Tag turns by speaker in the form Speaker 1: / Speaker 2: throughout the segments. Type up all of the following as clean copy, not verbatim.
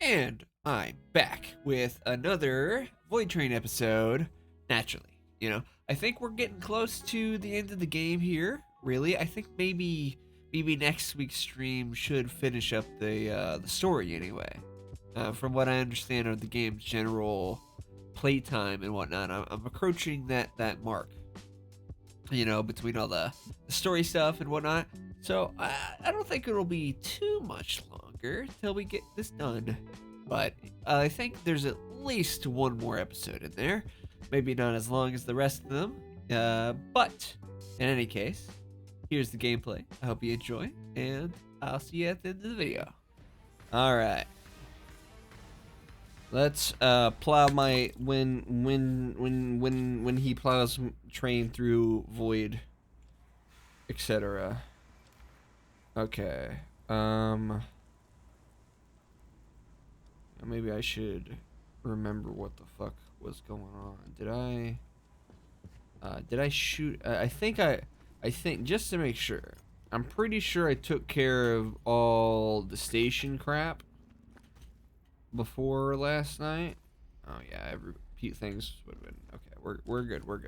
Speaker 1: And I'm back with another Void Train episode. Naturally, I think we're getting close to the end of the game here. Really, I think maybe next week's stream should finish up the story anyway. From what I understand of the game's general playtime and whatnot, I'm approaching that mark. Between all the story stuff and whatnot. So I don't think it'll be too much longer till we get this done. But I think there's at least one more episode in there. Maybe not as long as the rest of them. But in any case, here's the gameplay. I hope you enjoy, and I'll see you at the end of the video. All right. Let's plow my when he plows train through void, etc. Okay. Maybe I should remember what the fuck was going on. Did I shoot? I think just to make sure. I'm pretty sure I took care of all the station crap before last night. Oh yeah, every few things would have been okay. We're good. We're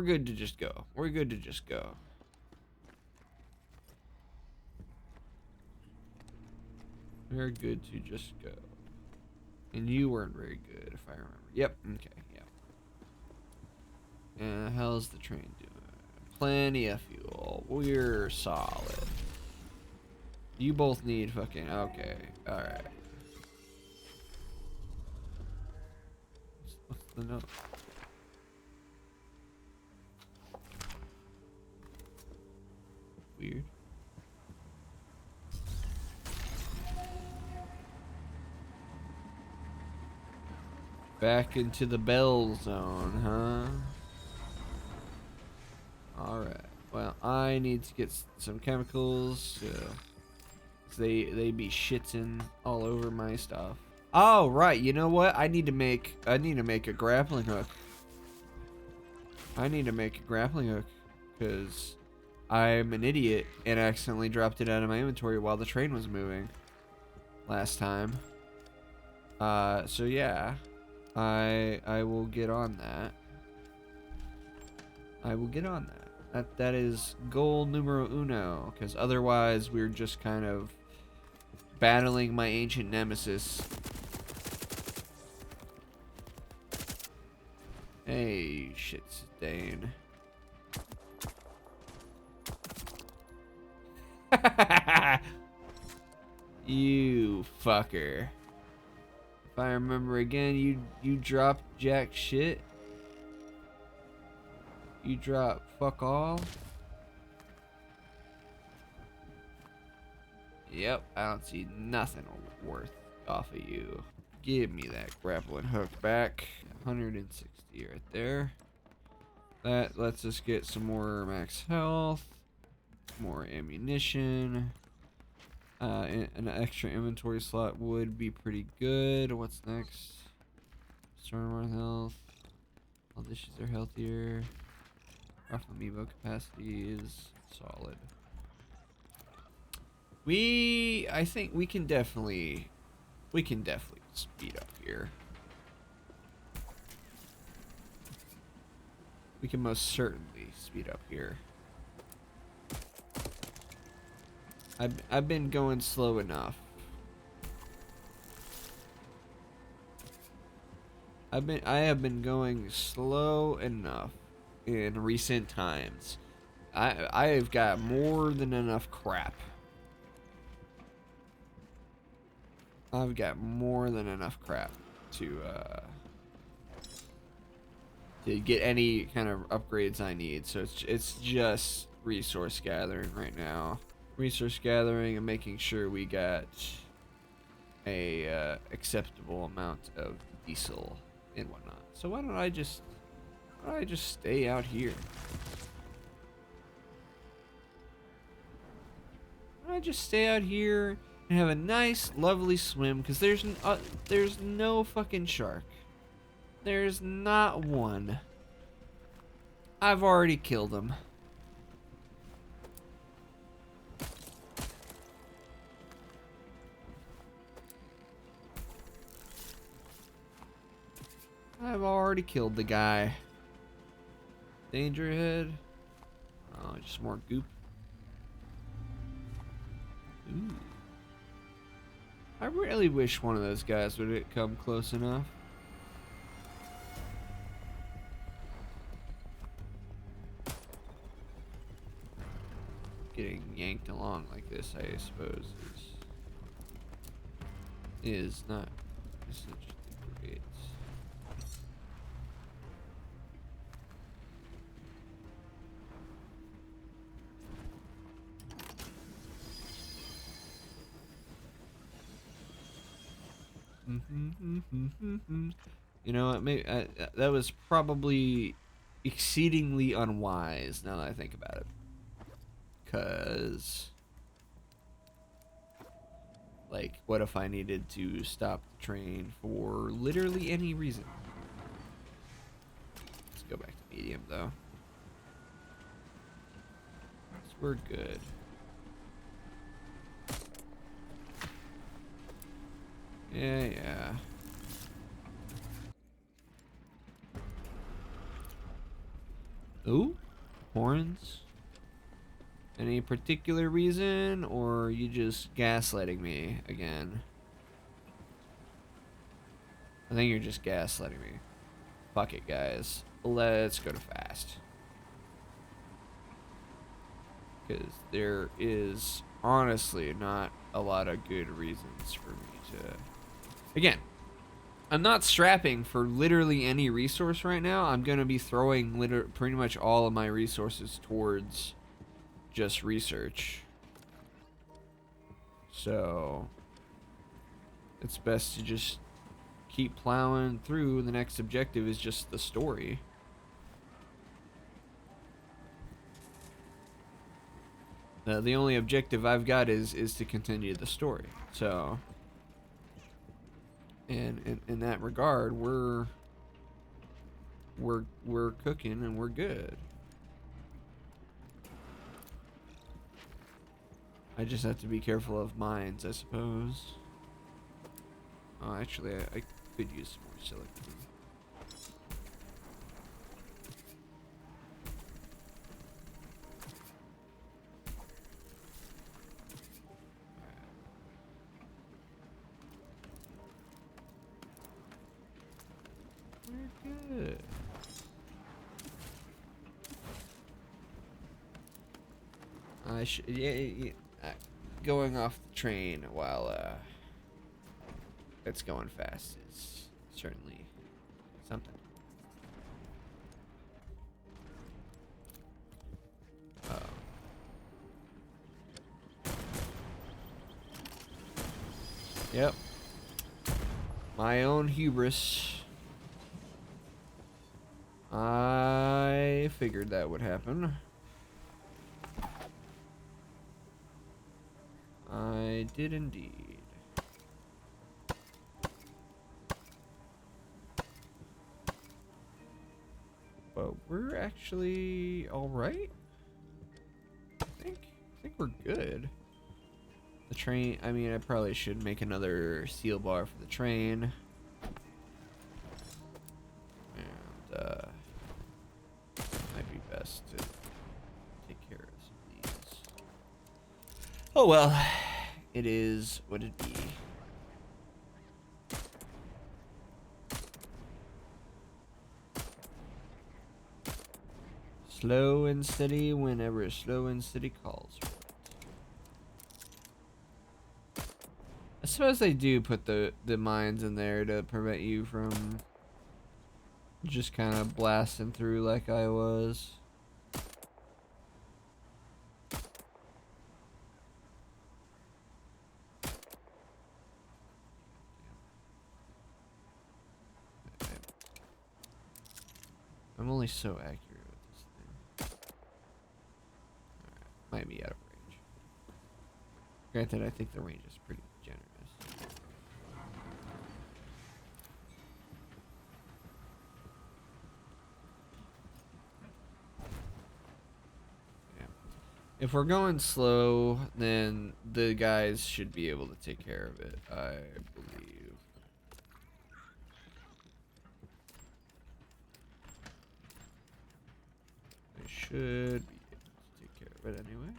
Speaker 1: good to just go. We're good to just go. We're good to just go. And you weren't very good, if I remember. Yep. Okay. Yep. How's the train doing? Plenty of fuel. We're solid. You both need fucking okay. All right. What's the note? Weird. Back into the bell zone, huh? Alright. Well, I need to get some chemicals. They be shitting all over my stuff. Oh, right. You know what? I need to make a grappling hook. I need to make a grappling hook because I'm an idiot and accidentally dropped it out of my inventory while the train was moving last time. So yeah, I will get on that. I will get on that. That is goal numero uno, because otherwise we're just kind of battling my ancient nemesis. Hey, shit stain. You fucker. If I remember again, you dropped jack shit. You drop fuck all. Yep, I don't see nothing worth off of you. Give me that grappling hook back. 160 right there. That lets us get some more max health, more ammunition. An extra inventory slot would be pretty good. What's next? Storm more health. All dishes are healthier. Rough amiibo capacity is solid. I think we can definitely speed up here. We can most certainly speed up here. I've been going slow enough. I have been going slow enough in recent times. I've got more than enough crap. I've got more than enough crap to get any kind of upgrades I need. So it's just resource gathering right now. Resource gathering and making sure we got a acceptable amount of diesel and whatnot. So why don't I just stay out here? Why don't I just stay out here and have a nice, lovely swim? Because there's no fucking shark. There's not one. I've already killed him. I've already killed the guy. Danger ahead. Oh, just more goop. Ooh. I really wish one of those guys would come close enough. Getting yanked along like this, I suppose, is not essentially great. You know what? Maybe that was probably exceedingly unwise. Now that I think about it, cause like, what if I needed to stop the train for literally any reason? Let's go back to medium though. So we're good. Yeah. Ooh, horns. Any particular reason, or are you just gaslighting me again? I think you're just gaslighting me. Fuck it, guys. Let's go to fast. Because there is honestly not a lot of good reasons for me to... Again, I'm not strapping for literally any resource right now. I'm going to be throwing pretty much all of my resources towards just research. So it's best to just keep plowing through. The next objective is just the story. The only objective I've got is to continue the story. So, and in that regard, we're cooking and we're good. I just have to be careful of mines, I suppose. Oh, actually, I could use some more silicon. We're good. I should, yeah, going off the train while it's going fast is certainly something. Yep. My own hubris. I figured that would happen. I did indeed. But we're actually all right. I think we're good. The train, I mean, I probably should make another seal bar for the train. And might be best to take care of some of these. Oh well, it is what it be. Slow and steady whenever slow and steady calls for it. I suppose they do put the mines in there to prevent you from just kind of blasting through like I was. I'm only so accurate with this thing. Alright, might be out of range. Granted, I think the range is pretty generous. Yeah. If we're going slow, then the guys should be able to take care of it, I believe. should be able to take care of it anyway.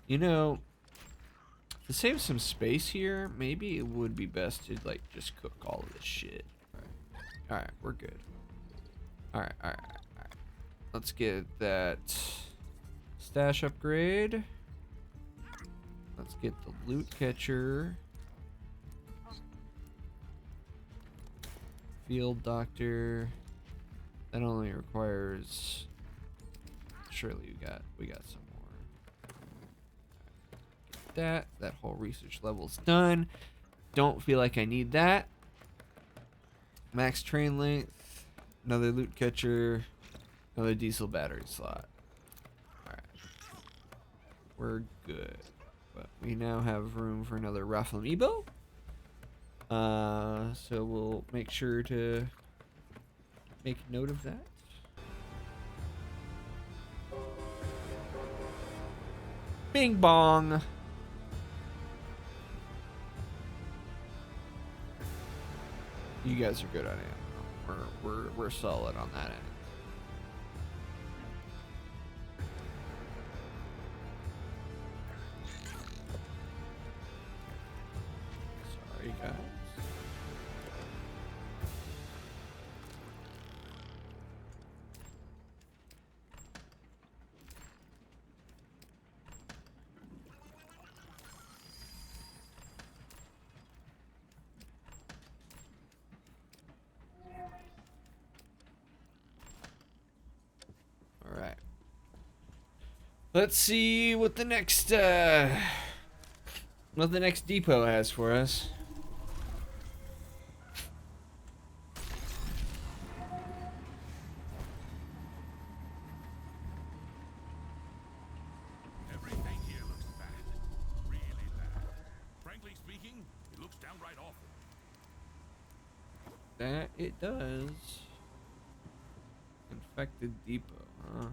Speaker 1: You know, to save some space here, maybe it would be best to like just cook all of this shit. All right, we're good. All right. Let's get that stash upgrade. Let's get the loot catcher. Field doctor. That only requires. Surely we got some more. Get that whole research level's done. Don't feel like I need that. Max train length. Another loot catcher. Another diesel battery slot. Alright. We're good. But we now have room for another Raffle Amiibo. So we'll make sure to make note of that. Bing bong. You guys are good on it. We're solid on that end. Sorry, guys. All right. Let's see what the next depot has for us.
Speaker 2: Everything here looks bad. Really bad. Frankly speaking, it looks downright awful.
Speaker 1: That it does. Infected depot, huh?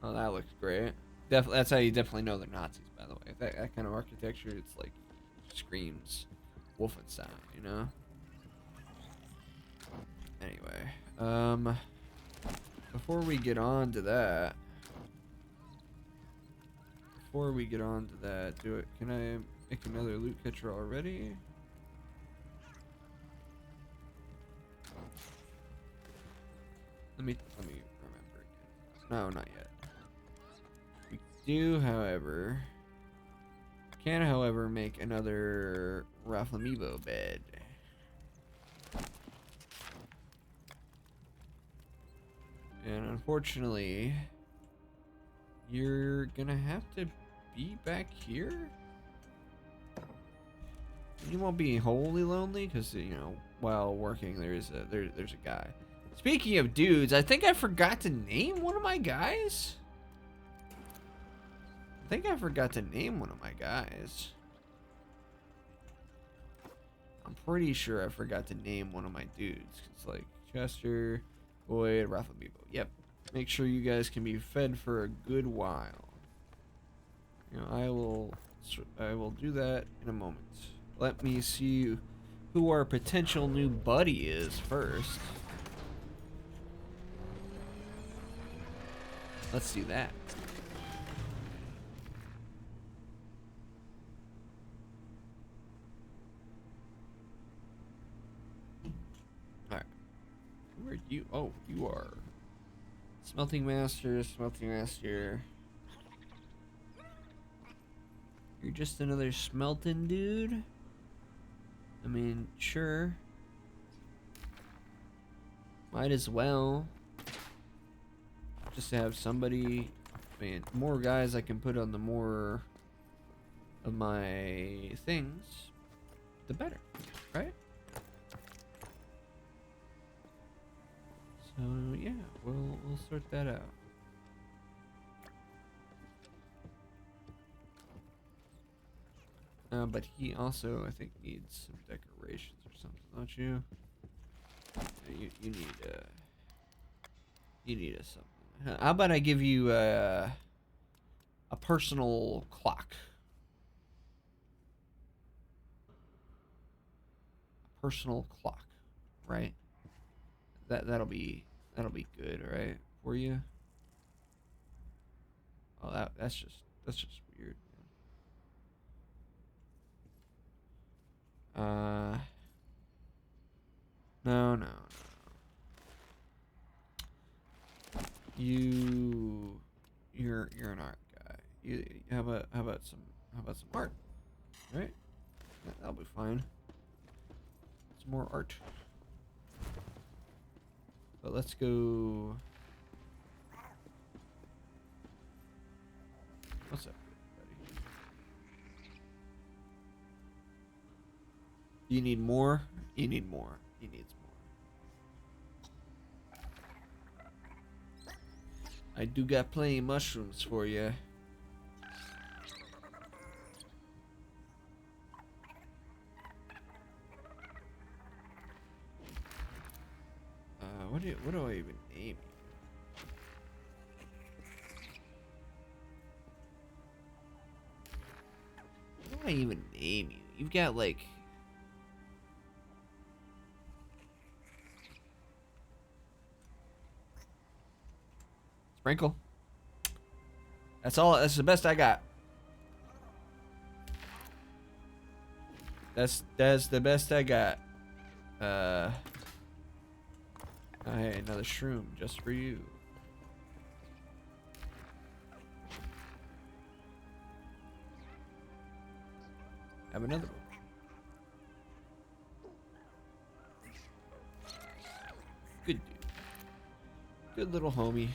Speaker 1: Oh, that looks great. That's how you definitely know they're Nazis, by the way. That kind of architecture, it's like screams Wolfenstein, you know? Anyway, before we get on to that, can I make another loot catcher already? Let me remember again. No, not yet. We do, however, make another Raffle Amiibo bed. And unfortunately, you're gonna have to be back here. You won't be wholly lonely, because you know, while working, there's a guy. Speaking of dudes, I think I forgot to name one of my guys. I'm pretty sure I forgot to name one of my dudes. It's like Chester, Boyd, Raffle Amiibo. Yep. Make sure you guys can be fed for a good while. You know, I will do that in a moment. Let me see who our potential new buddy is first. Let's see that. Alright. Who are you? Oh, you are Smelting Master, You're just another smelting dude? I mean, sure. Might as well. Just to have somebody. I mean, more guys I can put on the more of my things, the better, right? So yeah, we'll sort that out. But he also, I think, needs some decorations or something, don't you? You need You need a something. How about I give you a personal clock? A personal clock, right? That'll be good, right? For you. Oh, that's just weird. No, no, no. You're an art guy. You how about some art, right? That'll be fine. Some more art. But let's go. What's up, buddy? You need more. You need more. He needs more. I do got plenty of mushrooms for you. What do I even name you? What do I even name you? You've got like Sprinkle. That's all. That's the best I got. That's the best I got. Another shroom just for you. Have another one. Good dude. Good little homie.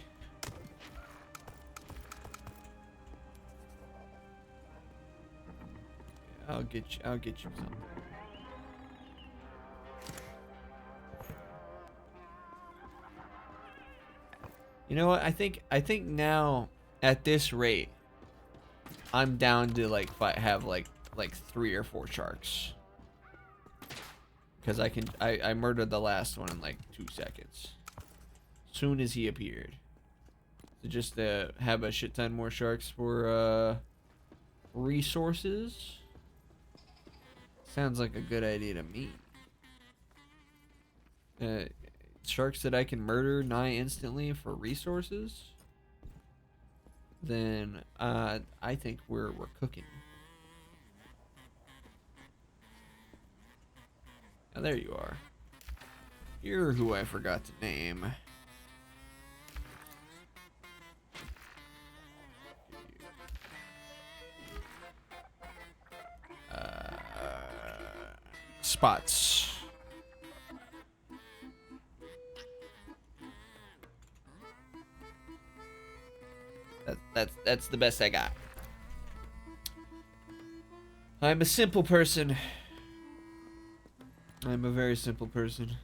Speaker 1: I'll get you something. You know what? I think now at this rate, I'm down to like have like 3 or 4 sharks. Because I murdered the last one in like 2 seconds. Soon as he appeared. So just have a shit ton more sharks for resources. Sounds like a good idea to me. Sharks that I can murder nigh instantly for resources. Then I think we're cooking. Now there you are. You're who I forgot to name. Spots. That's the best I got. I'm a simple person. I'm a very simple person.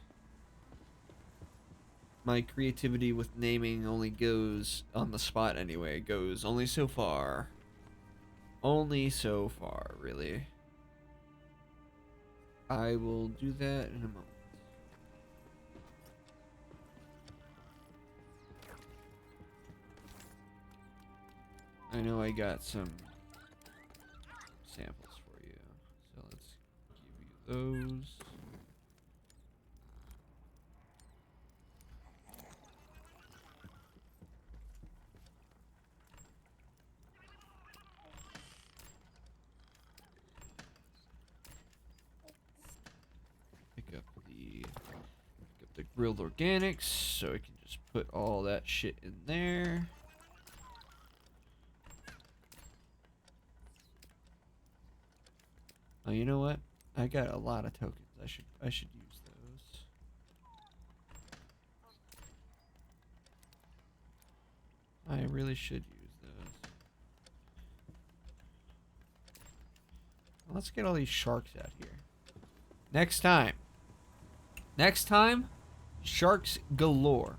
Speaker 1: My creativity with naming only goes on the spot anyway. It goes only so far. Only so far, really. I will do that in a moment. I know I got some samples for you, so let's give you those. Pick up the grilled organics, so I can just put all that shit in there. Oh, you know what? I got a lot of tokens. I should use those. I really should use those. Well, let's get all these sharks out here. Next time, sharks galore.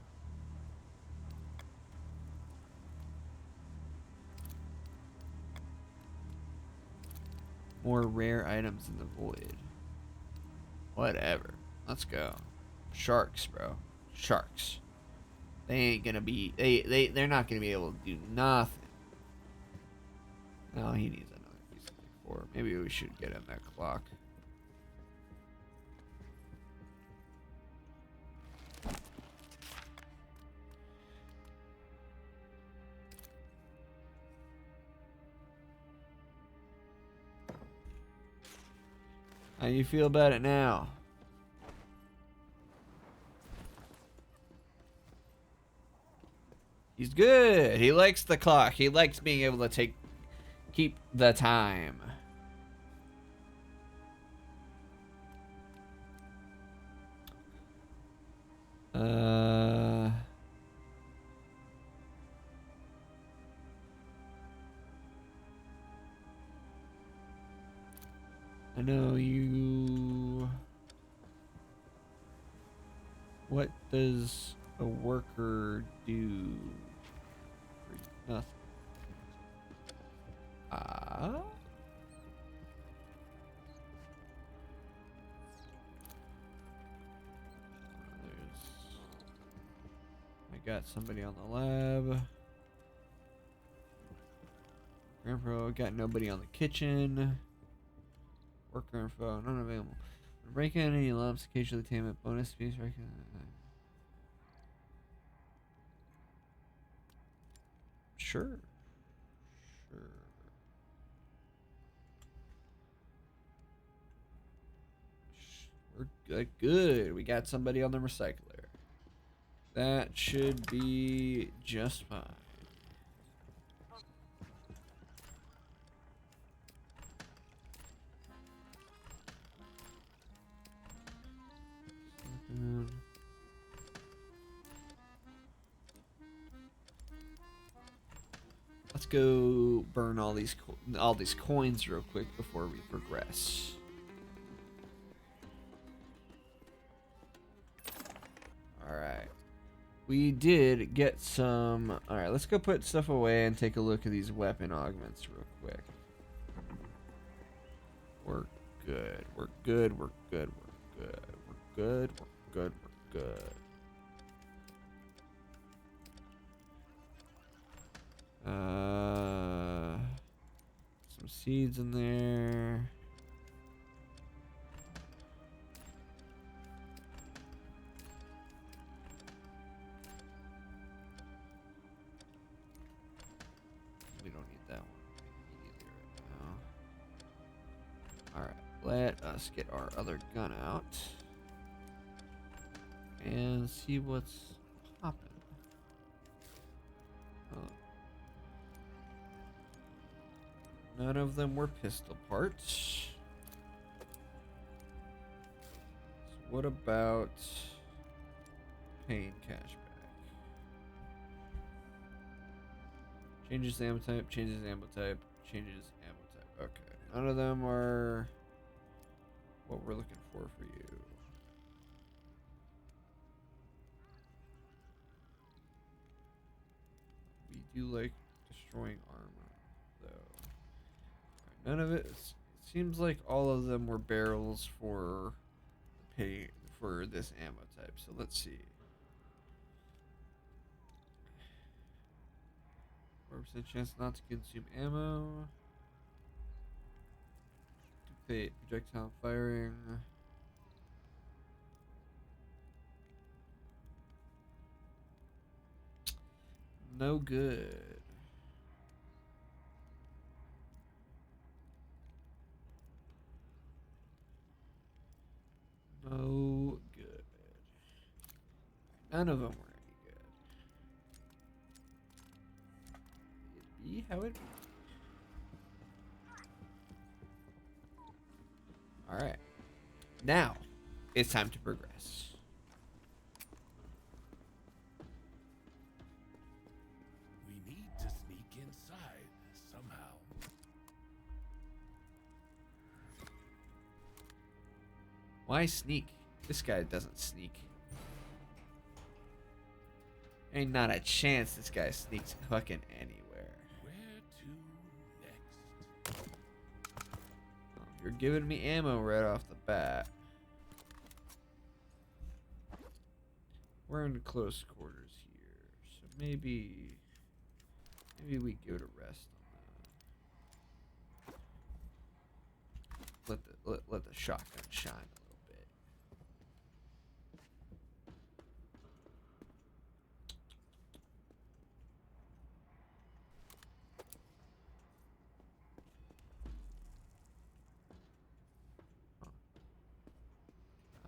Speaker 1: More rare items in the void. Whatever. Let's go. Sharks, bro. Sharks. They ain't gonna be. They're not gonna be able to do nothing. No, he needs another piece of decor. Maybe we should get him that clock. How you feel about it now? He's good. He likes the clock. He likes being able to keep the time. I know you. What does a worker do? Nothing. I got somebody on the lab. Grandpa, got nobody on the kitchen. Worker info, none available. Break in any lumps, occasionally attainment, bonus fees, Sure. We're good. We got somebody on the recycler. That should be just fine. Let's go burn all these coins real quick before we progress. All right. We did get some. All right, let's go put stuff away and take a look at these weapon augments real quick. We're good. We're good. We're good. We're good. We're good. We're good. We're good. Some seeds in there. We don't need that one immediately right now. Alright, let us get our other gun out and see what's popping. Oh. None of them were pistol parts. So what about pain cashback? Changes ammo type, changes ammo type, changes ammo type. Okay. None of them are what we're looking for you. We do like destroying armor, though. None of it. It seems like all of them were barrels for this ammo type. So let's see. 4% chance not to consume ammo. Dictate projectile firing. No good. No good. None of them were any good. It'd be how it be. Alright. Now, it's time to progress.
Speaker 2: We need to sneak inside somehow.
Speaker 1: Why sneak? This guy doesn't sneak. Ain't not a chance this guy sneaks fucking anywhere.
Speaker 2: Where to next?
Speaker 1: Oh, you're giving me ammo right off the bat. We're in close quarters here. maybe we give it a rest on the let the shotgun shine a little bit.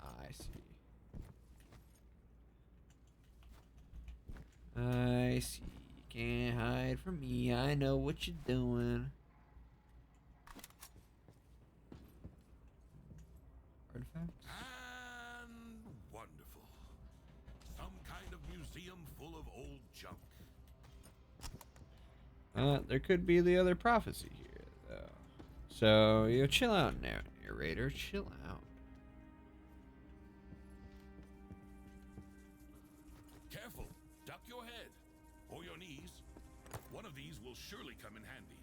Speaker 1: I see. I see. You can't hide from me. I know what you're doing. Artifacts?
Speaker 2: And wonderful. Some kind of museum full of old junk.
Speaker 1: There could be the other prophecy here, though. So, you know, chill out now, narrator. Chill out.
Speaker 2: Careful. Duck your head. Or your knees. One of these will surely come in handy.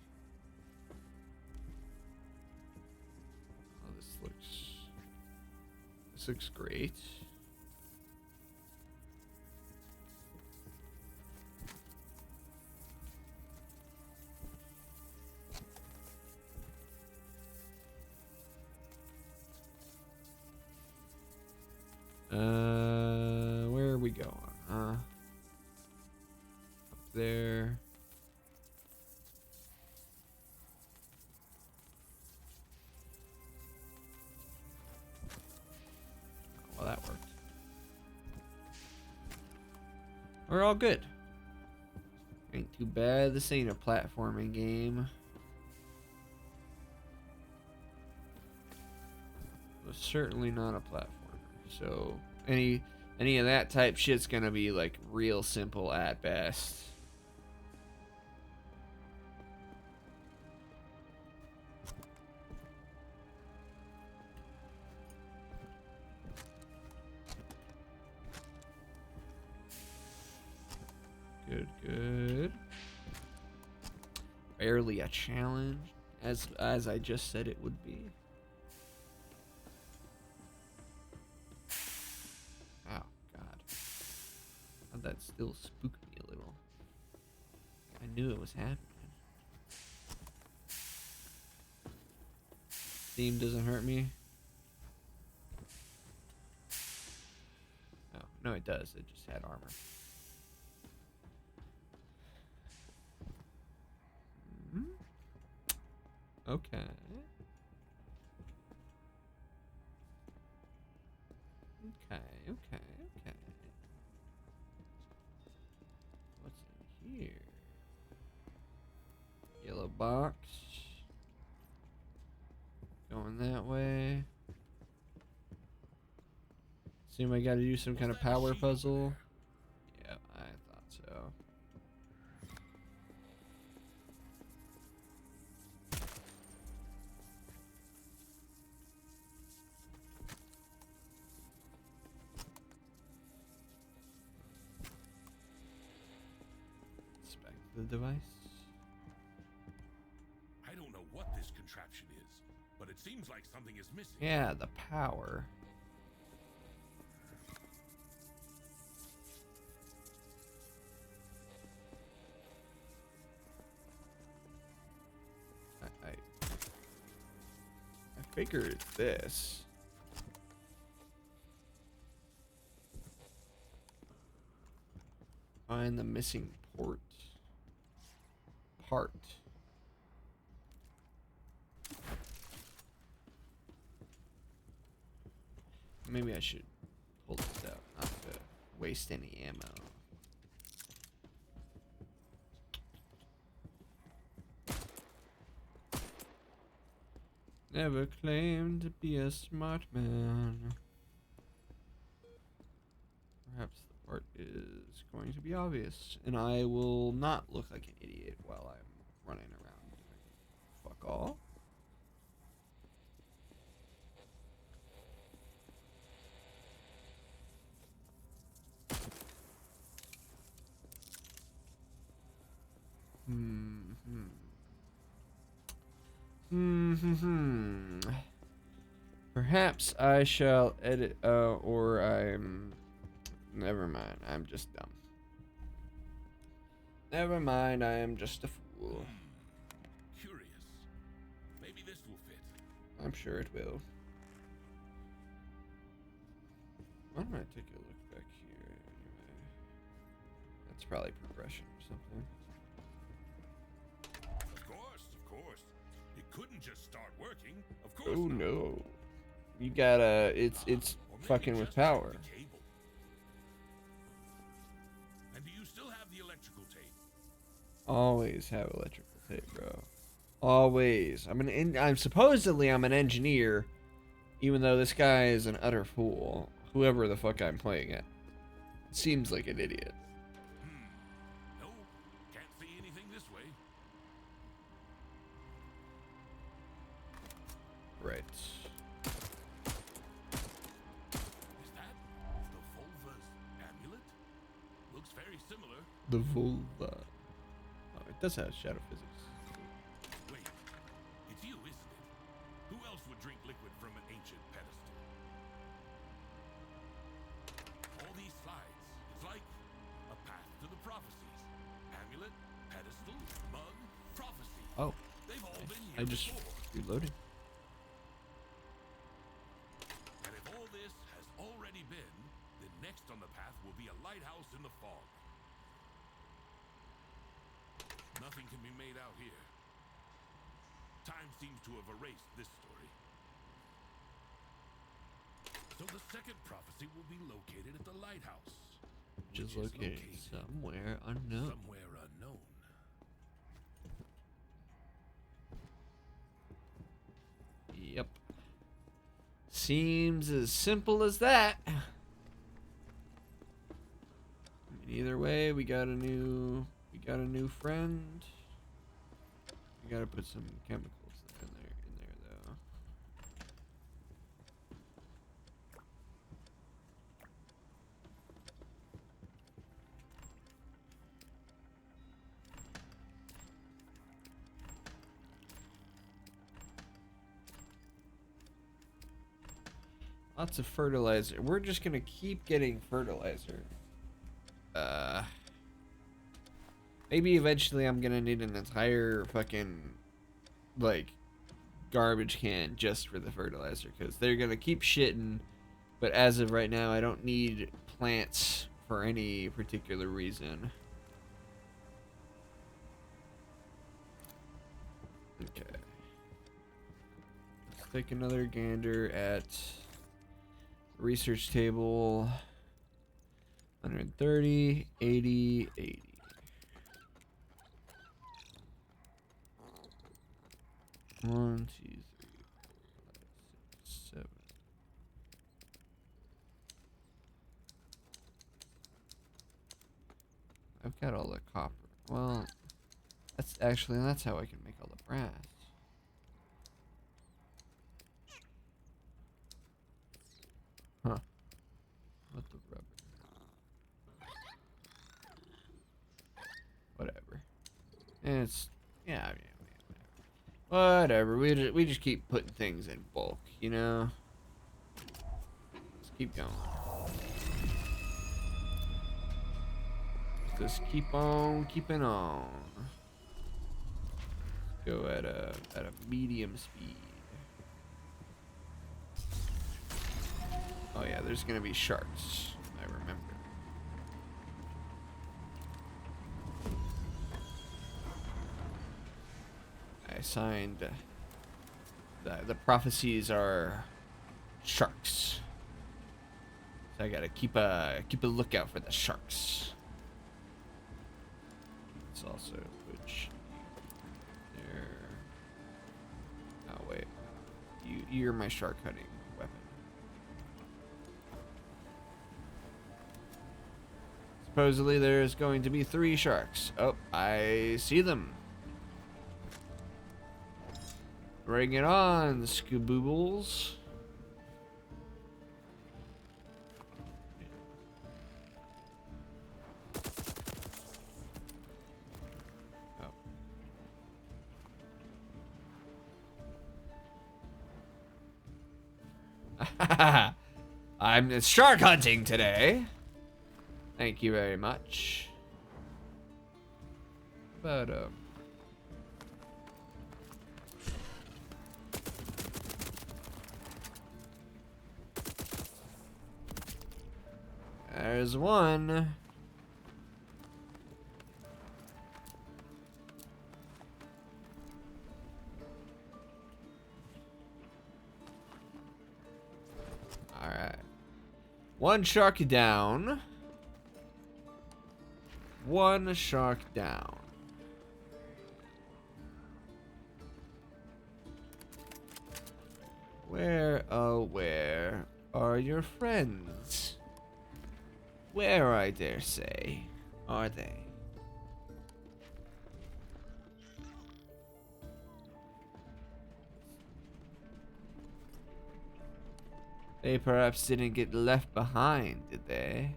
Speaker 1: Oh, this looks great. Where are we going? Up there. Oh, well, that worked. We're all good. Ain't too bad. This ain't a platforming game. It's certainly not a platformer. So any of that type shit's gonna be like real simple at best. Good. Barely a challenge, as I just said it would be. Oh God, that still spooked me a little. I knew it was happening. Steam doesn't hurt me. Oh no, it does. It just had armor. Okay. Okay. What's in here? Yellow box. Going that way. Assume I gotta do some kind of power puzzle. Yeah, I thought so. Inspect the device.
Speaker 2: I don't know what this contraption is, but it seems like something is missing.
Speaker 1: Yeah, the power. I figured it's this. Find the missing part. Maybe I should pull this out, not to waste any ammo. Never claimed to be a smart man. Perhaps the part is going to be obvious, and I will not look like an idiot while I'm running around doing fuck all. Perhaps I shall edit, or I'm... Never mind, I'm just dumb. Never mind, I am just a fool.
Speaker 2: Curious. Maybe this will fit.
Speaker 1: I'm sure it will. Why don't I take a look back here anyway? That's probably progression or something.
Speaker 2: Of course. It couldn't just start working. Of course
Speaker 1: Oh
Speaker 2: not.
Speaker 1: no. You gotta, it's
Speaker 2: Or maybe
Speaker 1: fucking with
Speaker 2: just check
Speaker 1: power.
Speaker 2: the cable. And do you still have the electrical tape?
Speaker 1: Always have electrical tape, bro. Always. I'm supposedly I'm an engineer, even though this guy is an utter fool. Whoever the fuck I'm playing at. Seems like an idiot.
Speaker 2: No, can't see anything this way.
Speaker 1: Right.
Speaker 2: Is that the Volva's amulet? Looks very similar.
Speaker 1: The vulva. Oh, it does have shadow physics.
Speaker 2: Wait, it's you, isn't it? Who else would drink liquid from an ancient pedestal? All these slides, it's like a path to the prophecies. Amulet, pedestal, mug, prophecy.
Speaker 1: Oh,
Speaker 2: They've all been
Speaker 1: I
Speaker 2: here
Speaker 1: just
Speaker 2: before.
Speaker 1: reloaded.
Speaker 2: And if all this has already been, then next on the path will be a lighthouse in the fog. Nothing can be made out here. Time seems to have erased this story. So the second prophecy will be located at the lighthouse.
Speaker 1: Which is located somewhere unknown.
Speaker 2: Somewhere unknown.
Speaker 1: Yep. Seems as simple as that. I mean, either way, we got a new friend. We gotta put some chemicals in there though. Lots of fertilizer. We're just gonna keep getting fertilizer. Maybe eventually I'm gonna need an entire fucking, like, garbage can just for the fertilizer, because they're gonna keep shitting. But as of right now, I don't need plants for any particular reason. Okay. Let's take another gander at research table. 130, 80, 80. One, two, three, 4, 5, 6, 7. I've got all the copper. Well, that's how I can make all the brass. Huh. What the rubber? Whatever. And it's, yeah, I mean, whatever. We just keep putting things in bulk, you know? Let's keep going. Just keep on keeping on. Let's go at a medium speed. Oh yeah, there's gonna be sharks. I remember. I signed. The prophecies are sharks. So I gotta keep a lookout for the sharks. It's also which there. Oh wait, you're my shark hunting weapon. Supposedly there's going to be 3 sharks. Oh, I see them. Bring it on, Scaboobles. Oh. I'm shark hunting today. Thank you very much. But there's one. All right. One shark down. One shark down. Where, oh, where are your friends? Where, I dare say, are they? They perhaps didn't get left behind, did they?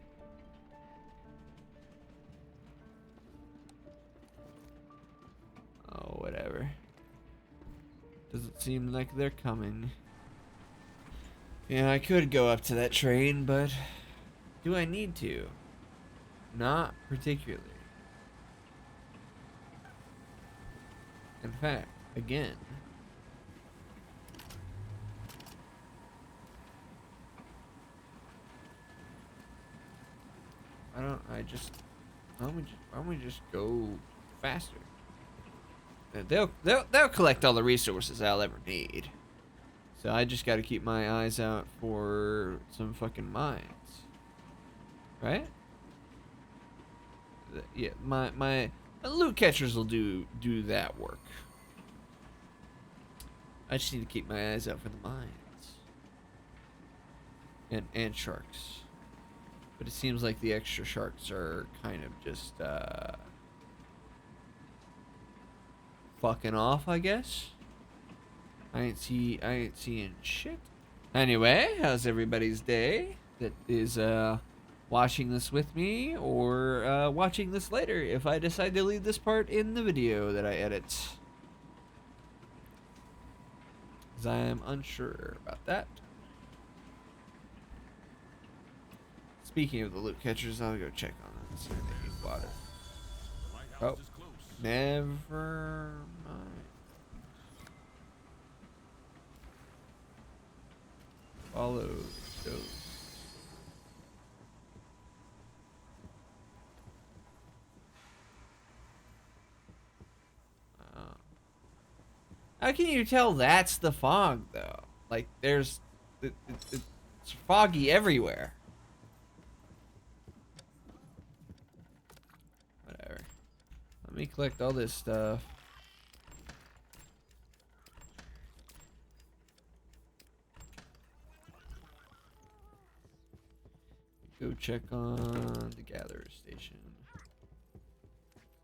Speaker 1: Oh, whatever. Doesn't seem like they're coming. Yeah, I could go up to that train, but do I need to? Not particularly. In fact, again, why don't we just go faster? They'll collect all the resources I'll ever need. So I just got to keep my eyes out for some fucking mines, right? Yeah, my loot catchers will do that work. I just need to keep my eyes out for the mines and sharks. But it seems like the extra sharks are kind of just fucking off, I guess. I ain't seeing shit. Anyway, how's everybody's day that is watching this with me or watching this later if I decide to leave this part in the video that I edit? Because I am unsure about that. Speaking of the loot catchers, I'll go check on them. See if they need water.
Speaker 2: The lighthouse
Speaker 1: Oh,
Speaker 2: is close.
Speaker 1: never mind. Follow those. How can you tell that's the fog, though? Like, it's foggy everywhere. Whatever. Let me collect all this stuff. Go check on the gatherer station.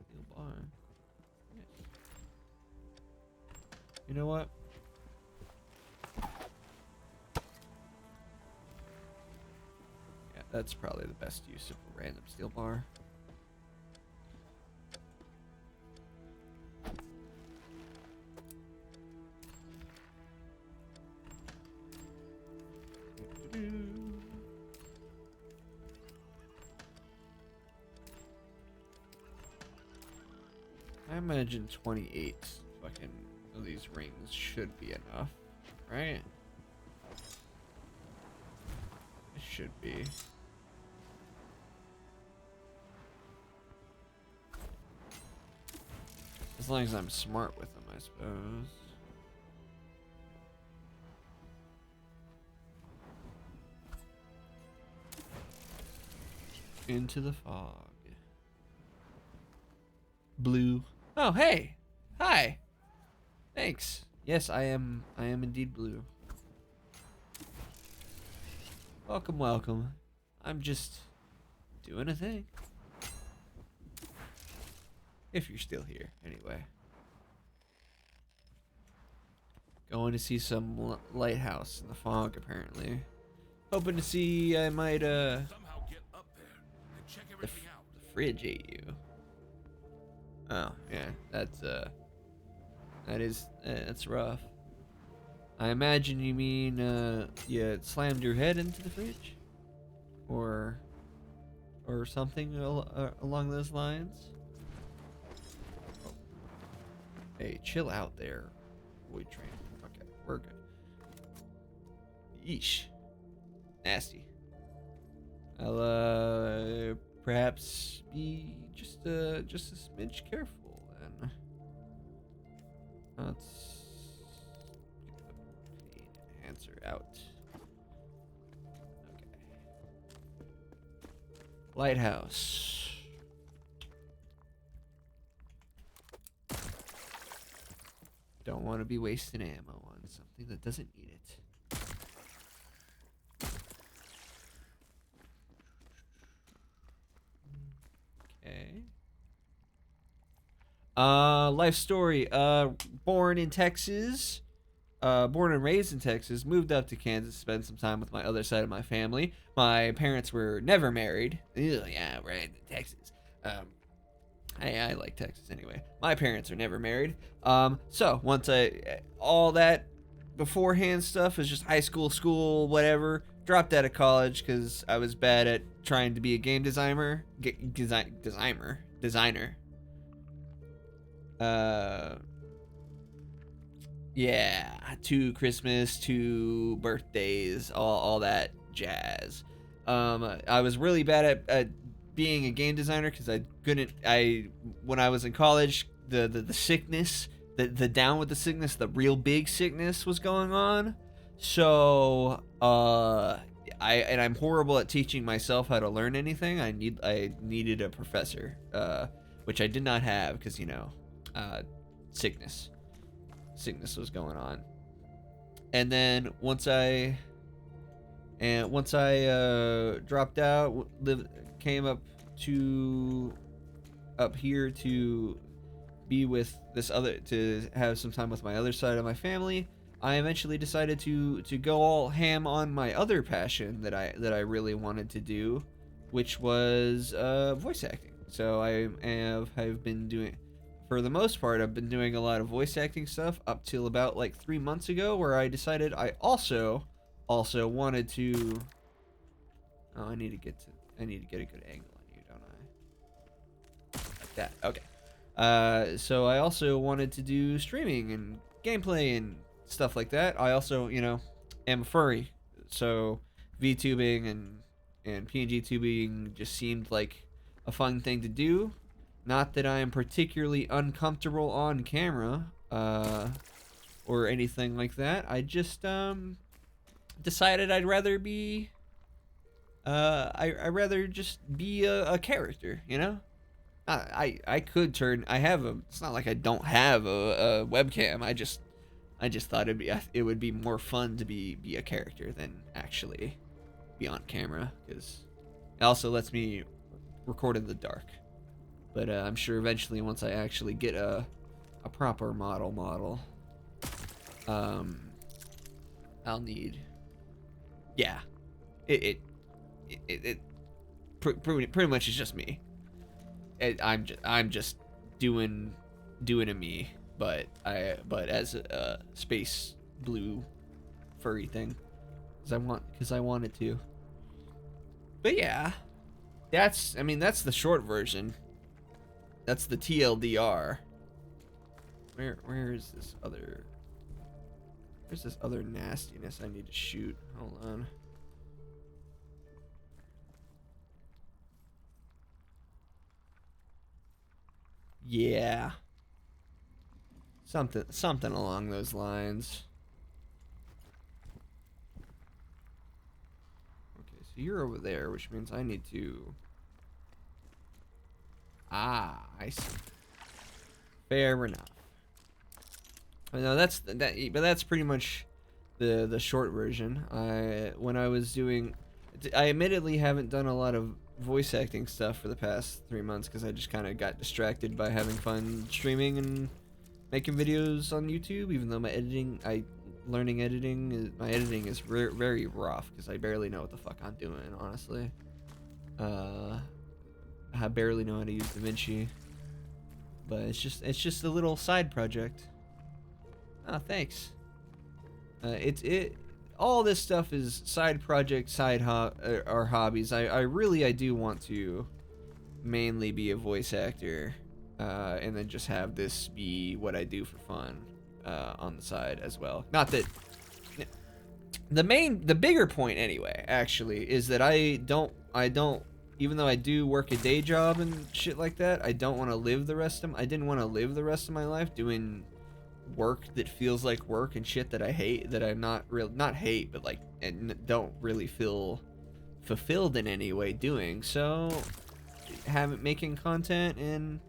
Speaker 1: Steel bar. Yes. You know what? Yeah, that's probably the best use of a random steel bar. I imagine 28 fucking of these rings should be enough, right? It should be. As long as I'm smart with them, I suppose. Into the fog. Blue. Oh, hey. Hi. Thanks. Yes, I am indeed blue. Welcome, welcome. I'm just doing a thing. If you're still here, anyway. Going to see some lighthouse in the fog, apparently. Hoping to see I might,
Speaker 2: Somehow get up there and check
Speaker 1: the
Speaker 2: everything out.
Speaker 1: fridge ate you. Oh, yeah, that's rough. I imagine you mean, you slammed your head into the fridge? Or something along those lines? Hey, chill out there, void train. Okay, we're good. Yeesh. Nasty. I'll perhaps be just a smidge careful then. Let's get the pain enhancer out. Okay. Lighthouse. Don't want to be wasting ammo on something that doesn't need it. Okay. Life story. Born in Texas. Born and raised in Texas. Moved up to Kansas to spend some time with my other side of my family. My parents were never married. Ew, yeah, right, Texas. I like Texas anyway. My parents are never married. So once all that beforehand stuff is just high school, whatever. Dropped out of college because I was bad at trying to be a game designer. Designer. Yeah, to Christmas, to birthdays, all that jazz. I was really bad at being a game designer because when I was in college, the sickness, the down with the sickness, the real big sickness was going on. So I'm horrible at teaching myself how to learn anything. I needed a professor, which I did not have because sickness was going on. And then once I dropped out, came up here to be with to have some time with my other side of my family. I eventually decided to go all ham on my other passion that I really wanted to do, which was voice acting. So have been doing, for the most part, I've been doing a lot of voice acting stuff up till about like 3 months ago, where I decided I also wanted to. Oh, I need to get a good angle on you, don't I? Like that. Okay. So I also wanted to do streaming and gameplay and stuff like that. I also, am a furry, so VTubing and PNG tubing just seemed like a fun thing to do. Not that I am particularly uncomfortable on camera, or anything like that. I just decided I'd rather be I rather just be a character, I could turn. It's not like I don't have a webcam. I just thought it would be more fun to be a character than actually be on camera, because it also lets me record in the dark. But I'm sure eventually, once I actually get a proper model, I'll need. Yeah, it pretty much is just me. I'm just doing a me, but as a space blue furry thing, because I wanted to. But yeah, that's the short version. That's the TLDR. Where is this other? Where's this other nastiness I need to shoot? Hold on. Yeah. Something along those lines. Okay, so you're over there, which means I need to. Ah, I see. Fair enough. No, but that's pretty much the short version. I admittedly haven't done a lot of voice acting stuff for the past 3 months because I just kind of got distracted by having fun streaming and making videos on YouTube. Even though my editing is very rough because I barely know what the fuck I'm doing, honestly. I barely know how to use DaVinci, but it's just a little side project. Oh, thanks. All this stuff is side projects, or hobbies. I do want to mainly be a voice actor, and then just have this be what I do for fun on the side as well. Not that the bigger point anyway, actually, is that I don't, even though I do work a day job and shit like that, I don't want to live the rest of, I didn't want to live the rest of my life doing work that feels like work and shit that I hate, that I'm not hate, but like, and don't really feel fulfilled in any way doing. So making content and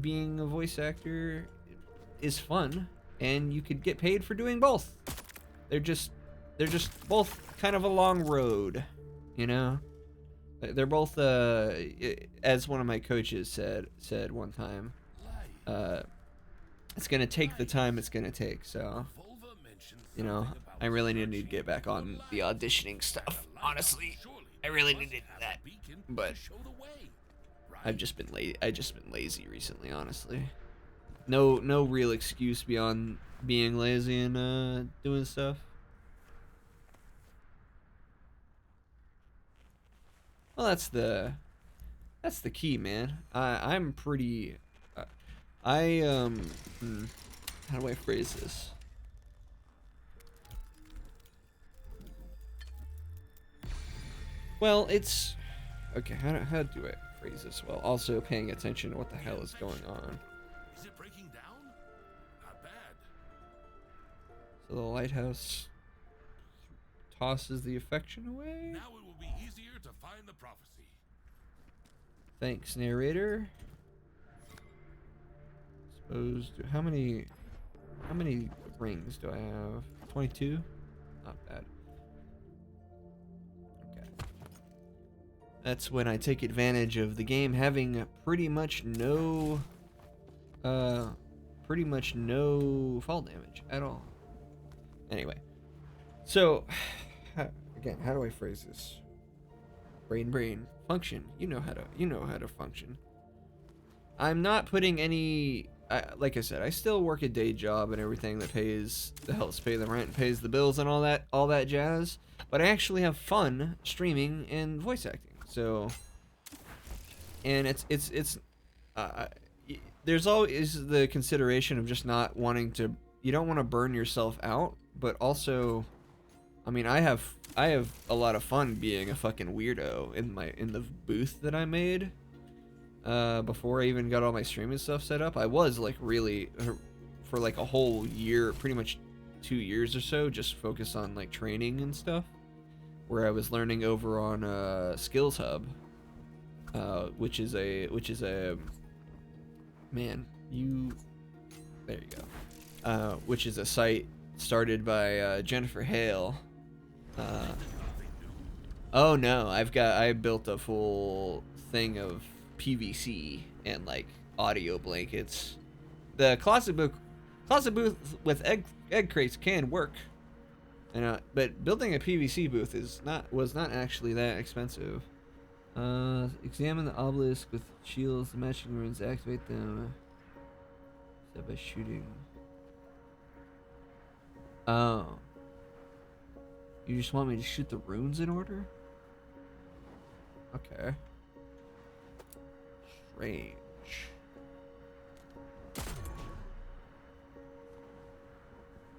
Speaker 1: being a voice actor is fun, and you could get paid for doing both. They're just both kind of a long road, you know. They're both as one of my coaches said one time, it's gonna take the time it's gonna take. So, you know, I really need to get back on the auditioning stuff. Honestly, I really need to do that, but I've just been lazy recently, honestly. No real excuse beyond being lazy and doing stuff. Well, that's the key, man. I'm pretty how do I phrase this? Well, it's okay. How do I phrase this well? Also paying attention to what the hell is going on.
Speaker 2: Is it breaking down? Not bad.
Speaker 1: So the lighthouse tosses the affection away.
Speaker 2: Now it will be easier to find the prophecy.
Speaker 1: Thanks, narrator. Suppose how many rings do I have? 22? Not bad. Okay. That's when I take advantage of the game having pretty much no fall damage at all. Anyway. So again, how do I phrase this? Brain function. You know how to function. I'm not putting any like I said, I still work a day job and everything that helps pay the rent, pays the bills and all that jazz, but I actually have fun streaming and voice acting. So, and there's always the consideration of just not wanting to, you don't want to burn yourself out, but also, I mean, I have a lot of fun being a fucking weirdo in the booth that I made. Before I even got all my streaming stuff set up, I was like really, for like a whole year, pretty much 2 years or so, just focused on like training and stuff, where I was learning over on Skills Hub, which is a man, there you go, which is a site started by Jennifer Hale. Oh no, I built a full thing of PVC and like audio blankets. The closet booth with egg crates can work, but building a PVC booth was not actually that expensive. Examine the obelisk with shields, the matching runes, activate them. Except by shooting. Oh, you just want me to shoot the runes in order? Okay. Strange.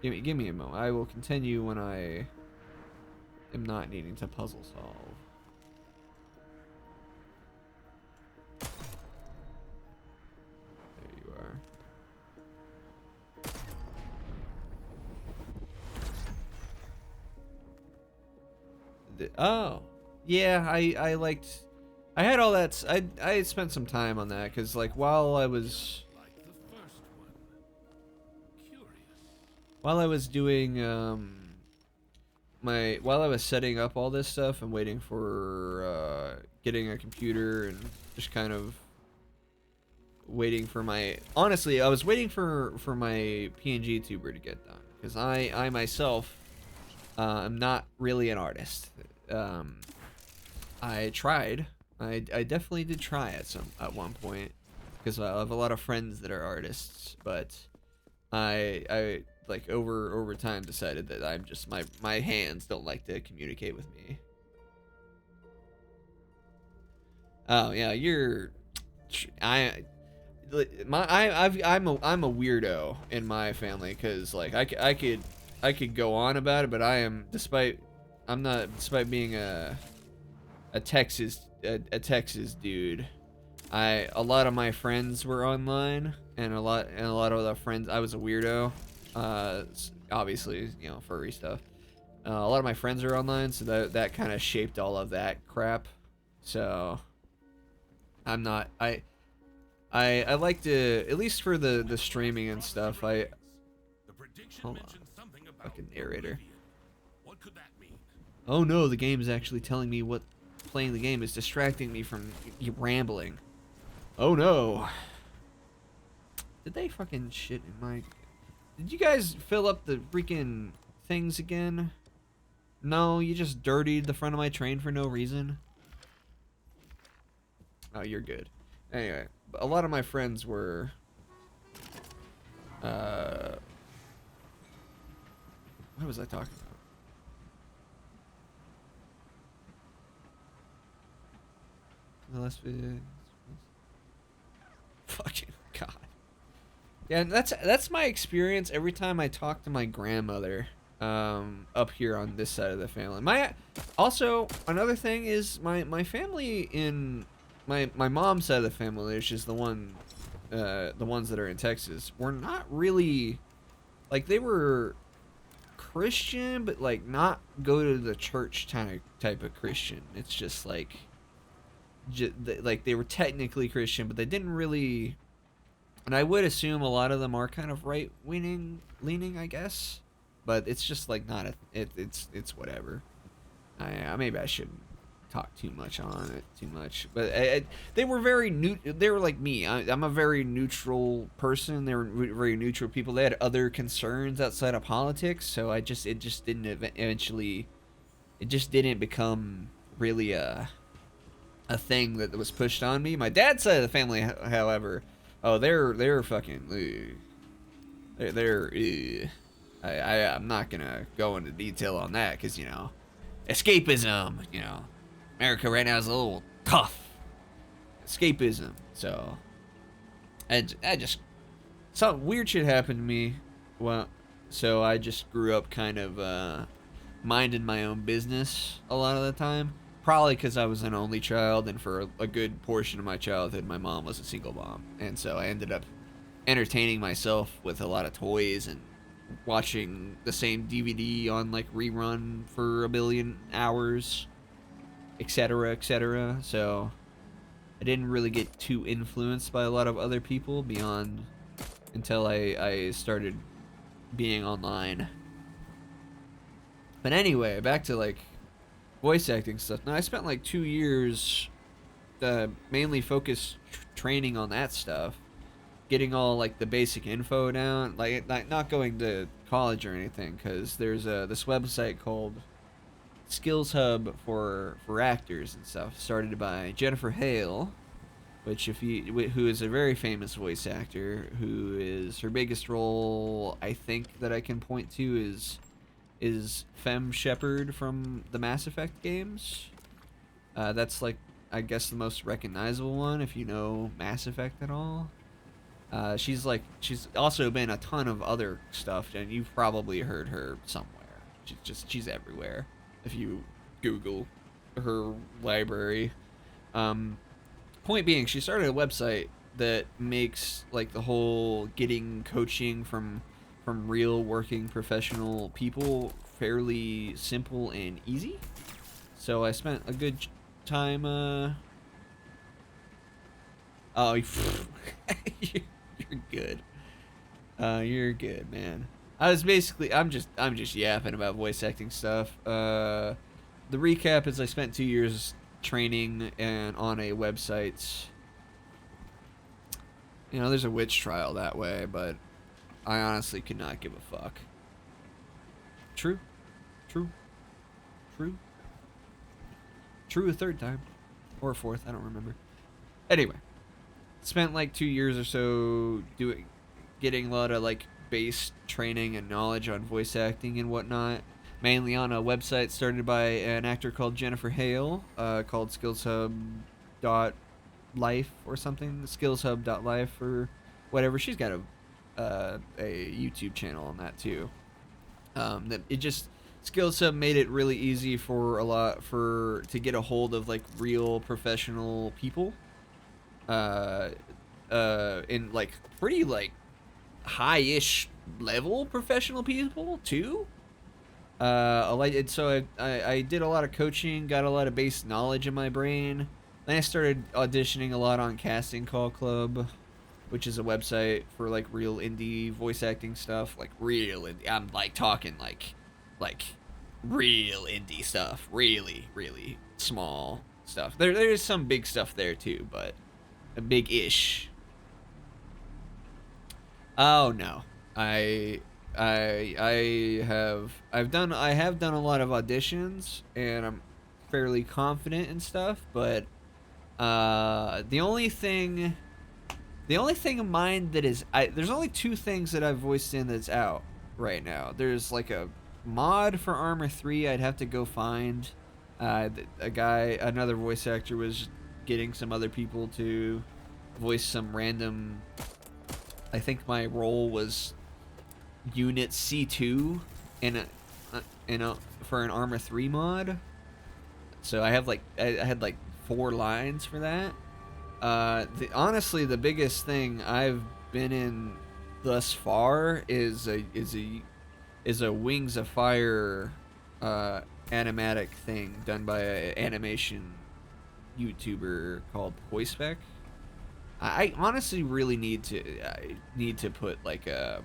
Speaker 1: Give me a moment. I will continue when I am not needing to puzzle solve. There you are. Oh, yeah. I liked. I had all that. I had spent some time on that because like while I was doing while I was setting up all this stuff and waiting for getting a computer and just kind of waiting for honestly I was waiting for my PNG tuber to get done because I myself am not really an artist. I tried. I definitely did try at one point because I have a lot of friends that are artists, but I like over time decided that I'm just my hands don't like to communicate with me. Oh yeah, I'm a weirdo in my family because like I could go on about it, but I am despite being a Texas dude. A lot of my friends were online, and a lot of the friends I was a weirdo. Obviously, you know, furry stuff. A lot of my friends are online, so that kind of shaped all of that crap. So I'm not I like to, at least for the streaming and stuff.
Speaker 2: The prediction
Speaker 1: Hold on,
Speaker 2: mentioned something about
Speaker 1: fucking narrator.
Speaker 2: oblivion. What could that mean?
Speaker 1: Oh no, the game is actually telling me what playing the game is distracting me from rambling. Oh no. Did they fucking shit in my... Did you guys fill up the freaking things again? No, you just dirtied the front of my train for no reason. Oh, you're good. Anyway, a lot of my friends were... what was I talking about? The last video... Fucking God. Yeah, and that's my experience every time I talk to my grandmother up here on this side of the family. My also another thing is my family in my mom's side of the family, which is the ones that are in Texas, were not really like they were Christian, but like not go to the church type of Christian. It's just like like they were technically Christian, but they didn't really. And I would assume a lot of them are kind of right leaning, I guess. But it's just like not it's whatever. Maybe I shouldn't talk too much on it too much. But they were very they were like me. I'm a very neutral person. They were very neutral people. They had other concerns outside of politics, so it just didn't eventually. It just didn't become really a thing that was pushed on me. My dad's side of the family, however. Oh, they're fucking. I'm not gonna go into detail on that because, you know, escapism. You know, America right now is a little tough. Escapism. So, I just some weird shit happened to me. Well, so I just grew up kind of minding my own business a lot of the time. Probably because I was an only child, and for a good portion of my childhood, my mom was a single mom. And so I ended up entertaining myself with a lot of toys and watching the same DVD on, like, rerun for a billion hours, etc., etc. So I didn't really get too influenced by a lot of other people beyond until I started being online. But anyway, back to, like, voice acting stuff. Now, I spent like 2 years mainly focused training on that stuff, getting all like the basic info down, like not going to college or anything, because there's this website called Skills Hub for actors and stuff, started by Jennifer Hale, who is a very famous voice actor, who is her biggest role I think that I can point to is Fem Shepard from the Mass Effect games. That's like, I guess, the most recognizable one if you know Mass Effect at all. She's also been a ton of other stuff, and you've probably heard her somewhere. She's everywhere if you Google her library. Point being, she started a website that makes like the whole getting coaching from real working professional people fairly simple and easy. So I spent a good time oh you're good. You're good, man. I'm just yapping about voice acting stuff. The recap is I spent 2 years training and on a website. You know, there's a witch trial that way, but I honestly could not give a fuck. True. A third time. Or a fourth, I don't remember. Anyway. Spent like 2 years or so getting a lot of like base training and knowledge on voice acting and whatnot. Mainly on a website started by an actor called Jennifer Hale, called skillshub.com life or something, skillshub.life or whatever. She's got a YouTube channel on that too. That it just Skills Hub made it really easy for to get a hold of like real professional people, uh, in like pretty like high-ish level professional people too. And so I did a lot of coaching, got a lot of base knowledge in my brain. Then I started auditioning a lot on Casting Call Club, which is a website for like real indie voice acting stuff, like real indie. I'm like talking like real indie stuff, really really small stuff. There's some big stuff there too, but a big-ish. Oh no, I I have done a lot of auditions and I'm fairly confident and stuff, but the only thing of mine that is there's only two things that I've voiced in that's out right now. There's like a mod for Armor 3 I'd have to go find. Another voice actor was getting some other people to voice some random. I think my role was Unit C2 in for an Armor 3 mod. So I have I had like 4 lines for that. Honestly, the biggest thing I've been in thus far is a Wings of Fire animatic thing done by an animation YouTuber called Poispec. I honestly really need to put like a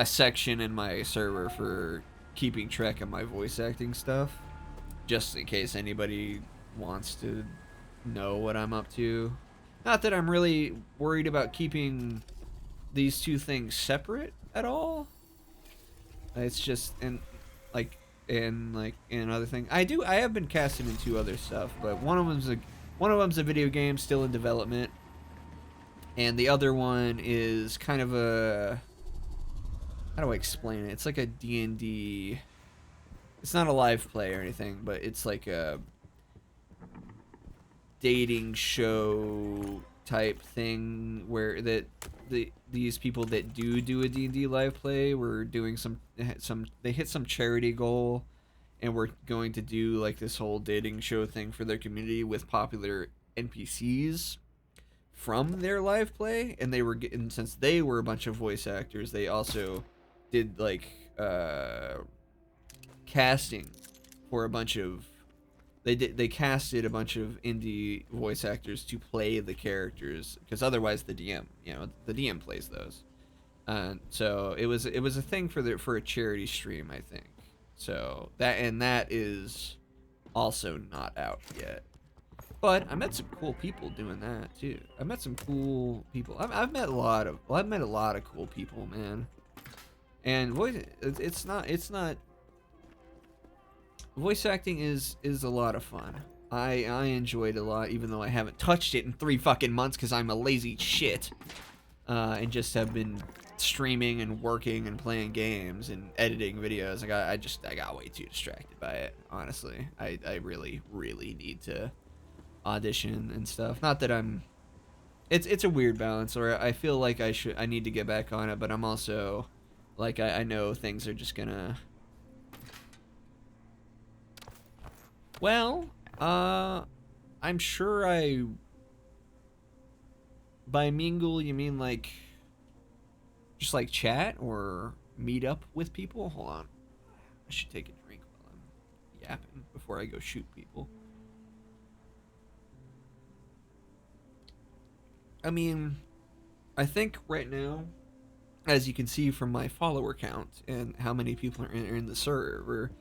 Speaker 1: section in my server for keeping track of my voice acting stuff, just in case anybody wants to know what I'm up to. Not that I'm really worried about keeping these two things separate at all. It's just in another thing. I have been casting in 2 other stuff, but one of them's a video game still in development, and the other one is kind of a, how do I explain it? It's like a D&D. It's not a live play or anything, but it's like a dating show type thing where these people that do a D&D live play were doing they hit some charity goal, and we're going to do like this whole dating show thing for their community with popular NPCs from their live play, and they were getting, since they were a bunch of voice actors, they also did like casting for a bunch of they casted a bunch of indie voice actors to play the characters, because otherwise the DM plays those. So it was a thing for a charity stream, I think. So that is also not out yet. But I met some cool people doing that too. I met some cool people. I've met a lot of cool people, man. And it's not voice acting is a lot of fun. I enjoyed it a lot, even though I haven't touched it in 3 fucking months because I'm a lazy shit, and just have been streaming and working and playing games and editing videos. I got way too distracted by it. Honestly, I really need to audition and stuff. Not that I'm. It's a weird balance, or I feel like I need to get back on it, but I'm also like I know things are just gonna. Well, I'm sure by mingle you mean like just like chat or meet up with people? Hold on. I should take a drink while I'm yapping before I go shoot people. I mean, I think right now, as you can see from my follower count and how many people are in the server,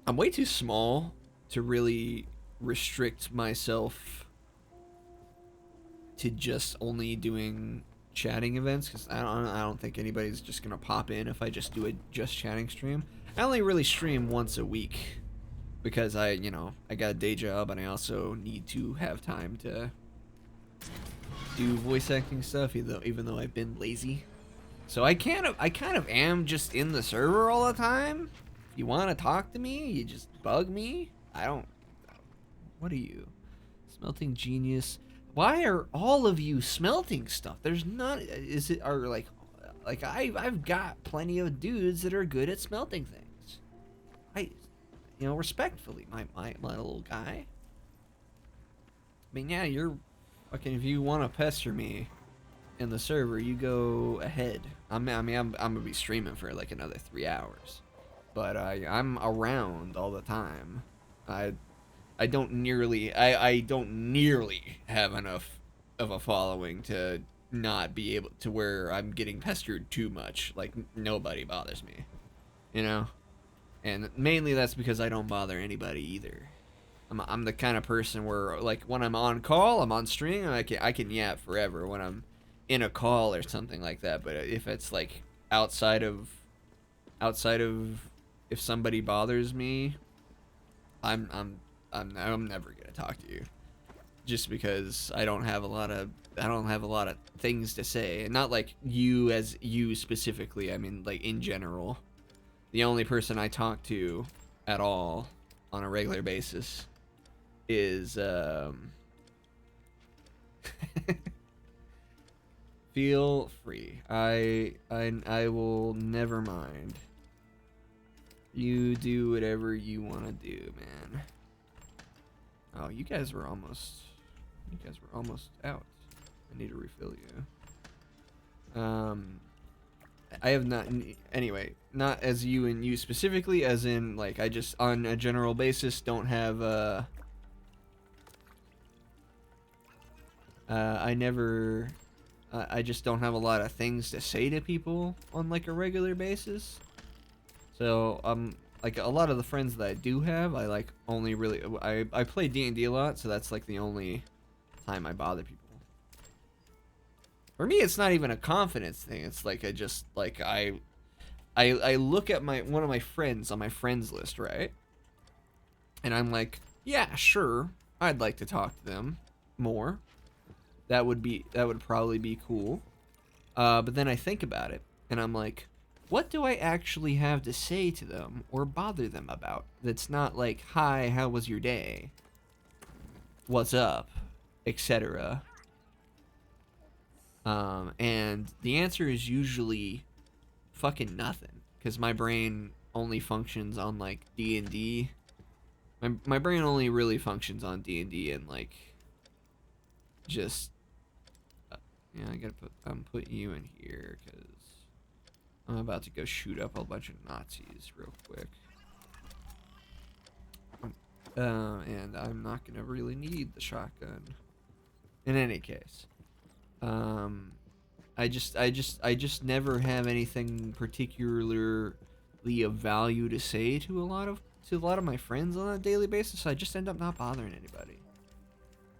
Speaker 1: I'm way too small to really restrict myself to just only doing chatting events, because I don't think anybody's just gonna pop in if I just do a just chatting stream. I only really stream once a week because I got a day job, and I also need to have time to do voice acting stuff, even though I've been lazy. So I kind of am just in the server all the time. If you want to talk to me, you just bug me. I don't What are you? Smelting genius. Why are all of you smelting stuff? There's not. Is it are like I've got plenty of dudes that are good at smelting things. Respectfully, my little guy. I mean, yeah, you're fucking. If you want to pester me in the server, you go ahead. I'm gonna be streaming for like another 3 hours, but I'm around all the time. I don't nearly have enough of a following to not be able to where I'm getting pestered too much. Like nobody bothers me, you know. And mainly that's because I don't bother anybody either. I'm the kind of person where like when I'm on call, I'm on stream, and I can yap forever when I'm in a call or something like that. But if it's like outside of if somebody bothers me, I'm never gonna talk to you, just because I don't have a lot of things to say, and not like you as you specifically. I mean like in general. The only person I talk to at all on a regular basis is feel free. I will never mind. You do whatever you want to do, man. Oh, you guys were almost out. I need to refill you. I have not, anyway, not as you and you specifically, as in like I just on a general basis don't have I just don't have a lot of things to say to people on like a regular basis. So like a lot of the friends that I do have, I like only really I play D&D a lot, so that's like the only time I bother people. For me, it's not even a confidence thing. It's like I just like I look at one of my friends on my friends list, right? And I'm like, yeah, sure, I'd like to talk to them more. That would probably be cool. But then I think about it, and I'm like, what do I actually have to say to them or bother them about? That's not like, hi, how was your day? What's up? Etc. And the answer is usually fucking nothing, because my brain only functions on like D&D. My brain only really functions on D&D and like just yeah, I gotta put you in here because I'm about to go shoot up a bunch of Nazis real quick. And I'm not gonna really need the shotgun. In any case, I just never have anything particularly of value to say to a lot of my friends on a daily basis. So I just end up not bothering anybody,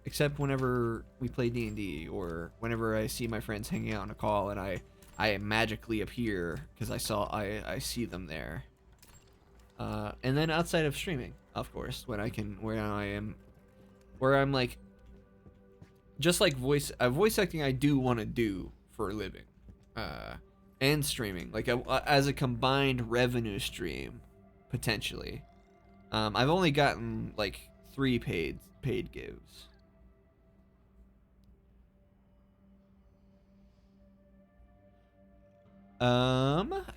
Speaker 1: except whenever we play D&D or whenever I see my friends hanging out on a call and I magically appear because I see them there. And then outside of streaming, of course, where I'm like, just like voice acting, I do want to do for a living, and streaming, like as a combined revenue stream, potentially. I've only gotten like 3 paid gives.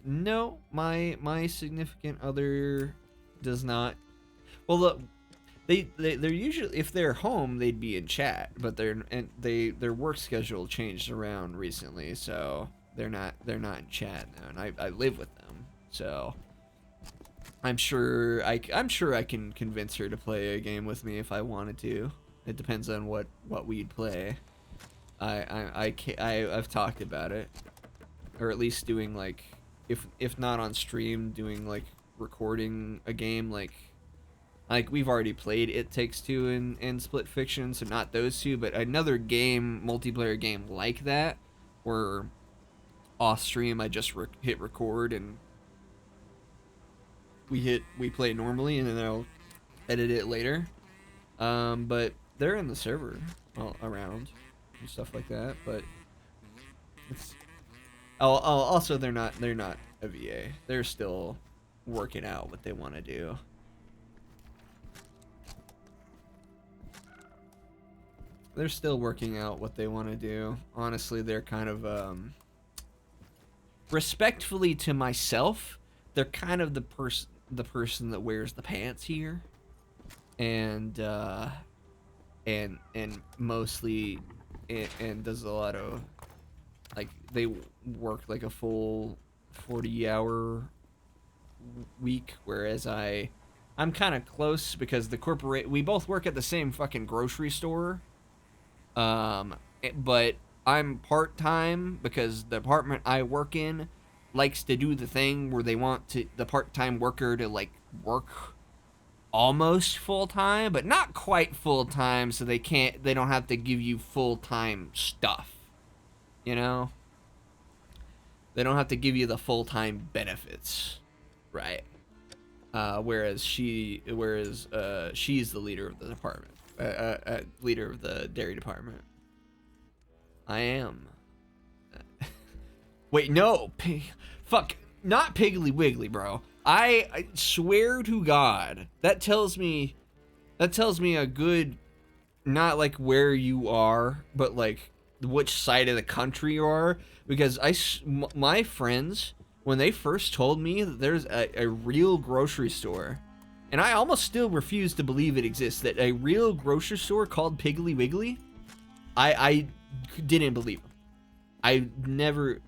Speaker 1: No, my significant other does not. Well, look, they're usually, if they're home, they'd be in chat, but their work schedule changed around recently, so they're not in chat now, and I live with them, so I'm sure I can convince her to play a game with me if I wanted to. It depends on what we'd play. I've talked about it, or at least doing like, if not on stream, doing like recording a game like we've already played It Takes Two and Split Fiction, so not those two, but another game, multiplayer game like that, where off stream I just hit record and we play normally, and then I'll edit it later. But they're in the server around and stuff like that, but it's also they're not a VA. They're still working out what they want to do. they're still working out what they want to do. Honestly, they're kind of respectfully to myself, they're kind of the person that wears the pants here, and and mostly and does a lot of, like, they work like a full 40-hour week, whereas I'm kind of close because we both work at the same fucking grocery store. But I'm part-time because the apartment I work in likes to do the thing where they want the part-time worker to like work almost full-time, but not quite full-time, so they don't have to give you full-time stuff. You know? They don't have to give you the full-time benefits. Right. Whereas she's the leader of the department, leader of the dairy department. I am. Wait, no, fuck, not Piggly Wiggly, bro. I swear to God, that tells me a good, not like where you are, but like which side of the country you are, because my friends, when they first told me that there's a real grocery store, and I almost still refuse to believe it exists, that a real grocery store called Piggly Wiggly, I didn't believe them. I never,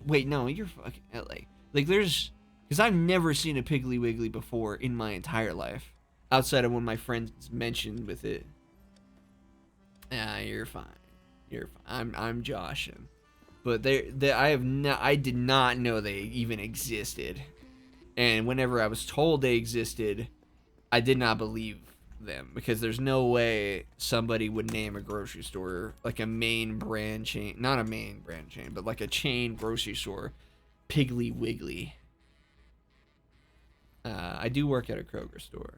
Speaker 1: wait, no, you're fucking LA. Like there's, because I've never seen a Piggly Wiggly before in my entire life, outside of when my friends mentioned with it. Yeah, you're fine. You're fine. I'm joshing. But I did not know they even existed. And whenever I was told they existed, I did not believe them, because there's no way somebody would name a grocery store like a main brand chain, not a main brand chain, but like a chain grocery store, Piggly Wiggly. I do work at a Kroger store,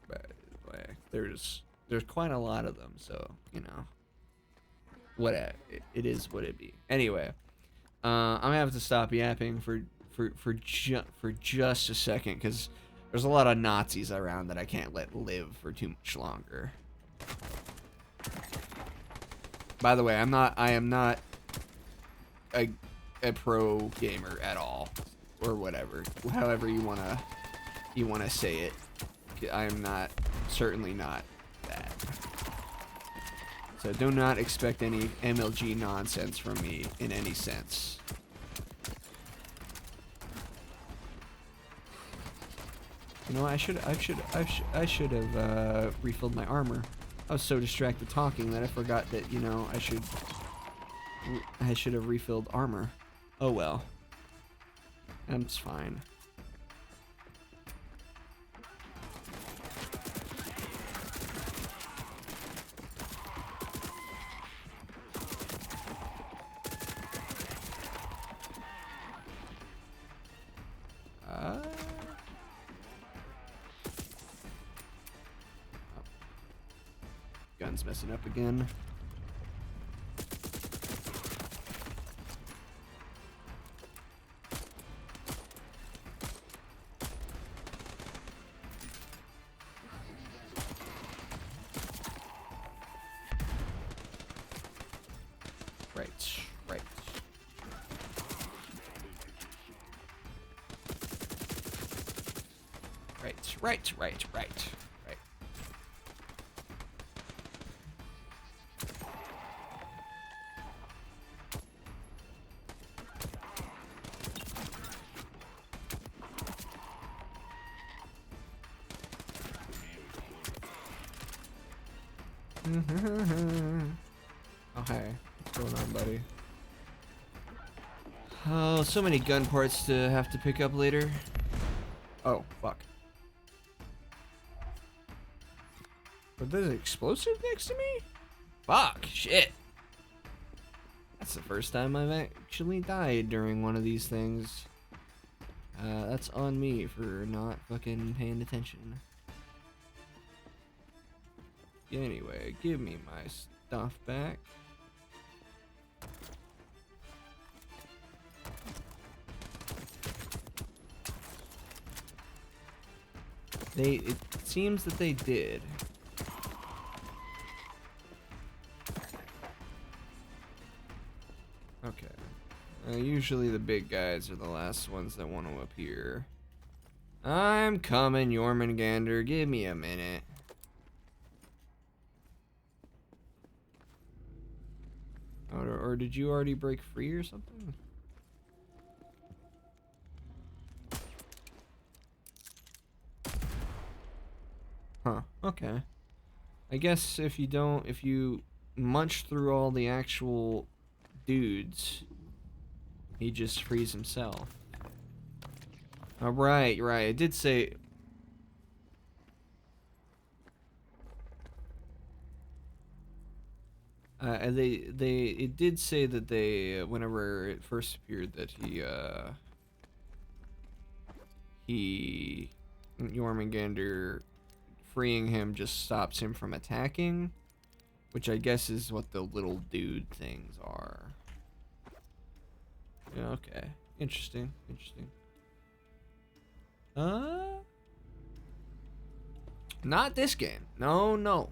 Speaker 1: but like, there's quite a lot of them, so you know, what it is what it be. Anyway, I'm gonna have to stop yapping for just a second, because there's a lot of Nazis around that I can't let live for too much longer. By the way, I am not a pro gamer at all, or whatever, however you wanna say it. I am certainly not that. So do not expect any MLG nonsense from me in any sense. You know, I should have refilled my armor. I was so distracted talking that I forgot that, you know, I should have refilled armor. Oh well. That's fine. Gun's messing up again. Right. Oh, hey. What's going on, buddy? Oh, so many gun parts to have to pick up later. Oh, fuck. But there's an explosive next to me? Fuck, shit. That's the first time I've actually died during one of these things. That's on me for not fucking paying attention. Anyway, give me my stuff back. It seems that they did. Usually the big guys are the last ones that want to appear. I'm coming, Jormungandr. Give me a minute. Or did you already break free or something? Huh, okay. I guess if you munch through all the actual dudes, he just frees himself. Oh, right. It did say... it did say that they, whenever it first appeared, that Jormungandr, freeing him just stops him from attacking, which I guess is what the little dude things are. Yeah, okay. Interesting. Not this game. No.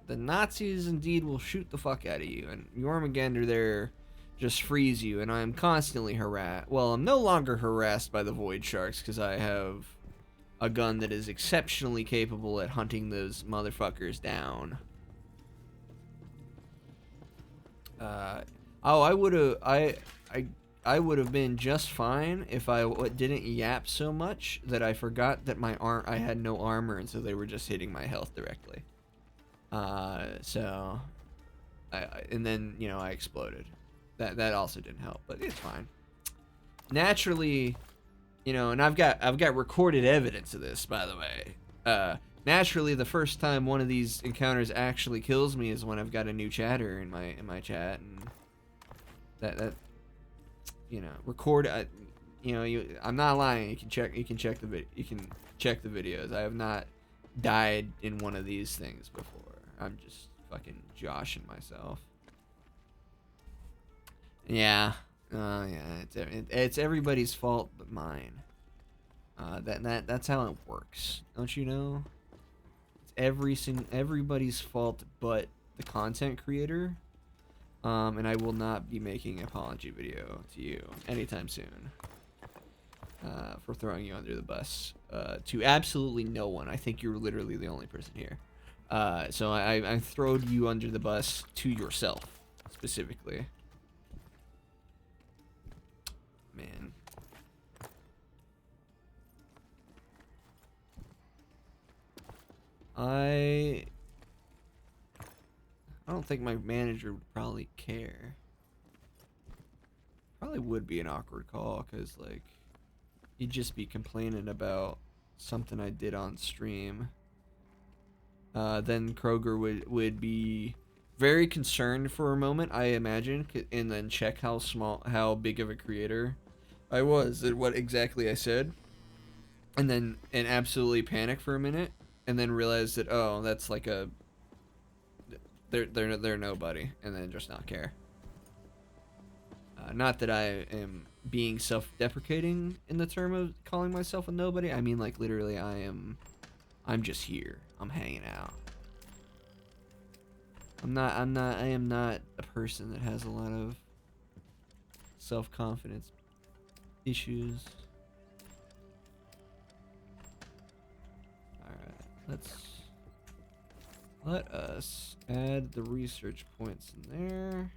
Speaker 1: The Nazis indeed will shoot the fuck out of you, and Jormungandr there just frees you, and I'm constantly harassed. Well, I'm no longer harassed by the Void Sharks because I have a gun that is exceptionally capable at hunting those motherfuckers down. I would have been just fine if I didn't yap so much that I forgot that I had no armor, and so they were just hitting my health directly. So and then, you know, I exploded. That also didn't help, but it's fine. Naturally, you know, and I've got recorded evidence of this, by the way. Naturally, the first time one of these encounters actually kills me is when I've got a new chatter in my chat, and that you know, you know, I'm not lying. You can check the videos. I have not died in one of these things before. I'm just fucking joshing myself. Yeah. It's everybody's fault but mine. That's how it works. Don't you know? It's everybody's fault but the content creator. And I will not be making an apology video to you anytime soon. For throwing you under the bus. To absolutely no one. I think you're literally the only person here. So I throwed you under the bus to yourself, specifically. Man. I don't think my manager would probably care. Probably would be an awkward call, because, like, he'd just be complaining about something I did on stream. Then Kroger would be very concerned for a moment, I imagine, and then check how big of a creator I was and what exactly I said, and absolutely panic for a minute, and then realize that, oh, that's like they're nobody, and then just not care. Not that I am being self-deprecating in the term of calling myself a nobody. I mean, like, literally, I'm just here. I'm hanging out. I am not a person that has a lot of self-confidence issues. Alright, let us add the research points in there.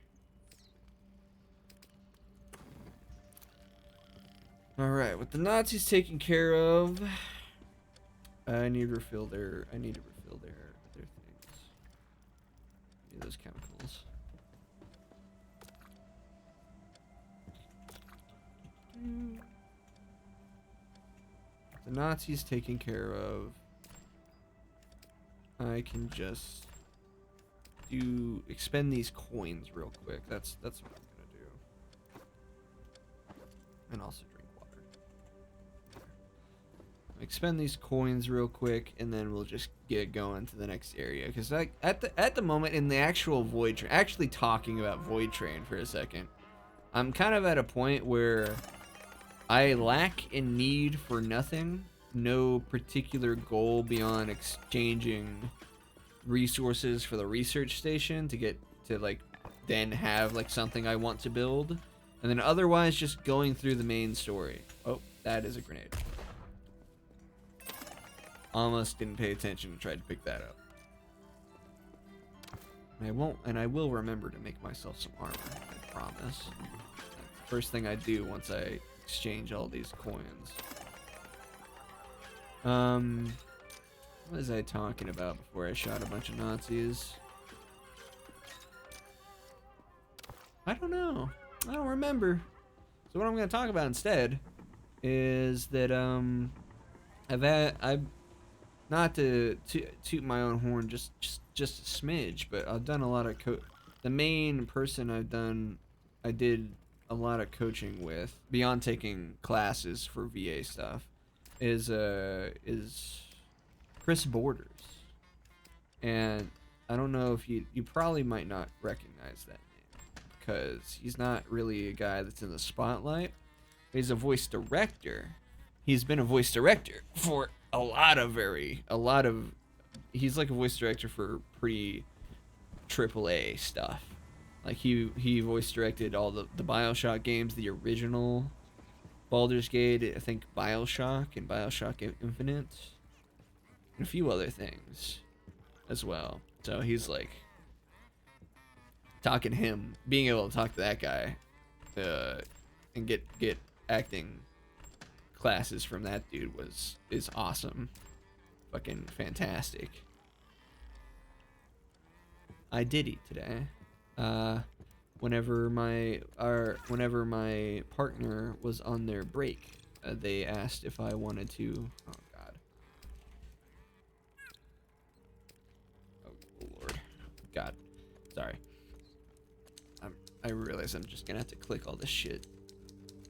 Speaker 1: Alright, with the Nazis taken care of, I need to refill their things. Need those chemicals. The Nazis taken care of. I can just expend these coins real quick. That's what I'm gonna do. And also drink water. Expend these coins real quick, and then we'll just get going to the next area. Because at the moment in the actual Void Train, actually talking about Void Train for a second, I'm kind of at a point where I lack in need for nothing. No particular goal beyond exchanging resources for the research station to get to, like, then have, like, something I want to build. And then otherwise just going through the main story. Oh, that is a grenade. Almost didn't pay attention and tried to pick that up. And I will remember to make myself some armor, I promise. That's the first thing I do once I exchange all these coins. What was I talking about before I shot a bunch of Nazis? I don't know. I don't remember. So what I'm going to talk about instead is that I've not to toot my own horn just a smidge, but I've done a lot of the main person I did a lot of coaching with beyond taking classes for VA stuff is Chris Borders. And I don't know if you probably might not recognize that name because he's not really a guy that's in the spotlight. He's a voice director. He's been a voice director for a lot of he's like a voice director for pretty AAA stuff. Like he voice directed all the BioShock games, the original Baldur's Gate, I think BioShock and BioShock Infinite, and a few other things as well. So he's like being able to talk to that guy and get acting classes from that dude is awesome. Fucking fantastic. I did eat today. Whenever my partner was on their break, they asked if I wanted to. Oh God. Oh Lord. God. Sorry. I realize I'm just gonna have to click all this shit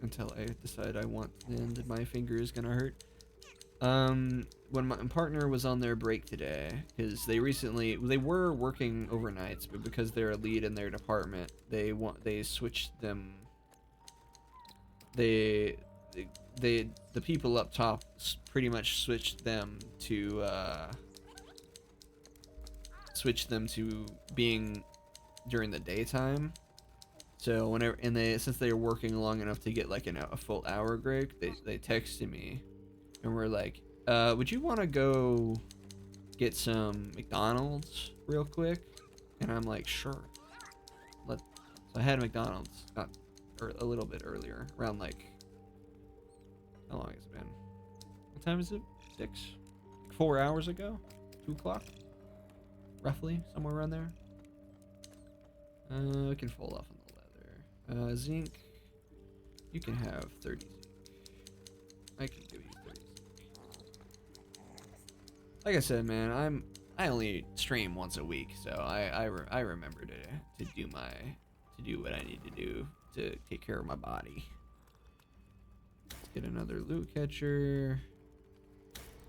Speaker 1: until I decide I want, and my finger is gonna hurt. When my partner was on their break today, because they were working overnights, but because they're a lead in their department, they switched them. The people up top pretty much switched them to being during the daytime. So since they were working long enough to get like a full hour break, they texted me and were like, would you want to go get some McDonald's real quick? And I'm like, sure. So I had McDonald's a little bit earlier, around like, how long has it been? What time is it? 6? 4 hours ago? 2 o'clock? Roughly, somewhere around there. We can fold off on the leather. Zinc, you can have 30 zinc. I can give you 30 zinc. Like I said, man, I only stream once a week, so I remember to do what I need to do to take care of my body. Let's get another loot catcher.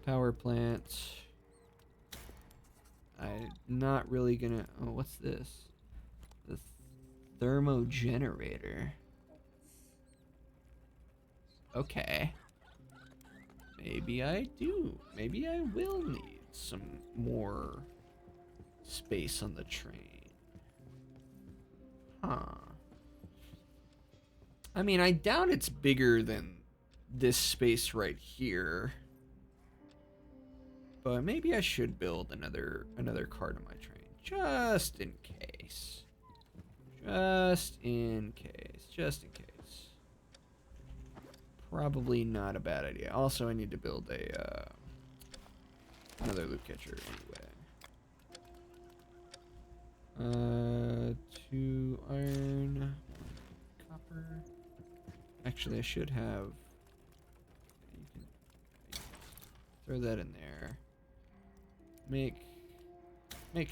Speaker 1: Power plant. I'm not really gonna. Oh, what's this? The thermo generator. Okay. Maybe I do. Maybe I will need some more space on the train. Huh. I mean, I doubt it's bigger than this space right here. But maybe I should build another cart on my train. Just in case. Just in case. Probably not a bad idea. Also, I need to build another loot catcher anyway. 2 iron, copper. Actually, I should have. You can throw that in there. Make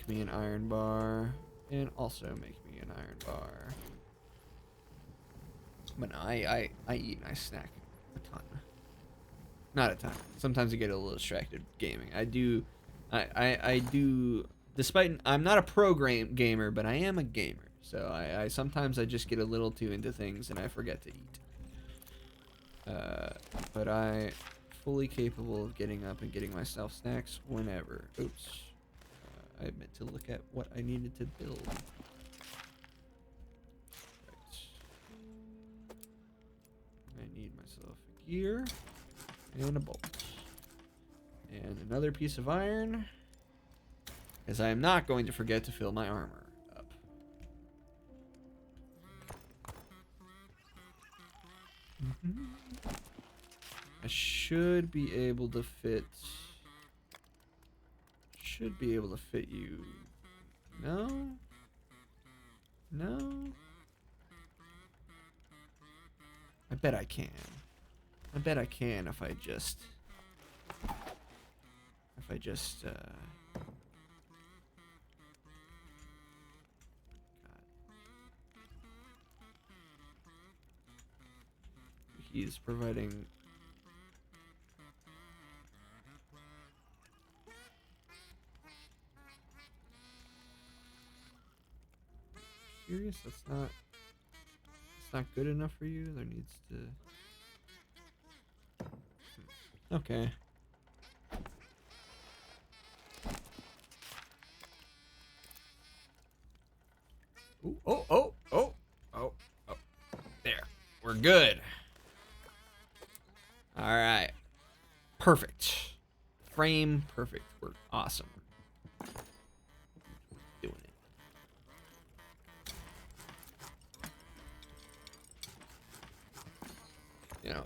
Speaker 1: me an iron bar, and also make me an iron bar. But no, I eat and I snack a ton. Not a ton. Sometimes I get a little distracted gaming. I do. Despite I'm not a pro gamer, but I am a gamer. So I sometimes I just get a little too into things and I forget to eat. But I fully capable of getting up and getting myself snacks whenever. Oops. I meant to look at what I needed to build. here. And a bolt. And another piece of iron. Because I am not going to forget to fill my armor up. I should be able to fit... Should be able to fit you... No? No? I bet I can. I bet I can if I just... God. He's providing... Serious? That's not good enough for you? There needs to... Okay. Ooh, oh. There. We're good. Alright. Perfect. Frame perfect. We're awesome. Doing it. You know,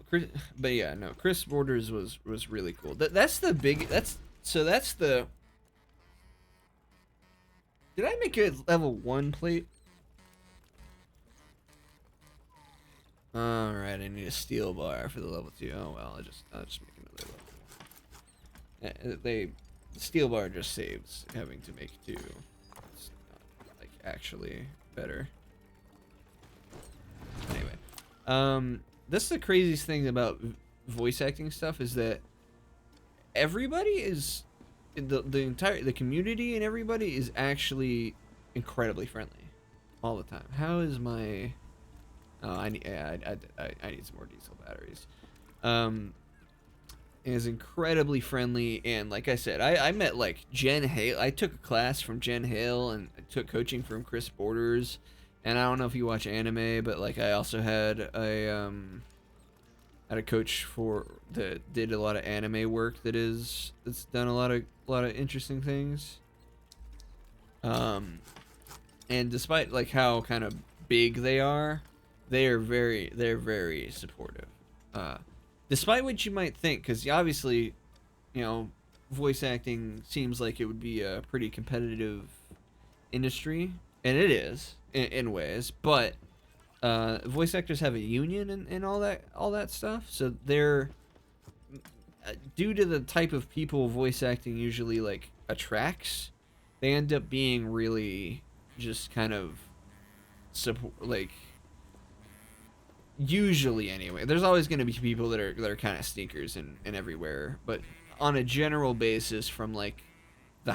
Speaker 1: but yeah, no, Chris Borders was really cool. That's the big... That's the... Did I make a level 1 plate? Alright, I need a steel bar for the level 2. Oh well, I'll just make another level. The steel bar just saves having to make 2. It's not, like, actually better. Anyway. That's the craziest thing about voice acting stuff is that everybody is... The community and everybody is actually incredibly friendly all the time. How is my... Oh, I need some more diesel batteries. Is incredibly friendly, and like I said, I met like Jen Hale. I took a class from Jen Hale, and I took coaching from Chris Borders. And I don't know if you watch anime, but like I also had a coach that did a lot of anime work that's done a lot of interesting things. And despite like how kind of big they are very supportive. Despite what you might think, because obviously, you know, voice acting seems like it would be a pretty competitive industry, and it is in ways. But voice actors have a union and all that stuff, so they're due to the type of people voice acting usually like attracts. They end up being really just kind of like. Usually, anyway, there's always going to be people that are kind of sneakers and everywhere, but on a general basis, from like the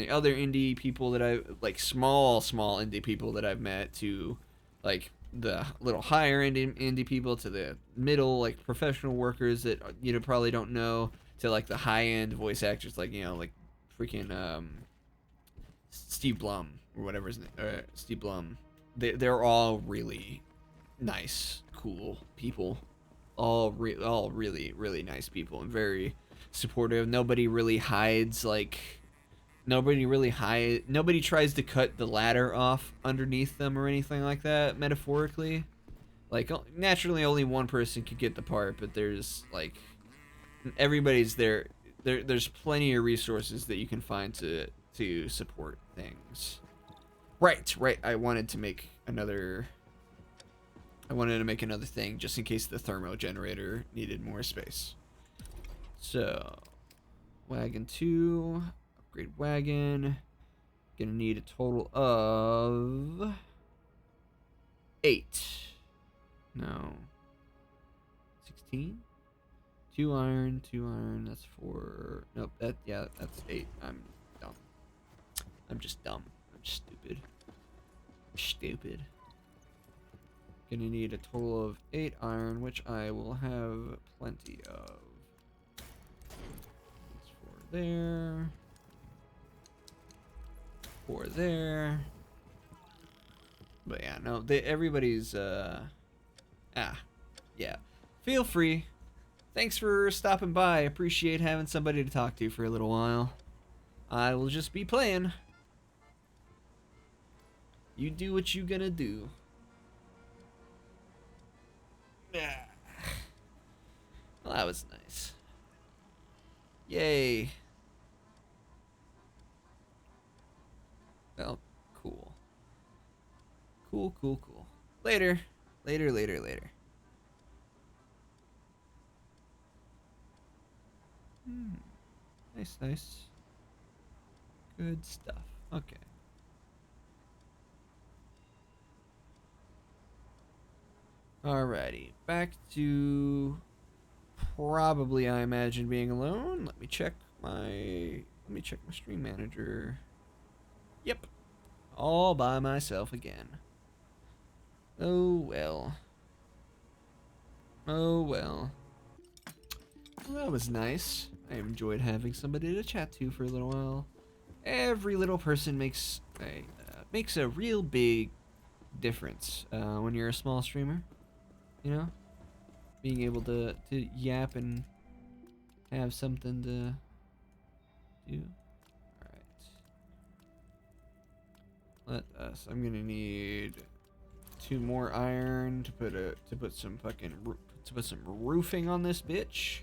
Speaker 1: other indie people that I like, small indie people that I've met, to like the little higher indie people, to the middle like professional workers that you know probably don't know, to like the high end voice actors like like freaking Steve Blum or whatever his name, Steve Blum. They're all really nice, cool people, all really nice people and very supportive. Nobody tries to cut the ladder off underneath them or anything like that, metaphorically. Like, naturally only one person could get the part, but there's like everybody's there's plenty of resources that you can find to support things. Right, I wanted to make another thing just in case the thermo generator needed more space. So, wagon 2, upgrade wagon. Gonna need a total of 8. No. 16? 2 iron, that's 4. Nope, that's 8. I'm dumb. I'm just dumb. I'm stupid. Stupid. Gonna need a total of 8 iron, which I will have plenty of. That's 4 there. 4 there. But yeah, no, everybody's yeah. Feel free thanks for stopping by. I appreciate having somebody to talk to for a little while. I will just be playing. You do what you gonna do. Yeah. Well, that was nice. Yay. Well, cool. Cool, cool, cool. Later. Later, later, later. Hmm. Nice, nice. Good stuff. Okay. Alrighty. Back to probably, I imagine, being alone. Let me check my stream manager. Yep. All by myself again. Oh well. Oh well. Well, that was nice. I enjoyed having somebody to chat to for a little while. Every little person makes a real big difference when you're a small streamer. You know, being able to yap and have something to do. All right. Let us. I'm gonna need 2 more iron to put some roofing on this bitch.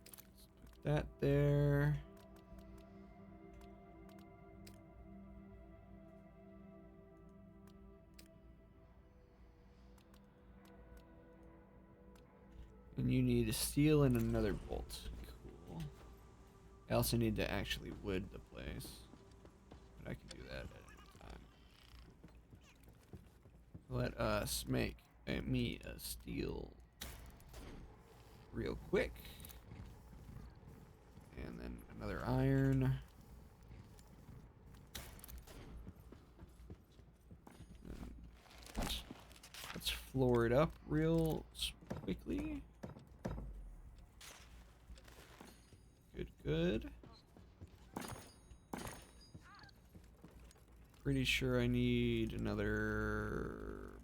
Speaker 1: Let's put that there. And you need a steel and another bolt. Cool. I also need to actually wood the place. But I can do that at any time. Let us make me a steel real quick. And then another iron. Let's floor it up real quickly. Good, good. Pretty sure I need another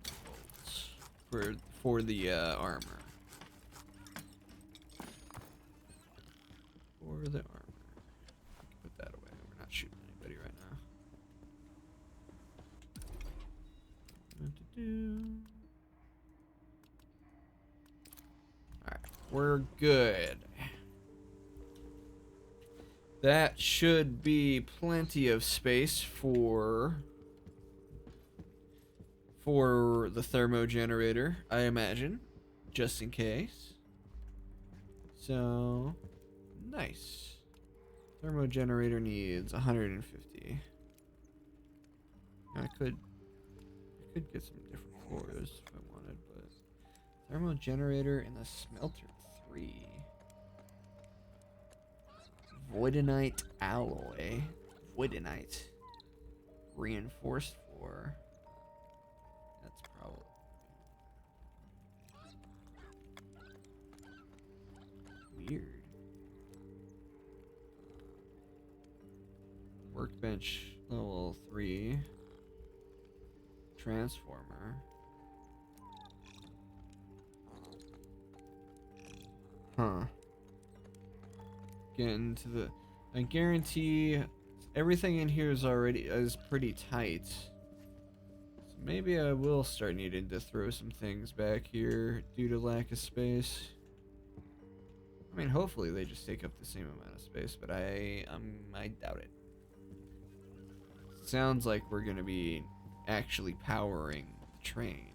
Speaker 1: bolt for the armor. For the armor. Put that away. We're not shooting anybody right now. Alright, we're good. That should be plenty of space for the thermo generator, I imagine, just in case. So, nice. Thermo generator needs 150. I could get some different floors if I wanted, but thermo generator in the smelter 3. Voidinite alloy. Voidinite. Reinforced 4. That's probably... weird. Workbench level 3. Transformer. Huh. Getting to the... I guarantee everything in here is pretty tight. So maybe I will start needing to throw some things back here due to lack of space. I mean, hopefully they just take up the same amount of space, but I doubt it. Sounds like we're gonna be actually powering the train.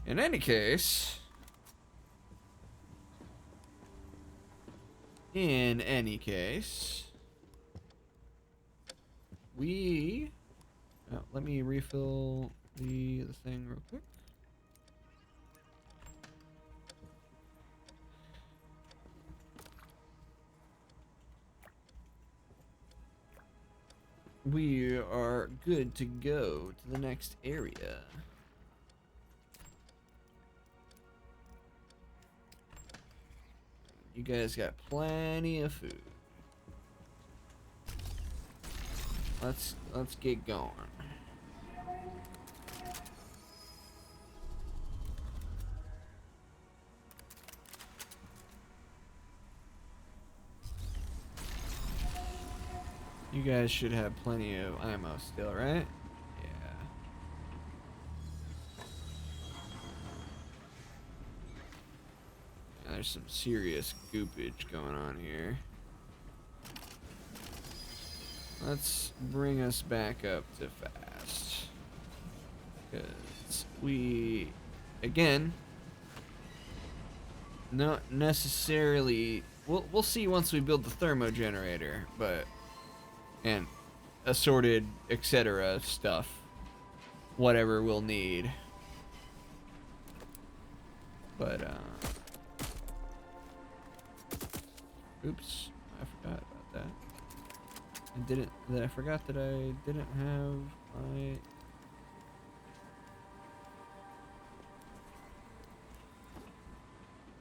Speaker 1: In any case, we let me refill the thing real quick. We are good to go to the next area. You guys got plenty of food. Let's get going. You guys should have plenty of ammo still, right? Yeah. There's some serious goopage going on here. Let's bring us back up to fast. Because we, again, not necessarily... We'll see once we build the thermo generator, but... And assorted, etc. stuff. Whatever we'll need. But, oops, I forgot about that. I forgot that I didn't have my...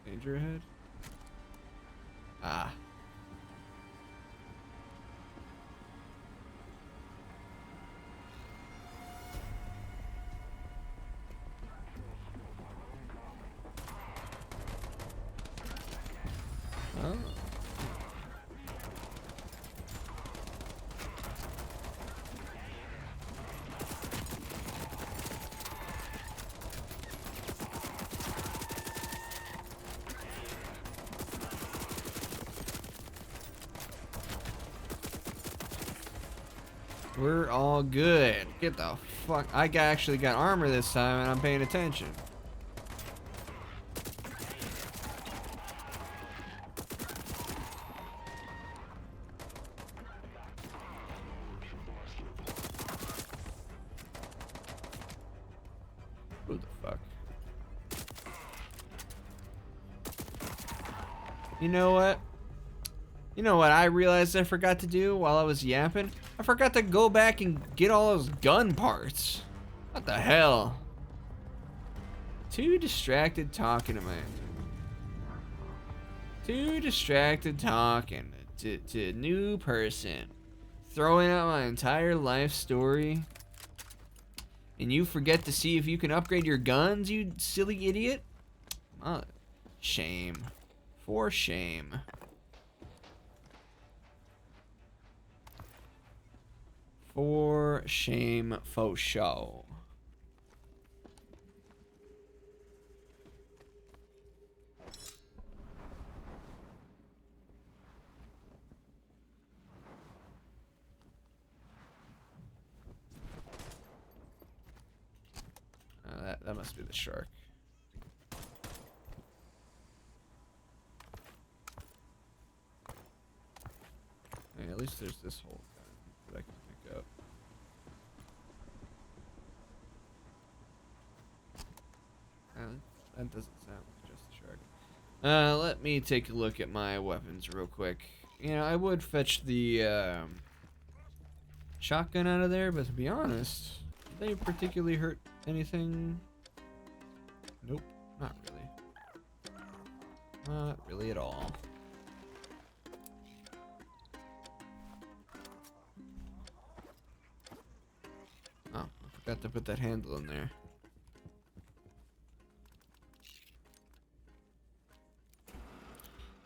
Speaker 1: Danger ahead? Ah. Oh. We're all good. Get the fuck. Actually got armor this time and I'm paying attention. Who the fuck? You know what? You know what I realized I forgot to do while I was yapping? I forgot to go back and get all those gun parts. What the hell? Too distracted talking to my... Too distracted talking to a new person. Throwing out my entire life story. And you forget to see if you can upgrade your guns, you silly idiot? Oh, shame. For shame. For shame, faux show. That must be the shark. I mean, at least there's this whole gun that I can pick up. That doesn't sound like just a shark. Let me take a look at my weapons real quick. You know, I would fetch the shotgun out of there, but to be honest, did they particularly hurt anything? Nope, not really. Not really at all. Oh, I forgot to put that handle in there.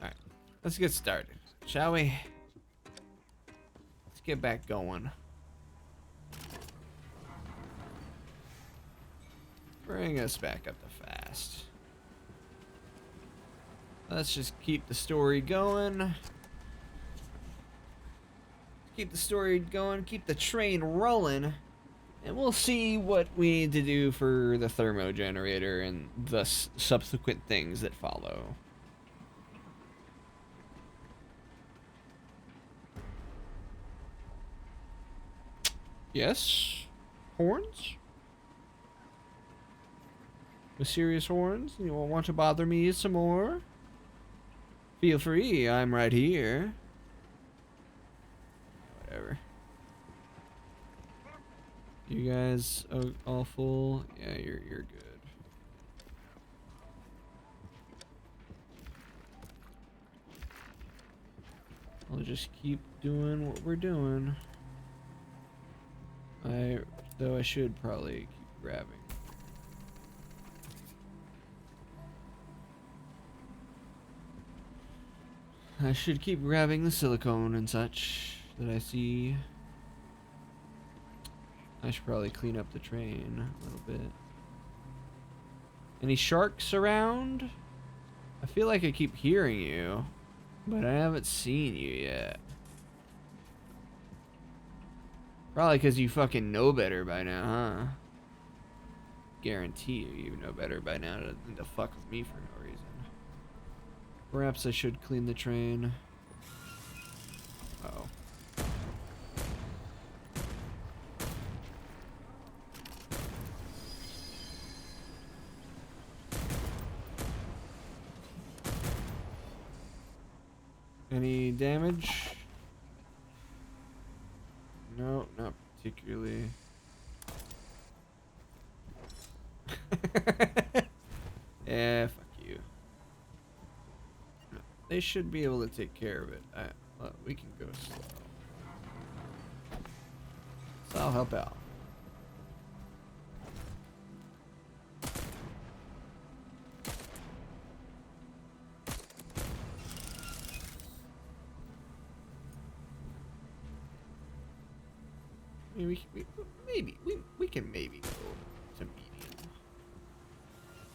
Speaker 1: Alright, let's get started, shall we? Let's get back going. Bring us back up to fast. Let's just keep the story going. Keep the story going, keep the train rolling. And we'll see what we need to do for the thermo generator and the subsequent things that follow. Yes? Horns? Mysterious horns? You won't want to bother me some more? Feel free, I'm right here. Whatever. You guys all full? Yeah, you're good. I'll just keep doing what we're doing. Though I should probably keep grabbing. I should keep grabbing the silicone and such. that I see. I should probably clean up the train a little bit. Any sharks around? I feel like I keep hearing you, but I haven't seen you yet. Probably because you fucking know better by now, huh? Guarantee you know better by now than to fuck with me for no reason. Perhaps I should clean the train. Uh-oh. Any damage? No, not particularly. Yeah, fuck you. They should be able to take care of it. Well, we can go slow. So I'll help out. I mean, we can maybe go to medium.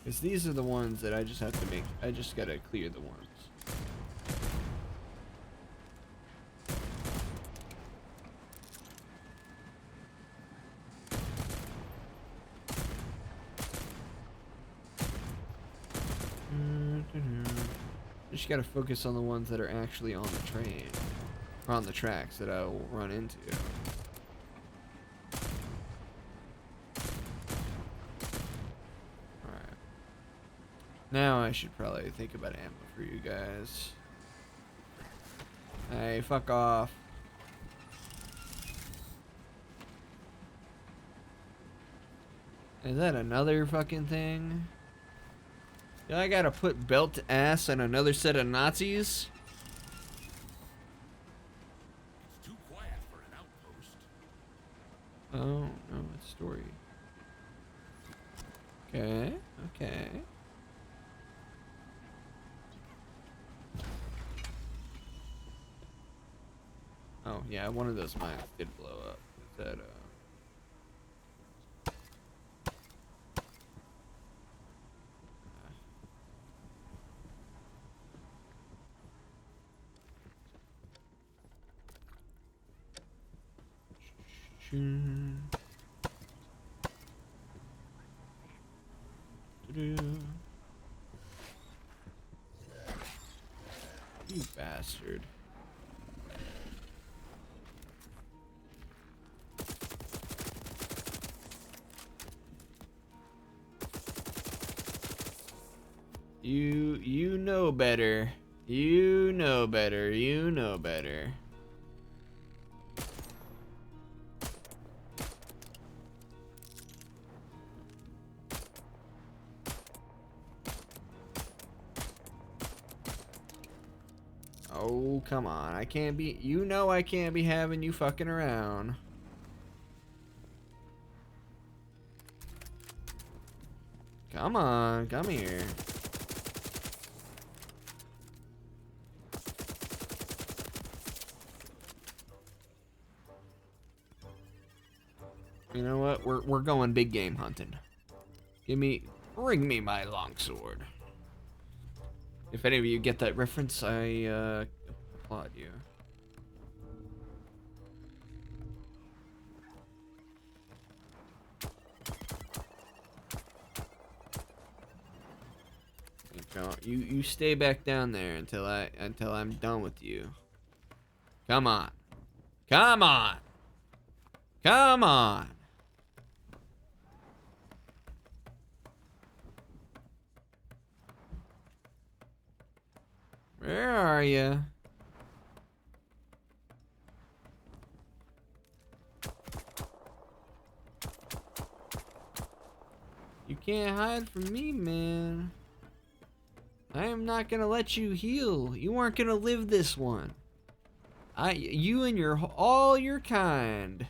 Speaker 1: Because these are the ones that I just have to make. I just gotta clear the ones. Just gotta focus on the ones that are actually on the train, or on the tracks that I will run into. Alright. Now I should probably think about ammo for you guys. Hey, fuck off. Is that another fucking thing? Yeah, I gotta put belt to ass on another set of Nazis?
Speaker 2: It's too quiet for an outpost.
Speaker 1: Oh, no, it's story. Okay, okay. Oh, yeah, one of those mines did blow up. Is that, You bastard. You know better. You know better. You know better. Oh, come on. I can't be... You know I can't be having you fucking around. Come on. Come here. You know what? We're going big game hunting. Bring me my longsword. If any of you get that reference, I applaud you. You stay back down there until I'm done with you. Come on. Come on. Come on. Where are you? You can't hide from me, man. I am not gonna let you heal. You aren't gonna live this one. You and all your kind.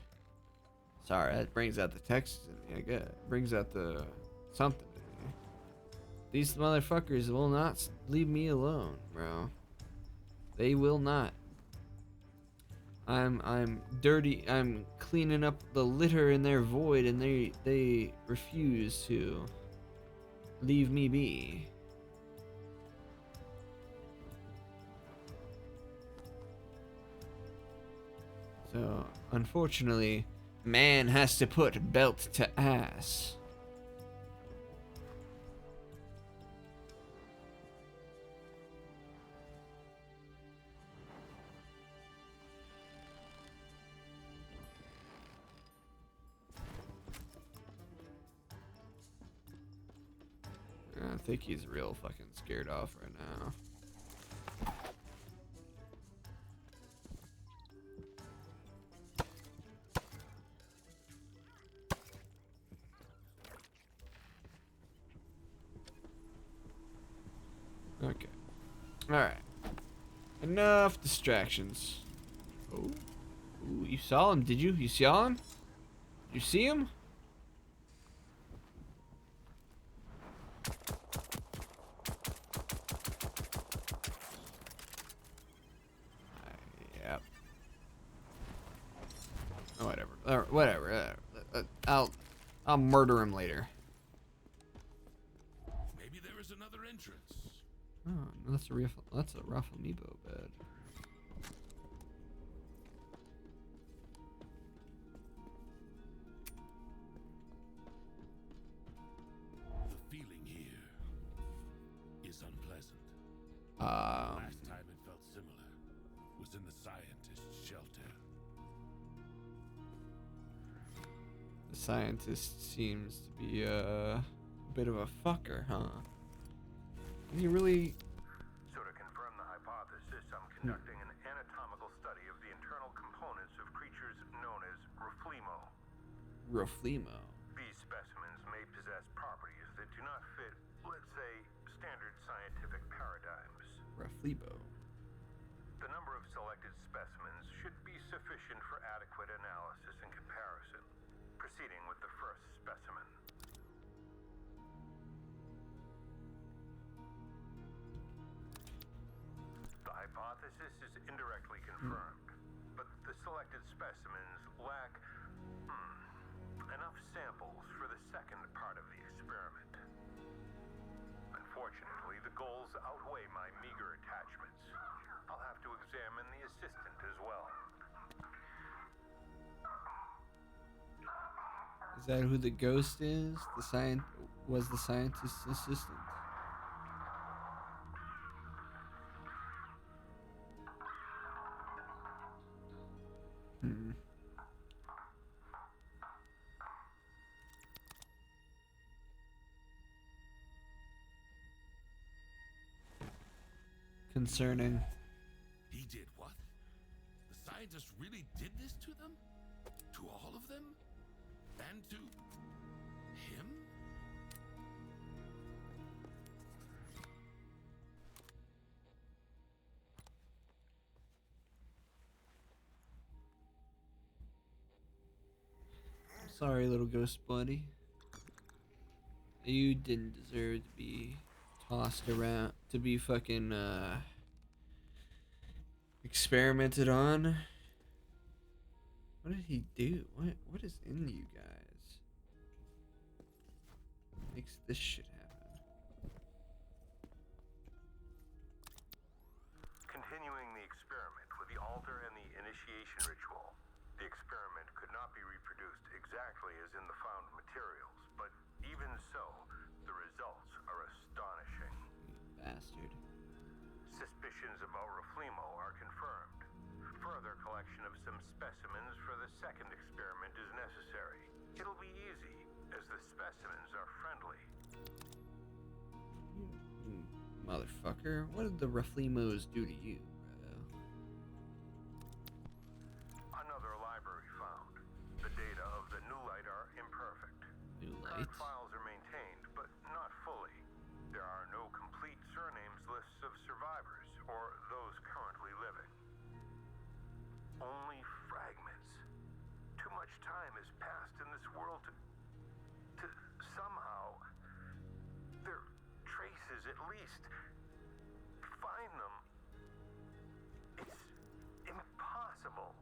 Speaker 1: Sorry, that brings out the Texas in me, I guess. Brings out the something in me. These motherfuckers will not leave me alone, bro. They will not. I'm dirty. I'm cleaning up the litter in their void, and they refuse to leave me be. So, unfortunately, man has to put belt to ass. I think he's real fucking scared off right now. Okay. Alright. Enough distractions. Oh. Ooh, you saw him, did you? You saw him? Did you see him? Yep. Oh, whatever. Whatever. I'll murder him later.
Speaker 2: Maybe there is another entrance.
Speaker 1: Oh, that's a rough amiibo bed.
Speaker 2: The feeling here is unpleasant.
Speaker 1: Um,
Speaker 2: Last time it felt similar was in the scientist's shelter.
Speaker 1: the scientist seems to be a bit of a fucker, huh? Is he really?
Speaker 3: So to confirm the hypothesis, I'm conducting an anatomical study of the internal components of creatures known as Raflemo.
Speaker 1: Raflemo.
Speaker 3: These specimens may possess properties that do not fit, let's say, standard scientific paradigms.
Speaker 1: Raflemo.
Speaker 3: The number of selected specimens should be sufficient for adequate analysis and comparison. Proceeding with the first specimen. The hypothesis is indirectly confirmed, but the selected specimens lack enough samples for the second part of the experiment. Unfortunately, the goals outweigh my meager attachments. I'll have to examine the assistant as well.
Speaker 1: Is that who the ghost is? Was the scientist's assistant? Hmm. Concerning.
Speaker 2: He did what? The scientist really did this to them? To all of them? And to him?
Speaker 1: Sorry, little ghost buddy. You didn't deserve to be tossed around, to be fucking, experimented on. What did he do? What is in you guys? Makes this shit happen.
Speaker 3: Continuing the experiment with the altar and the initiation ritual. The experiment could not be reproduced exactly as in the found materials, but even so, the results are astonishing.
Speaker 1: Bastard.
Speaker 3: Suspicions about Raflemo are confirmed. Further collection of some specimens for the second experiment is necessary. It'll be easy, as the specimens are friendly.
Speaker 1: Motherfucker, what did the Raflemos do to you, bro?
Speaker 3: Another library found. The data of the new light are imperfect.
Speaker 1: New
Speaker 3: Current
Speaker 1: light?
Speaker 3: files are maintained, but not fully. There are no complete surnames lists of survivors, or those currently living. Only fragments. Too much time has passed in this world to somehow, their traces at least, find them. It's impossible.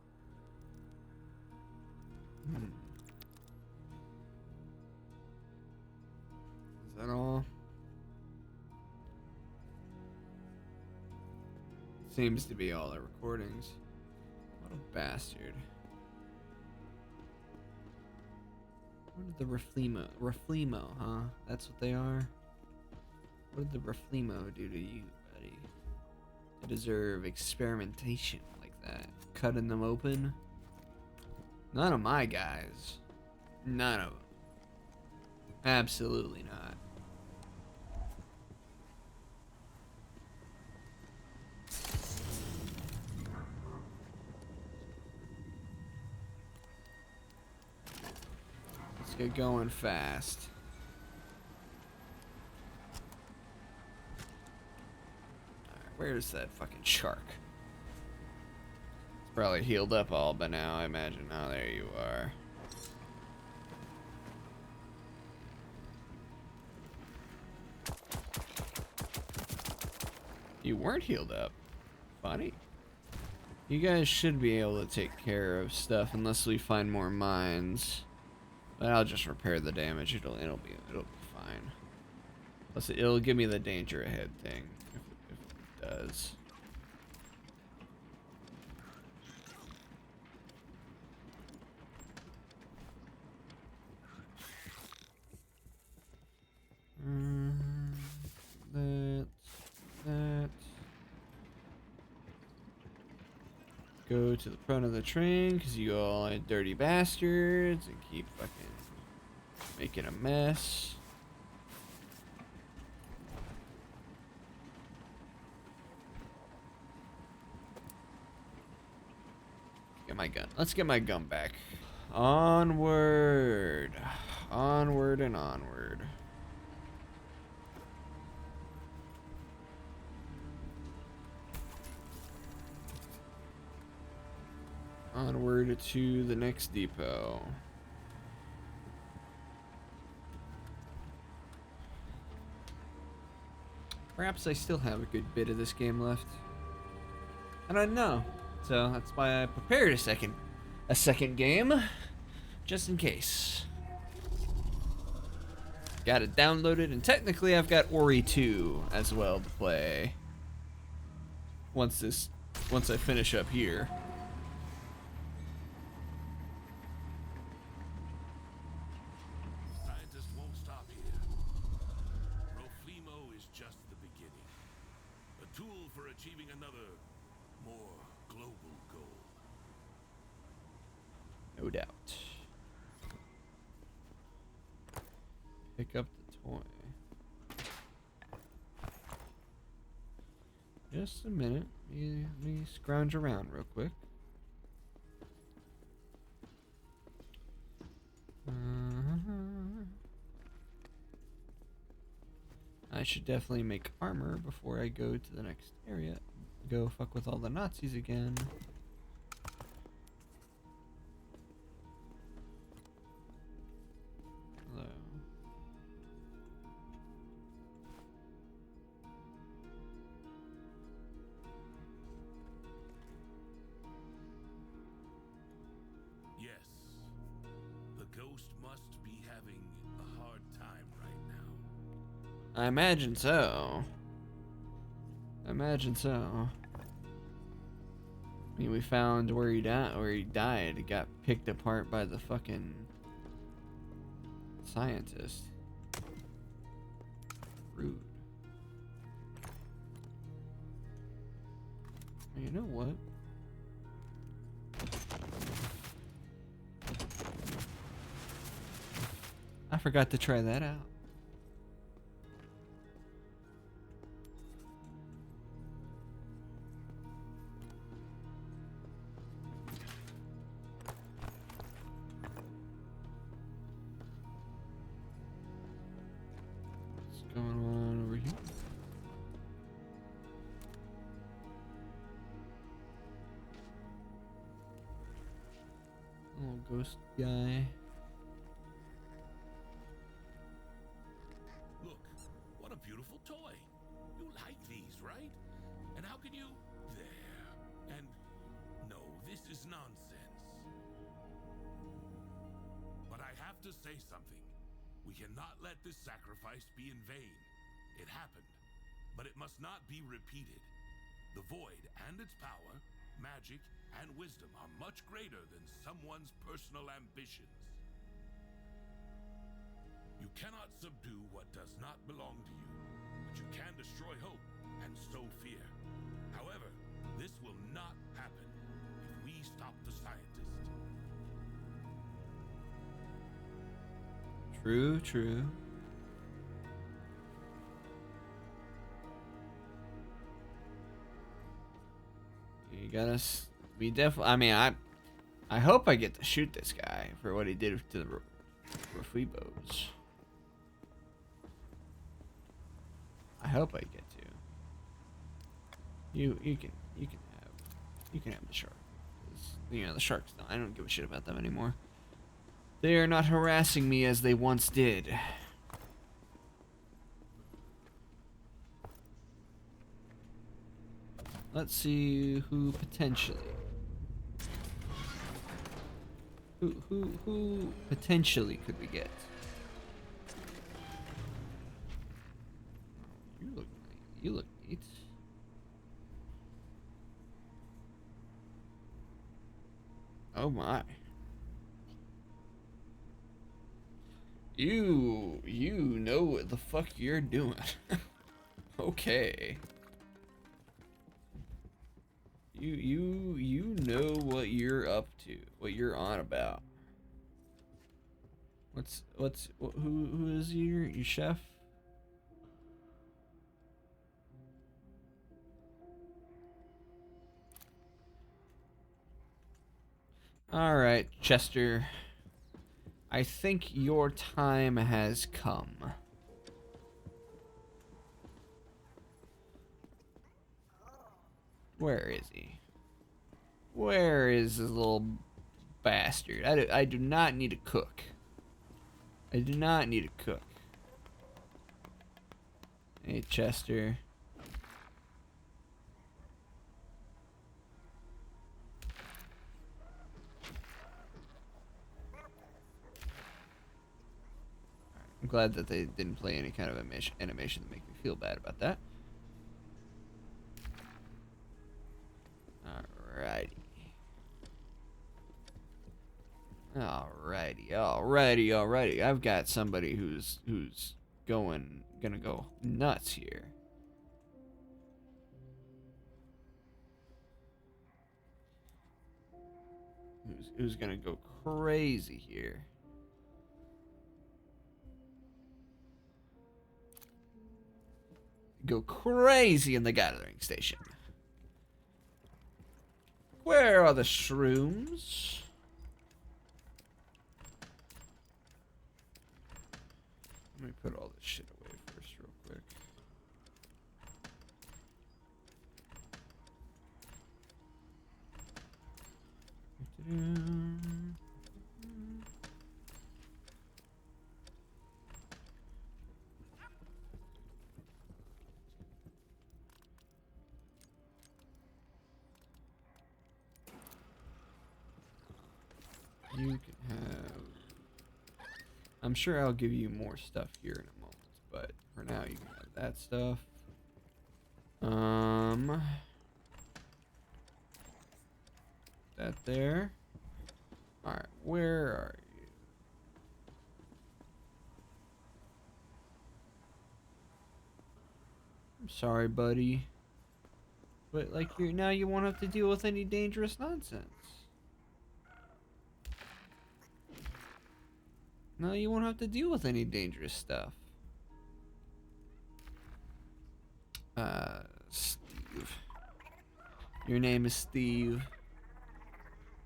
Speaker 1: Seems to be all the recordings. What a bastard. What did the Reflemo, huh? That's what they are? What did the Reflemo do to you, buddy? To deserve experimentation like that? Cutting them open? None of my guys. None of them. Absolutely not. Let's get going fast. Alright, where's that fucking shark? It's probably healed up all by now, I imagine. Oh, there you are. You weren't healed up. Funny. You guys should be able to take care of stuff unless we find more mines. But I'll just repair the damage. It'll be fine. Plus, it'll give me the danger ahead thing if it does. That. Go to the front of the train because you all are dirty bastards and keep fucking making a mess. Get my gun. Let's get my gun back. Onward. Onward and onward. Onward to the next depot. Perhaps I still have a good bit of this game left. I don't know. So that's why I prepared a second game. Just in case. Got it downloaded, and technically I've got Ori 2 as well to play. Once I finish up here.
Speaker 2: Achieving another, more global goal.
Speaker 1: No doubt. Pick up the toy. Just a minute. Let me scrounge around real quick. I should definitely make armor before I go to the next area. Go fuck with all the Nazis again. Hello.
Speaker 2: Yes. The ghost must be having a hard time right now.
Speaker 1: I imagine so. I imagine so. I mean, we found where he died. He got picked apart by the fucking scientist. Rude. You know what? I forgot to try that out. Going on over here. Little ghost guy.
Speaker 2: Look, what a beautiful toy. You like these, right? And how can you... There. And... No, this is nonsense. But I have to say something. We cannot let this sacrifice be in vain. It happened, but it must not be repeated. The void and its power, magic, and wisdom are much greater than someone's personal ambitions. You cannot subdue what does not belong to you, but you can destroy hope and sow fear. However, this will not happen if we stop the scientist.
Speaker 1: True, true. You gotta. We definitely. I mean, I hope I get to shoot this guy for what he did to the Refuibos. I hope I get to. You can have the shark. 'Cause, you know, the sharks. I don't give a shit about them anymore. They are not harassing me as they once did. Let's see who potentially. Who potentially could we get? You look neat. Oh my. You know what the fuck you're doing. Okay. You know what you're up to, what you're on about. Who is your chef? All right, Chester. I think your time has come. Where is he? Where is this little bastard? I do not need a cook. I do not need a cook. Hey, Chester. I'm glad that they didn't play any kind of animation to make me feel bad about that. Alrighty. Alrighty. I've got somebody who's gonna go nuts here. Who's gonna go crazy here? Go crazy in the gathering station. Where are the shrooms? Let me put all this shit away first real quick. You can have... I'm sure I'll give you more stuff here in a moment, but for now you can have that stuff. That there. Alright, where are you? I'm sorry, buddy. But like now you won't have to deal with any dangerous nonsense. No, you won't have to deal with any dangerous stuff. Steve. Your name is Steve.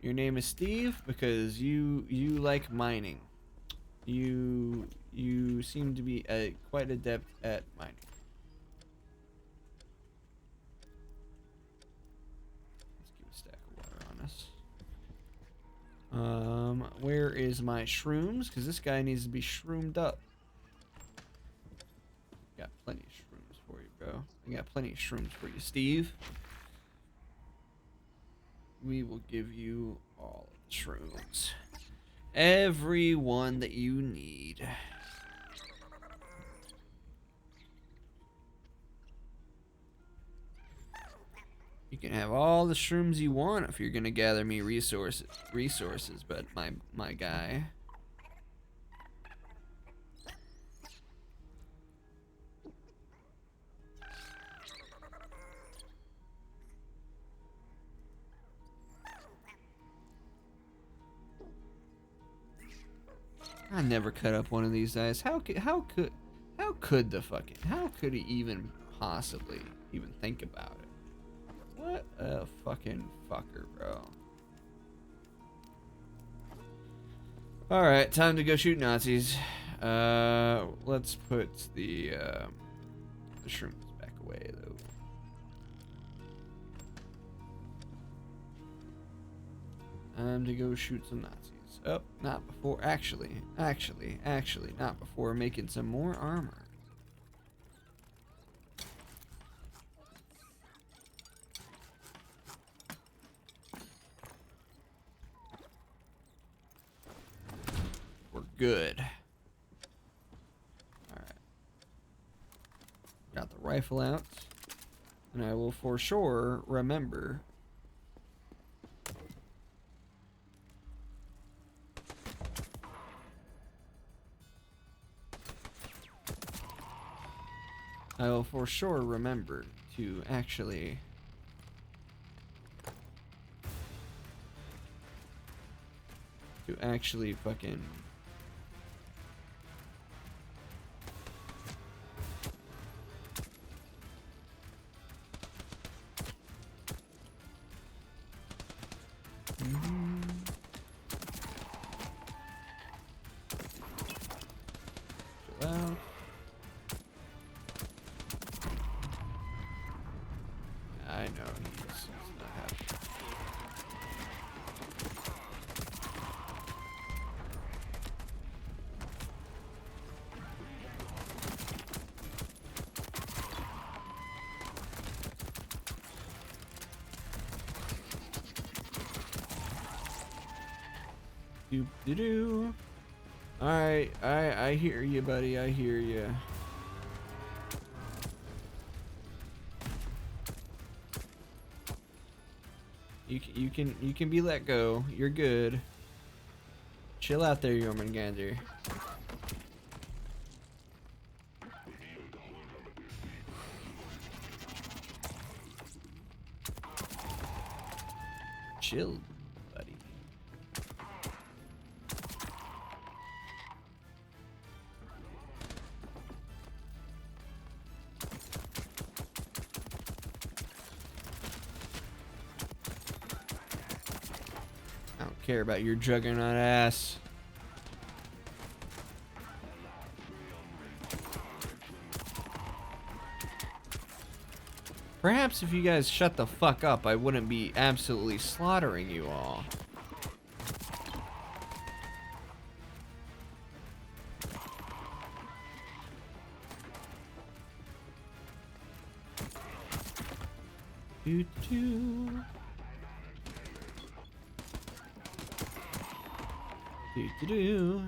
Speaker 1: Your name is Steve because you like mining. You seem to be quite adept at mining. Let's keep a stack of water on us. Where is my shrooms? Because this guy needs to be shroomed up. Got plenty of shrooms for you, bro. I got plenty of shrooms for you, Steve. We will give you all of the shrooms. Every one that you need. You can have all the shrooms you want if you're gonna gather me resources, but my guy. I never cut up one of these guys. How could he even possibly even think about it? What a fucking fucker, bro. All right, time to go shoot Nazis. Let's put the shrooms back away though. Time to go shoot some Nazis. Oh, not before. Actually, not before making some more armor. We're good. All right. Got the rifle out, and I will for sure remember. I will for sure remember to actually fucking chill out. I know he's not happy. Doop doo doo. Alright, I hear you, buddy. I hear you. You can be let go. You're good. Chill out there, Jormungandr. Chill, buddy. I don't care about your juggernaut ass. Perhaps if you guys shut the fuck up, I wouldn't be absolutely slaughtering you all. Doo doo. Doo doo doo.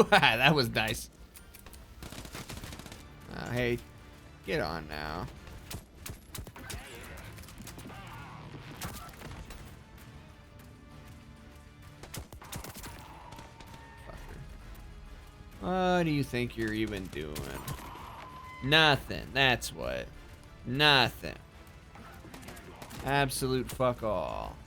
Speaker 1: That was nice. Hey, get on now. Fucker. What do you think you're even doing? Nothing. That's what. Nothing. Absolute fuck all.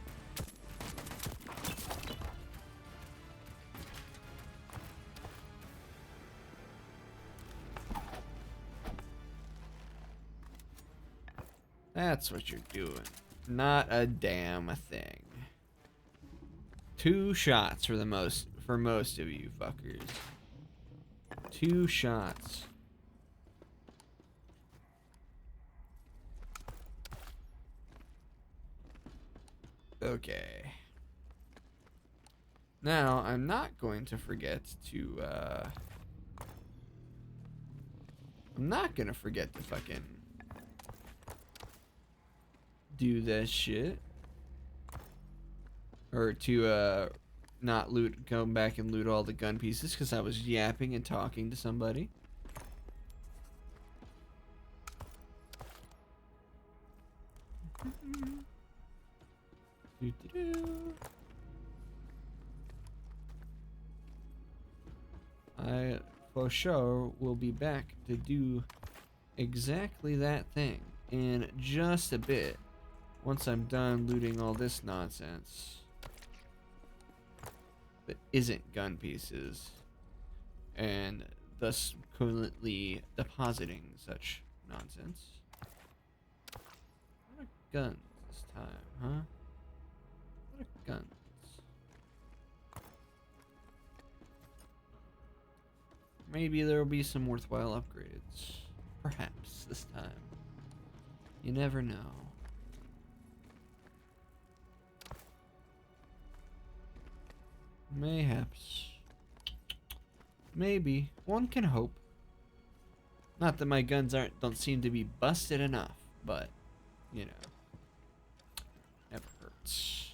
Speaker 1: That's what you're doing. Not a damn thing. 2 shots for most of you fuckers. 2 shots. Okay. Now, I'm not going to forget to, I'm not gonna forget to fucking do this shit. Or to, not loot, go back and loot all the gun pieces because I was yapping and talking to somebody. Doo-doo-doo. I, for sure, will be back to do exactly that thing in just a bit. Once I'm done looting all this nonsense that isn't gun pieces, and thus currently depositing such nonsense. What are guns this time, huh? What are guns? Maybe there will be some worthwhile upgrades. Perhaps this time. You never know. Mayhaps. Maybe. One can hope. Not that my guns don't seem to be busted enough, but you know. Never hurts.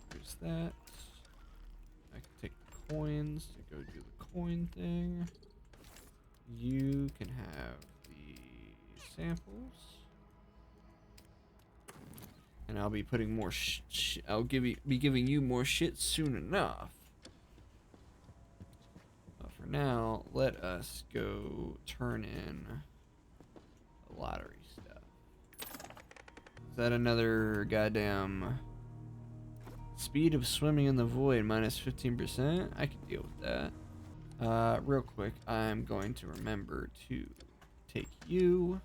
Speaker 1: There's that. I can take coins to go do the coin thing. You can have the samples, and I'll be putting more. I'll be giving you more shit soon enough. But for now, let us go turn in the lottery stuff. Is that another goddamn speed of swimming in the void minus 15%? I can deal with that. Real quick, I'm going to remember to take you.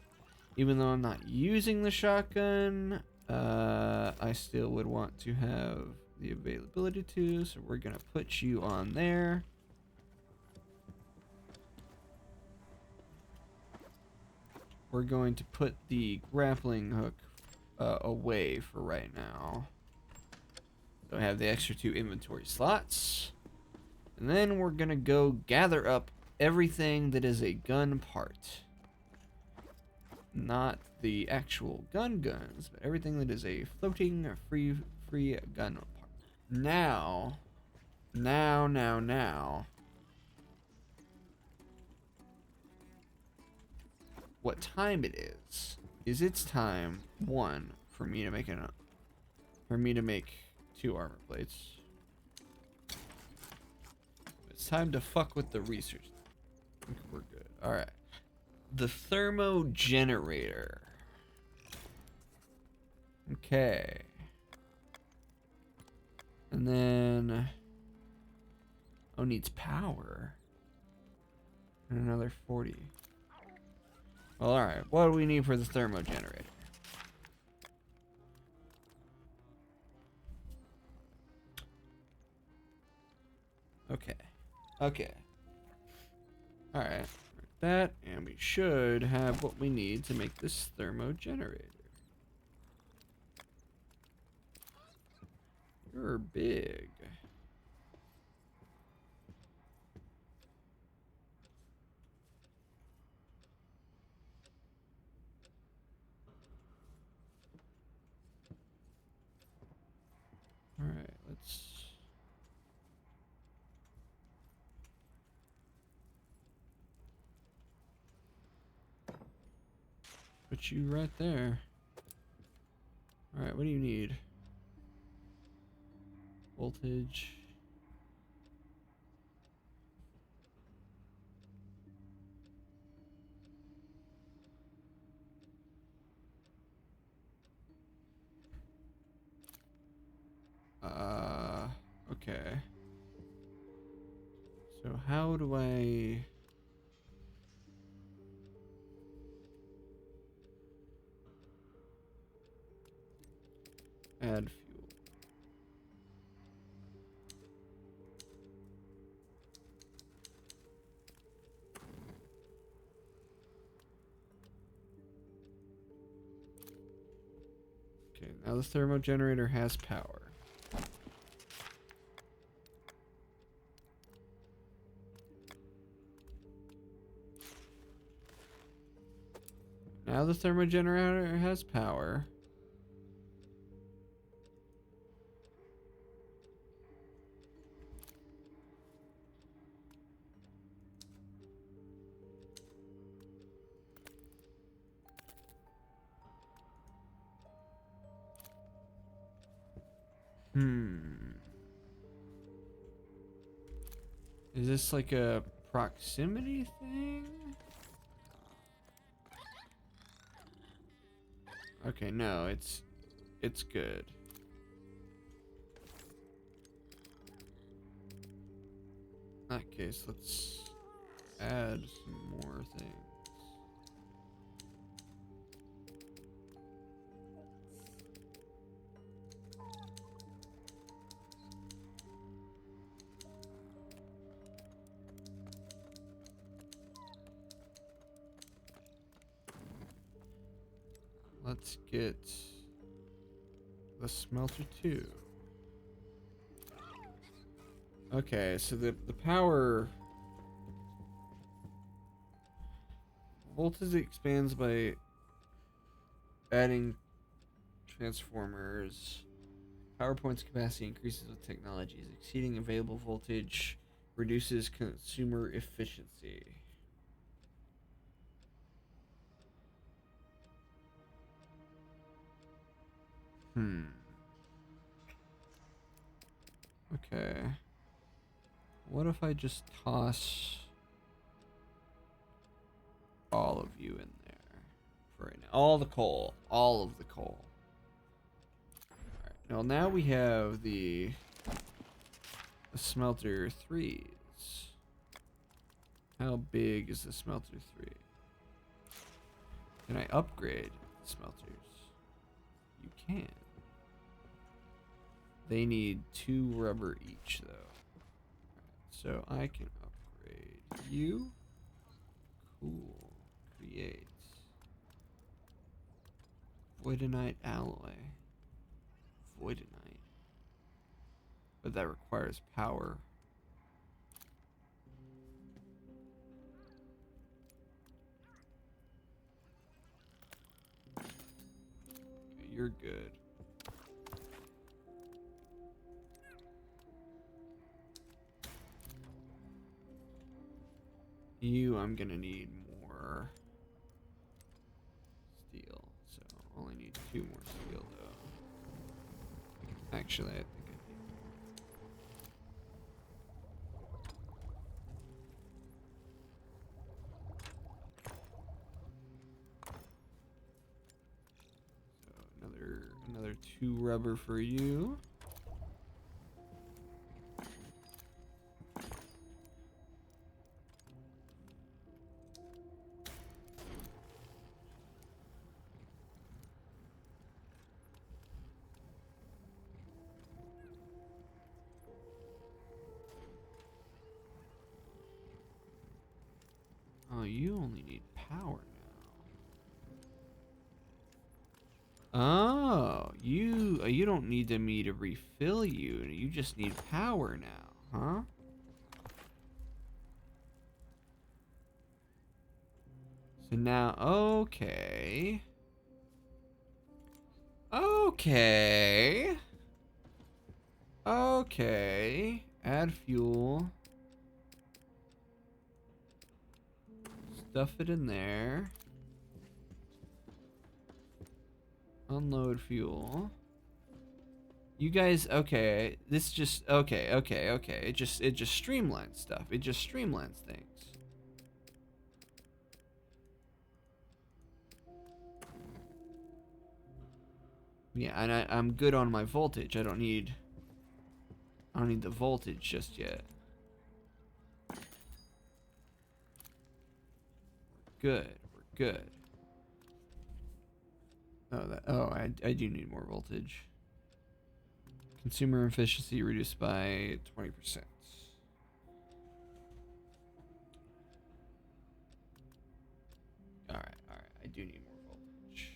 Speaker 1: Even though I'm not using the shotgun, I still would want to have the availability to, so we're gonna put you on there. We're going to put the grappling hook away for right now. So I have the extra 2 inventory slots. And then we're gonna go gather up everything that is a gun part. Not the actual guns, but everything that is a floating or free gun part. Now. What time it is it's time, one, for me to make 2 armor plates. It's time to fuck with the research. I think we're good. Alright. The thermo generator. Okay. And then... oh, needs power. And another 40. Well, alright. What do we need for the thermo generator? Okay. Okay. Alright. That, and we should have what we need to make this thermo generator. You're big. Alright, let's... put you right there. Alright, what do you need? Voltage. Okay. So how do I... add fuel? Okay, now the thermo generator has power. Now the thermo generator has power. Is this like a proximity thing? Okay, no, it's good. In that case, let's add some more things. Let's get the smelter too. Okay, so the power voltage expands by adding transformers. Power points capacity increases with technologies. Exceeding available voltage reduces consumer efficiency. Okay. What if I just toss all of you in there for right now? All the coal. All of the coal. Alright. Well, now we have the smelter 3s. How big is the smelter 3? Can I upgrade the smelters? You can. They need 2 rubber each, though. So I can upgrade you. Cool. Create. Voidonite alloy. Voidonite. But that requires power. Okay, you're good. You, I'm gonna need more steel, so I only need 2 more steel though. Actually, I think I need more. So another 2 rubber for you. Oh, you only need power now. Oh, you don't need me to refill you. You just need power now, huh? So now, okay. Okay. Okay. Add fuel. Stuff it in there. Unload fuel. You guys, okay. This just okay. It just streamlines stuff. It just streamlines things. Yeah, and I'm good on my voltage. I don't need the voltage just yet. Good. We're good. Oh, I do need more voltage. Consumer efficiency reduced by 20%. All right. I do need more voltage.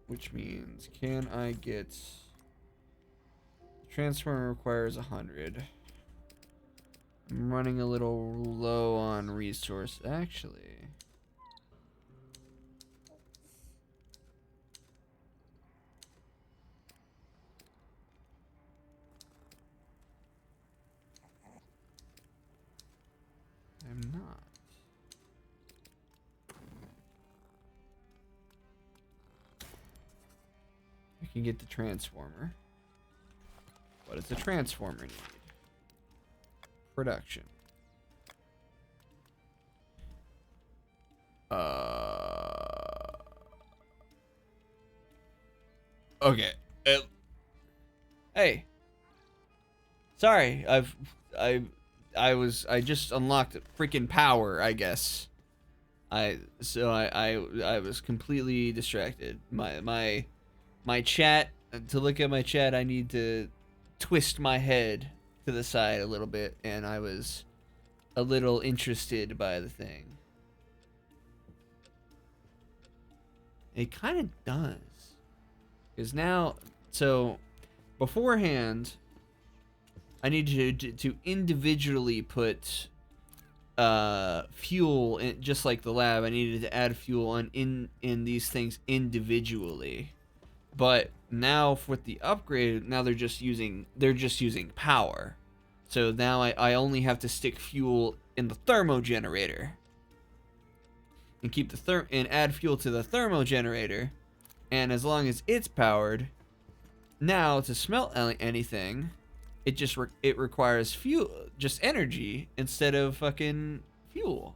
Speaker 1: Which means, can I get... Transformer requires 100. I'm running a little low on resource. Actually... I'm not. can get the transformer. What does the transformer need? Production. Okay. Hey. Sorry, I just unlocked freaking power, I guess. I was completely distracted. My chat, to look at my chat, I need to twist my head to the side a little bit, and I was a little interested by the thing. It kind of does. Because now, so beforehand, I need to individually put fuel in, just like the lab. I needed to add fuel on in these things individually. But now with the upgrade, now they're just using power. So now I only have to stick fuel in the thermo generator and keep the and add fuel to the thermo generator, and as long as it's powered, now to smelt anything, it requires fuel, just energy instead of fucking fuel.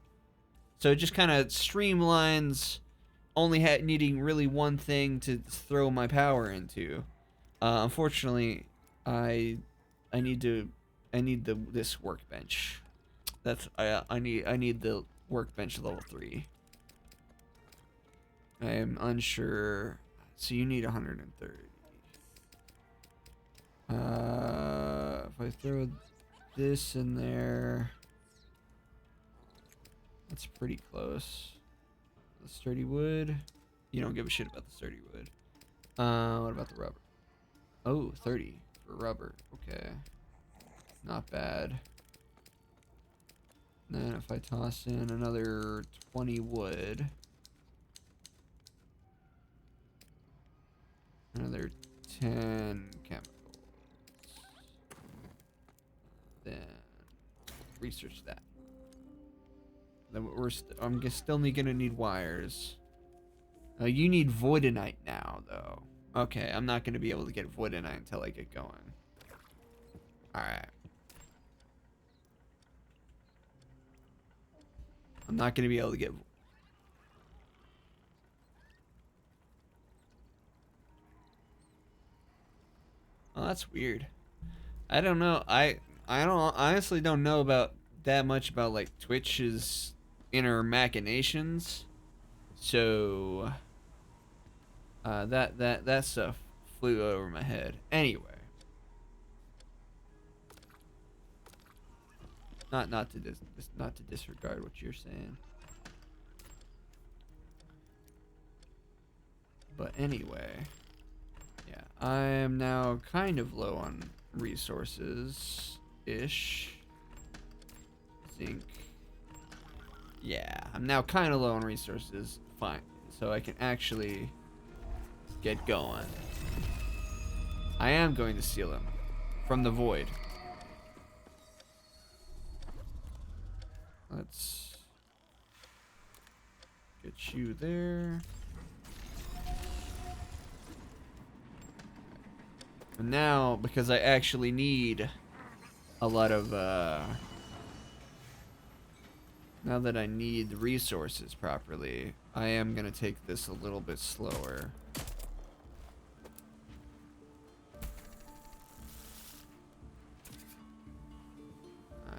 Speaker 1: So it just kind of streamlines only needing really one thing to throw my power into. Unfortunately, I need this workbench. I need the workbench level 3. I am unsure. So you need 130. If I throw this in there, that's pretty close. The sturdy wood. You don't give a shit about the sturdy wood. What about the rubber? Oh, 30 for rubber. Okay. Not bad. And then if I toss in another 20 wood, another 10 chemicals, then research that. Then I'm still gonna need wires. You need voidonite now, though. Okay, I'm not gonna be able to get voidonite until I get going. Alright. I'm not gonna be able to get... Oh, that's weird. I don't know. I honestly don't know about that much about like Twitch's inner machinations. So that stuff flew over my head. Anyway. Not to disregard what you're saying. But anyway, yeah, I am now kind of low on resources-ish. Zinc. Yeah, I'm now kind of low on resources. Fine. So I can actually get going. I am going to steal them from the void. Let's get you there. And now, because I actually need a lot of, now that I need the resources properly, I am going to take this a little bit slower.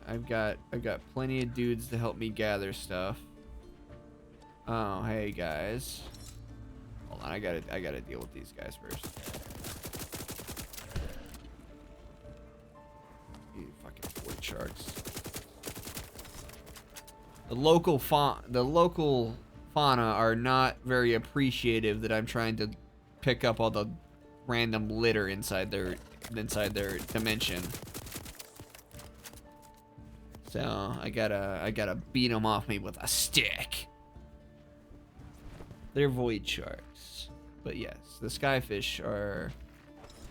Speaker 1: I've got plenty of dudes to help me gather stuff. Oh, hey guys. Hold on, I gotta deal with these guys first. You fucking void sharks. The local fauna are not very appreciative that I'm trying to pick up all the random litter inside their dimension. So I gotta beat them off me with a stick. They're void sharks, but yes, the skyfish are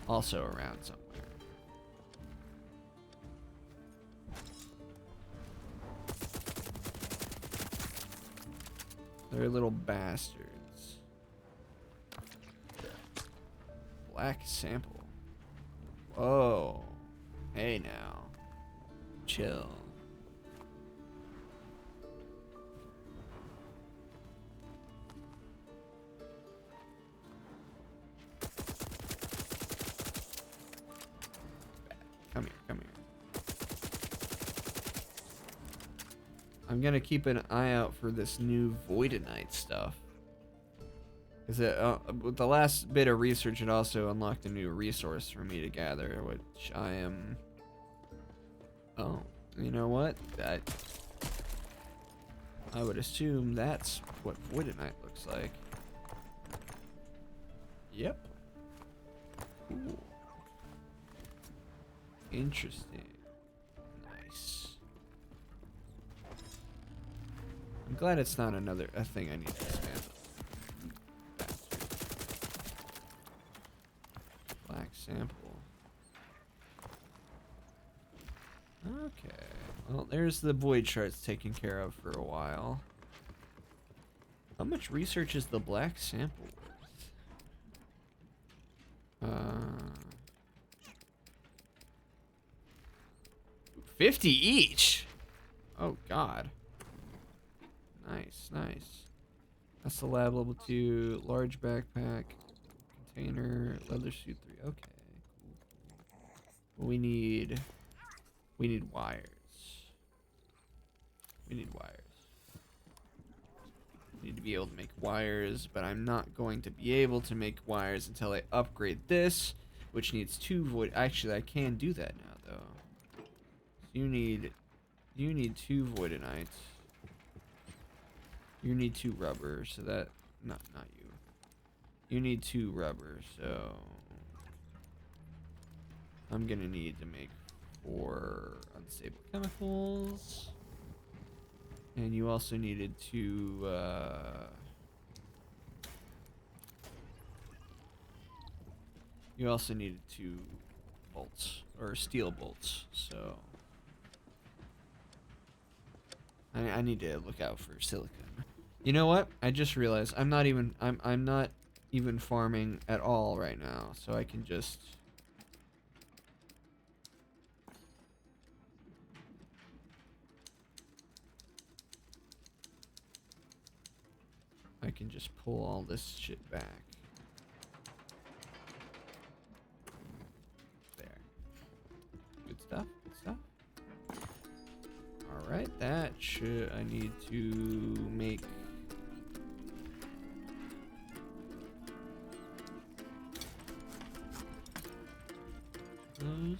Speaker 1: also around somewhere. They're little bastards. Black sample. Whoa. Hey now. Chill. Come here, come here. I'm gonna keep an eye out for this new Voidonite stuff. Because with the last bit of research, it also unlocked a new resource for me to gather, which I am... Oh, you know what? I would assume that's what Voidonite looks like. Yep. Cool. Interesting. Nice. I'm glad it's not a thing I need to expand. Black sample. Okay. Well, there's the void charts taken care of for a while. How much research is the black sample worth? 50 each. Oh God. Nice, nice. That's the lab level 2, large backpack, container, leather suit 3. Okay, cool. We need wires. We need wires. We need to be able to make wires, but I'm not going to be able to make wires until I upgrade this, which needs 2 void. Actually, I can do that now though. So you need 2 voidonites. You need 2 rubber, so that not you. You need 2 rubber, so I'm gonna need to make 4 unstable chemicals. And you also needed to you also needed 2 bolts or steel bolts, so I need to look out for silicon. You know what? I just realized I'm not even farming at all right now, so I can just pull all this shit back. There. Good stuff, good stuff. Alright, that should... I need to make... those.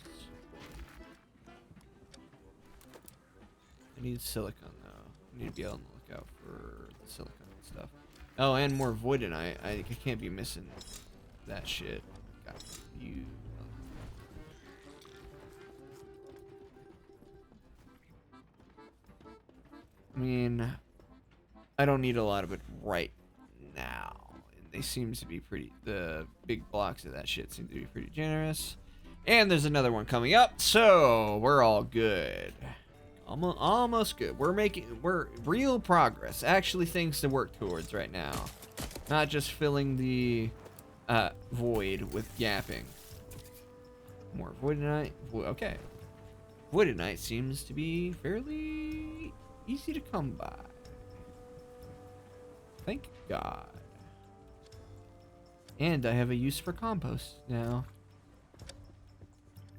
Speaker 1: I need silicon, though. I need to be on the lookout for the silicon and stuff. Oh, and more voidonite. I can't be missing that shit. Got you. I mean, I don't need a lot of it right now. And they seem to be pretty... The big blocks of that shit seem to be pretty generous. And there's another one coming up, so we're all good. Almost good. We're real progress. Actually things to work towards right now. Not just filling the void with yapping. More voidonite. Okay. Voidonite seems to be fairly easy to come by. Thank God. And I have a use for compost now.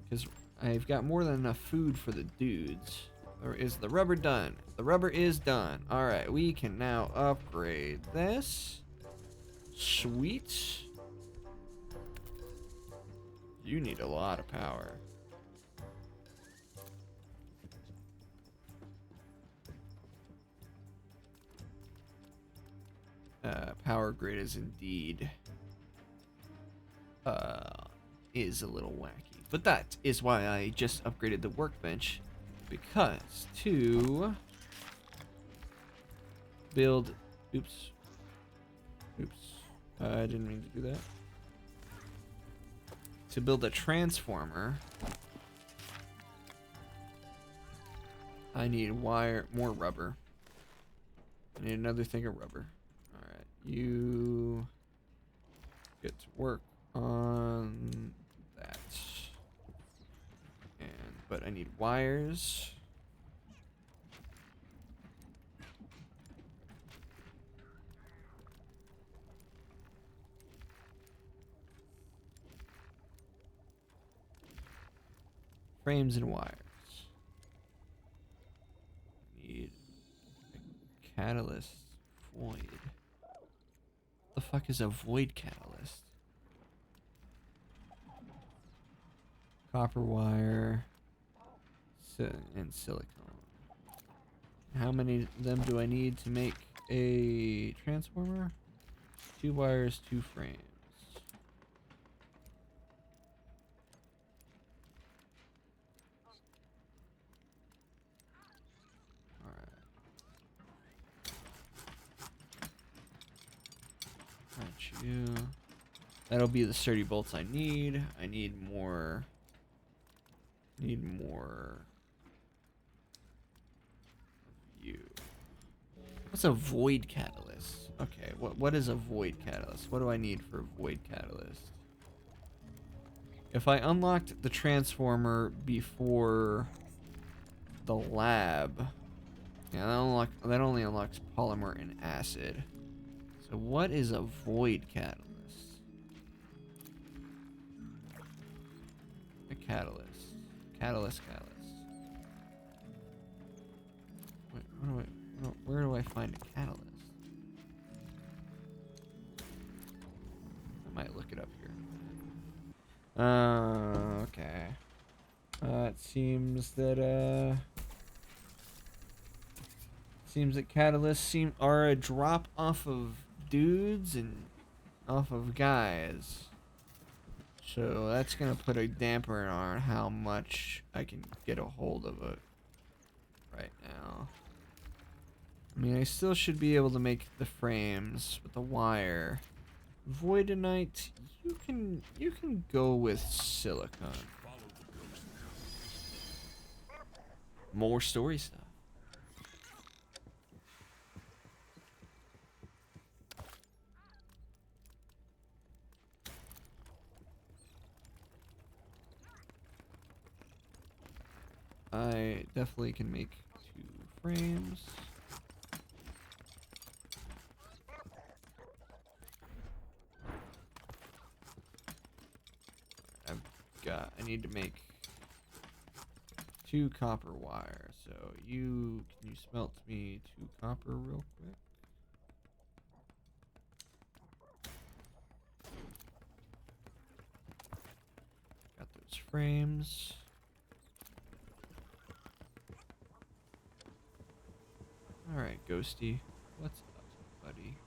Speaker 1: Because I've got more than enough food for the dudes. Or is the rubber done? The rubber is done. Alright, we can now upgrade this. Sweet. You need a lot of power. Power grid is indeed is a little wacky. But that is why I just upgraded the workbench. Because to build... Oops. I didn't mean to do that. To build a transformer, I need more rubber. I need another thing of rubber. Alright, you get to work on that. But I need wires. Frames and wires. Need a catalyst void. What the fuck is a void catalyst? Copper wire and silicone. How many of them do I need to make a transformer? 2 wires, 2 frames. Got you. That'll be the sturdy bolts I need. I need more. Need more. You. What's a void catalyst? Okay, what is a void catalyst? What do I need for a void catalyst? If I unlocked the transformer before the lab, yeah, that only unlocks polymer and acid. So what is a void catalyst? A catalyst. Catalyst. Wait, where do I find a catalyst? I might look it up here. Okay. It seems that catalysts are a drop off of dudes and off of guys. So that's gonna put a damper on how much I can get a hold of it right now. I mean, I still should be able to make the frames with the wire. Voidonite, you can go with silicone. More story stuff. I definitely can make 2 frames. I need to make 2 copper wire. So can you smelt me 2 copper real quick? Got those frames. Alright, Ghosty. What's up, buddy?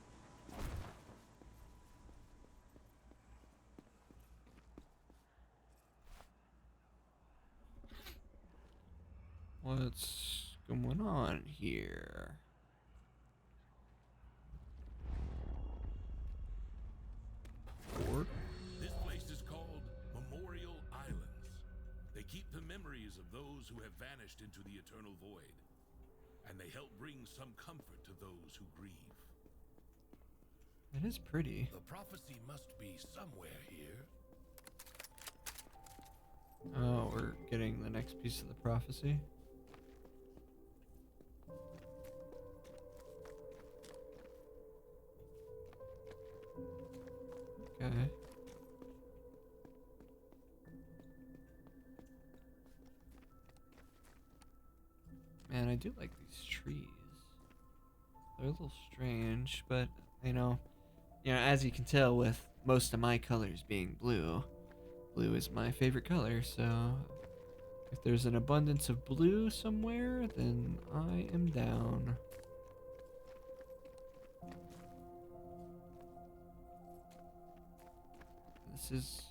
Speaker 1: What's going on here? Port?
Speaker 2: This place is called Memorial Islands. They keep the memories of those who have vanished into the eternal void, and they help bring some comfort to those who grieve.
Speaker 1: It is pretty.
Speaker 2: The prophecy must be somewhere here.
Speaker 1: Oh, we're getting the next piece of the prophecy. Okay. Man, I do like these trees. They're a little strange, but as you can tell with most of my colors being blue, blue is my favorite color, so if there's an abundance of blue somewhere, then I am down. This is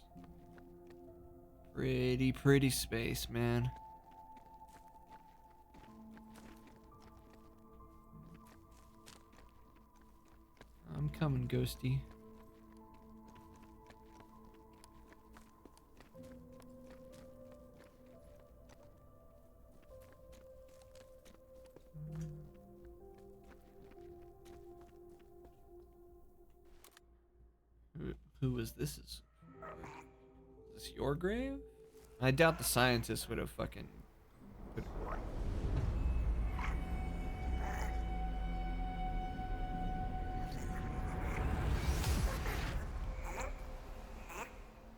Speaker 1: pretty space, man. I'm coming, Ghosty. Who was this? this your grave? I doubt the scientists would have fucking.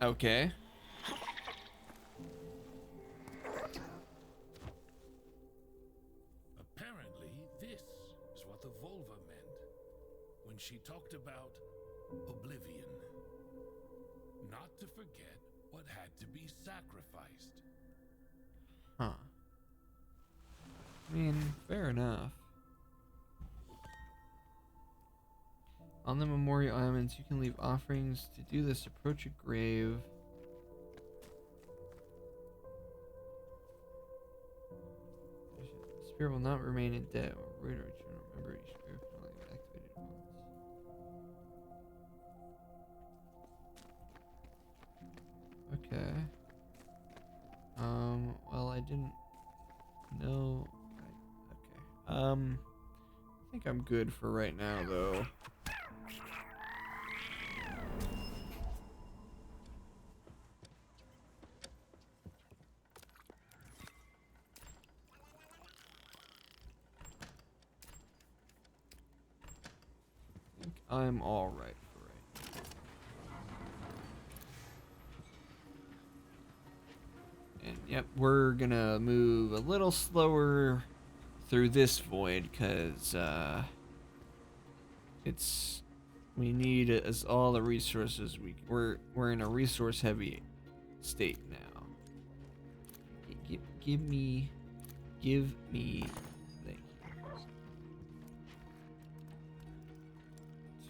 Speaker 1: Okay.
Speaker 2: Apparently, this is what the vulva meant when she talked about oblivion. Not to forget what had to be sacrificed.
Speaker 1: Huh. I mean, fair enough. On the memorial islands, you can leave offerings. To do this, approach a grave. The spirit will not remain in debt. Remember, each grave can only be activated once. Okay. Well, I didn't know. Okay. I think I'm good for right now, though. I think I'm all right for right now. And yep, we're gonna move a little slower through this void because we need as all the resources we're in a resource heavy state now. Give me thank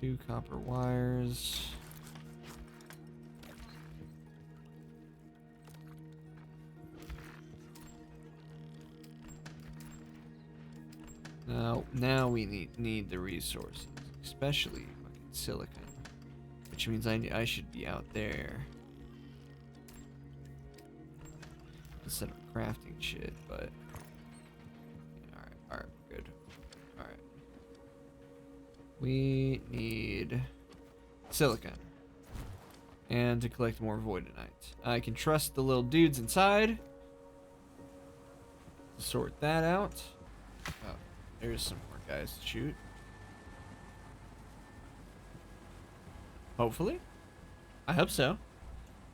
Speaker 1: you. 2 copper wires. Now we need the resources, especially fucking silicon, which means I should be out there instead of crafting shit. But all right, good. All right, we need silicon and to collect more voidonite. I can trust the little dudes inside to sort that out. Oh. There's some more guys to shoot. Hopefully. I hope so.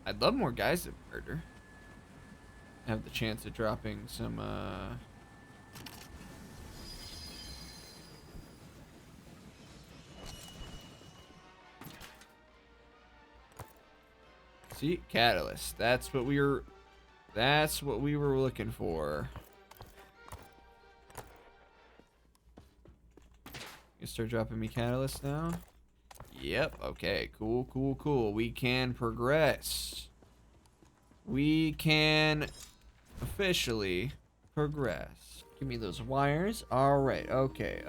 Speaker 1: I'd love more guys to murder. Have the chance of dropping some, See? Catalyst. That's what we were looking for. You start dropping me catalyst now? Yep. Okay. Cool. We can progress. We can officially progress. Give me those wires. All right. Okay.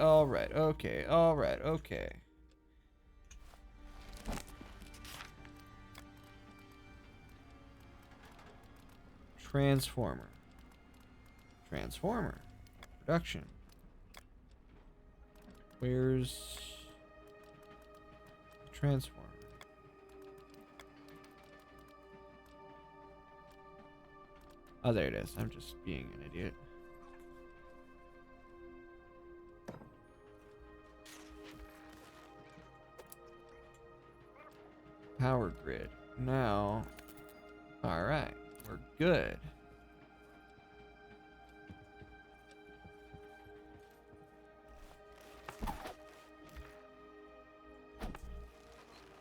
Speaker 1: Transformer. Production. Where's the transformer? Oh, there it is. I'm just being an idiot. Power grid. Now, all right, we're good.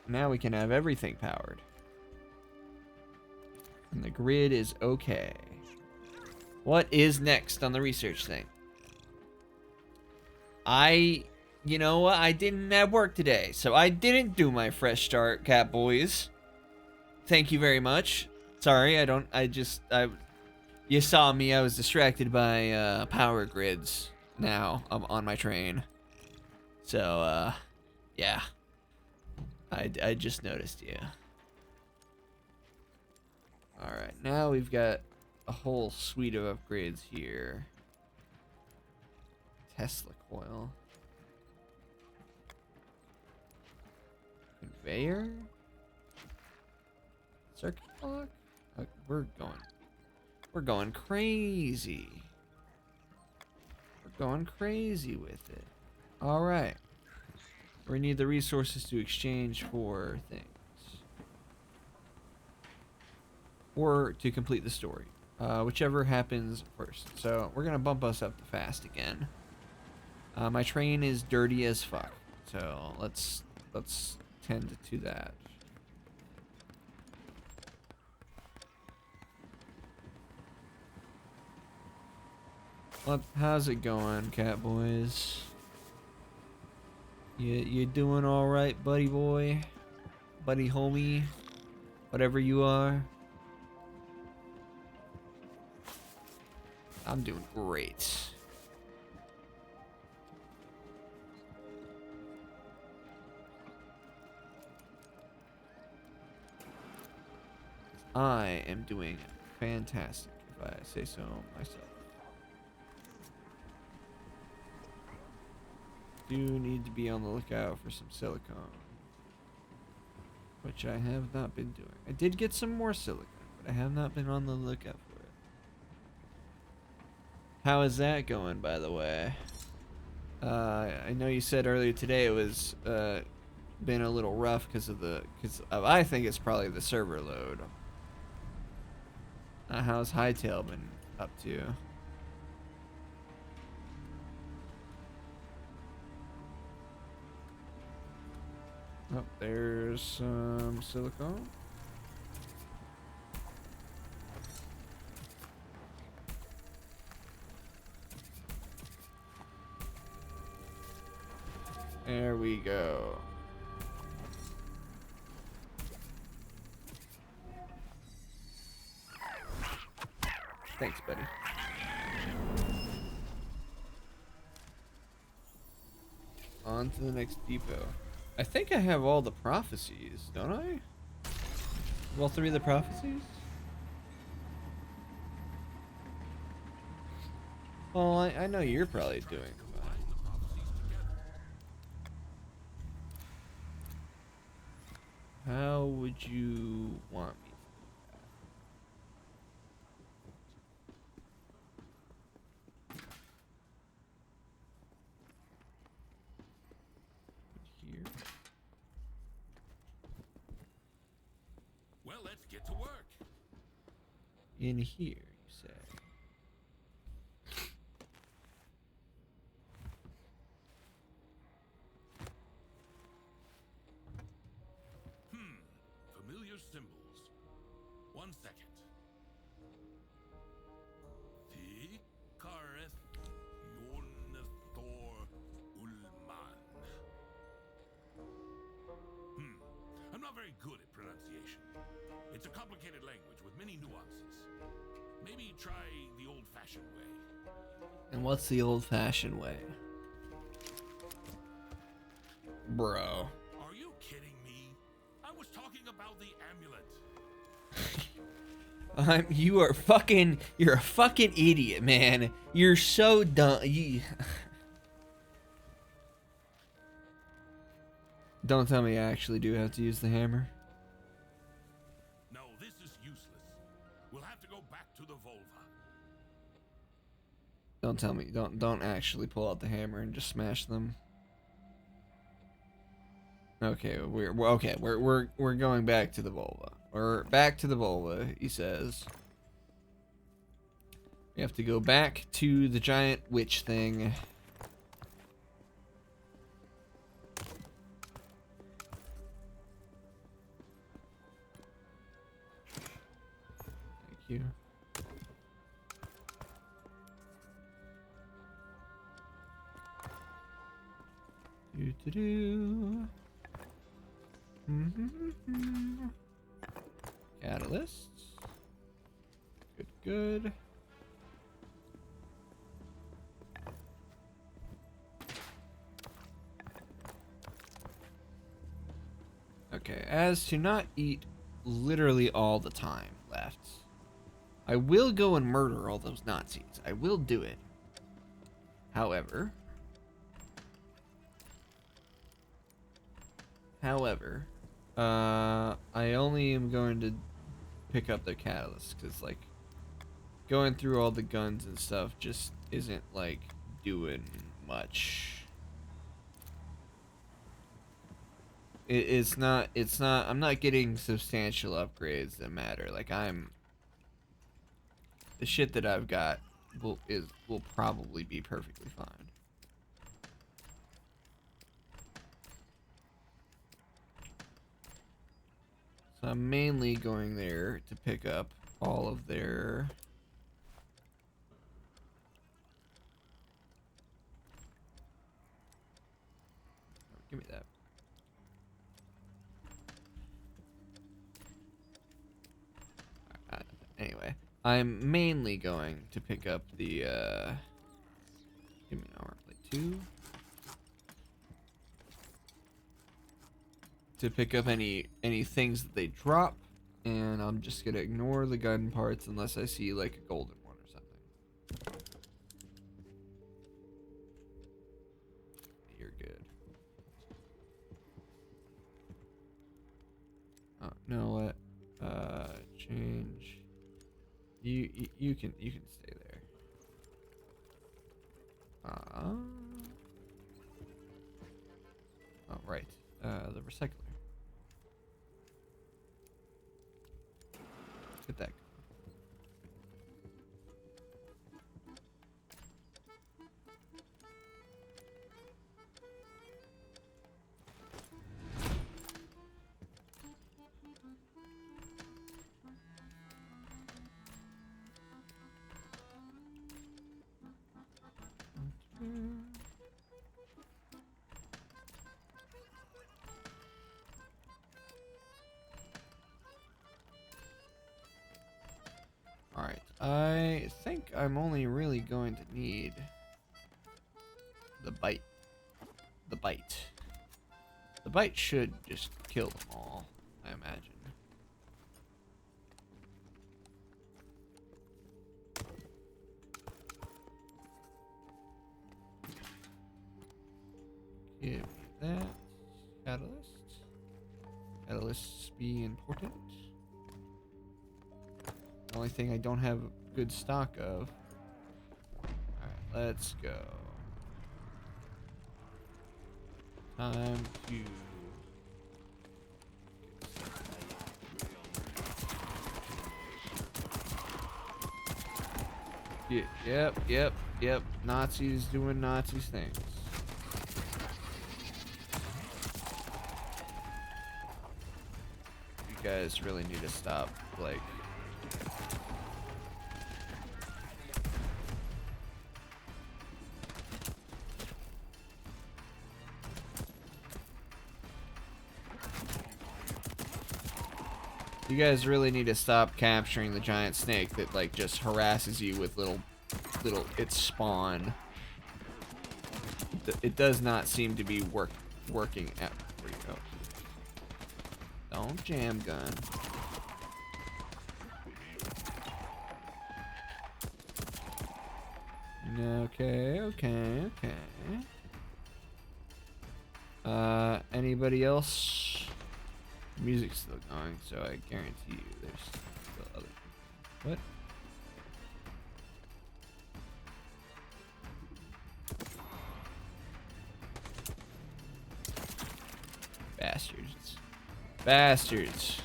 Speaker 1: Now we can have everything powered. And the grid is okay. What is next on the research thing? You know what? I didn't have work today, so I didn't do my fresh start, cat boys. Thank you very much. Sorry, you saw me, I was distracted by, power grids now on my train. So, yeah. I just noticed you. Alright, now we've got a whole suite of upgrades here. Tesla coil. Conveyor? Circuit block? We're going crazy. We're going crazy with it. All right. We need the resources to exchange for things. Or to complete the story. Whichever happens first. So we're gonna bump us up to fast again. My train is dirty as fuck. So let's tend to that. How's it going, cat boys? You doing all right, buddy boy? Buddy homie? Whatever you are? I'm doing great. I am doing fantastic, if I say so myself. Do need to be on the lookout for some silicone, which I have not been doing. I did get some more silicone, but I have not been on the lookout for it. How is that going, by the way? I know you said earlier today it was been a little rough because of I think it's probably the server load. How's Hightail been up to? Oh, there's some silicone. There we go. Thanks, buddy. On to the next depot. I think I have all the prophecies, don't I? All 3 of the prophecies? Well, I know you're probably doing fine. How would you want me to do that? Here.
Speaker 2: Well, let's get to work.
Speaker 1: In here, you say?
Speaker 2: Familiar symbols. 1 second. The Kareth Yornathor Ulman. I'm not very good at pronunciation. It's a complicated language with many nuances. Maybe try the old-fashioned way.
Speaker 1: And what's the old-fashioned way? Bro.
Speaker 2: Are you kidding me? I was talking about the amulet.
Speaker 1: You're a fucking idiot, man. You're so dumb. Don't tell me I actually do have to use the hammer.
Speaker 2: No, this is useless. We'll have to go back to the Volva.
Speaker 1: Don't tell me. Don't actually pull out the hammer and just smash them. Okay, we're going back to the Volva. We're back to the Volva, he says. We have to go back to the giant witch thing. Thank you. Do. Catalysts. Good. Okay, as to not eat literally all the time left, I will go and murder all those Nazis. I will do it. However, I only am going to pick up their catalyst, because like going through all the guns and stuff just isn't like doing much. It's not I'm not getting substantial upgrades that matter. Like the shit that I've got will probably be perfectly fine. So I'm mainly going there to pick up all of their give me that. Anyway, I'm mainly going to pick up the give me an armor plate 2. To pick up any things that they drop, and I'm just gonna ignore the gun parts unless I see like a golden one or something. You're good. Oh, you know what? Change. You can stay there. Oh right. The recycler. Get that. Alright, I think I'm only really going to need the bite. The bite. The bite should just kill them all, I imagine. Give me that. Catalyst. Catalysts be important. The only thing I don't have good stock of. Alright, let's go. Time to... Yep. Nazis doing Nazi things. You guys really need to stop, like... You guys really need to stop capturing the giant snake that like just harasses you with little its spawn. It does not seem to be working at where you go. Don't jam gun. Okay. Anybody else? Music's still going, so I guarantee you there's still other people. What? Bastards.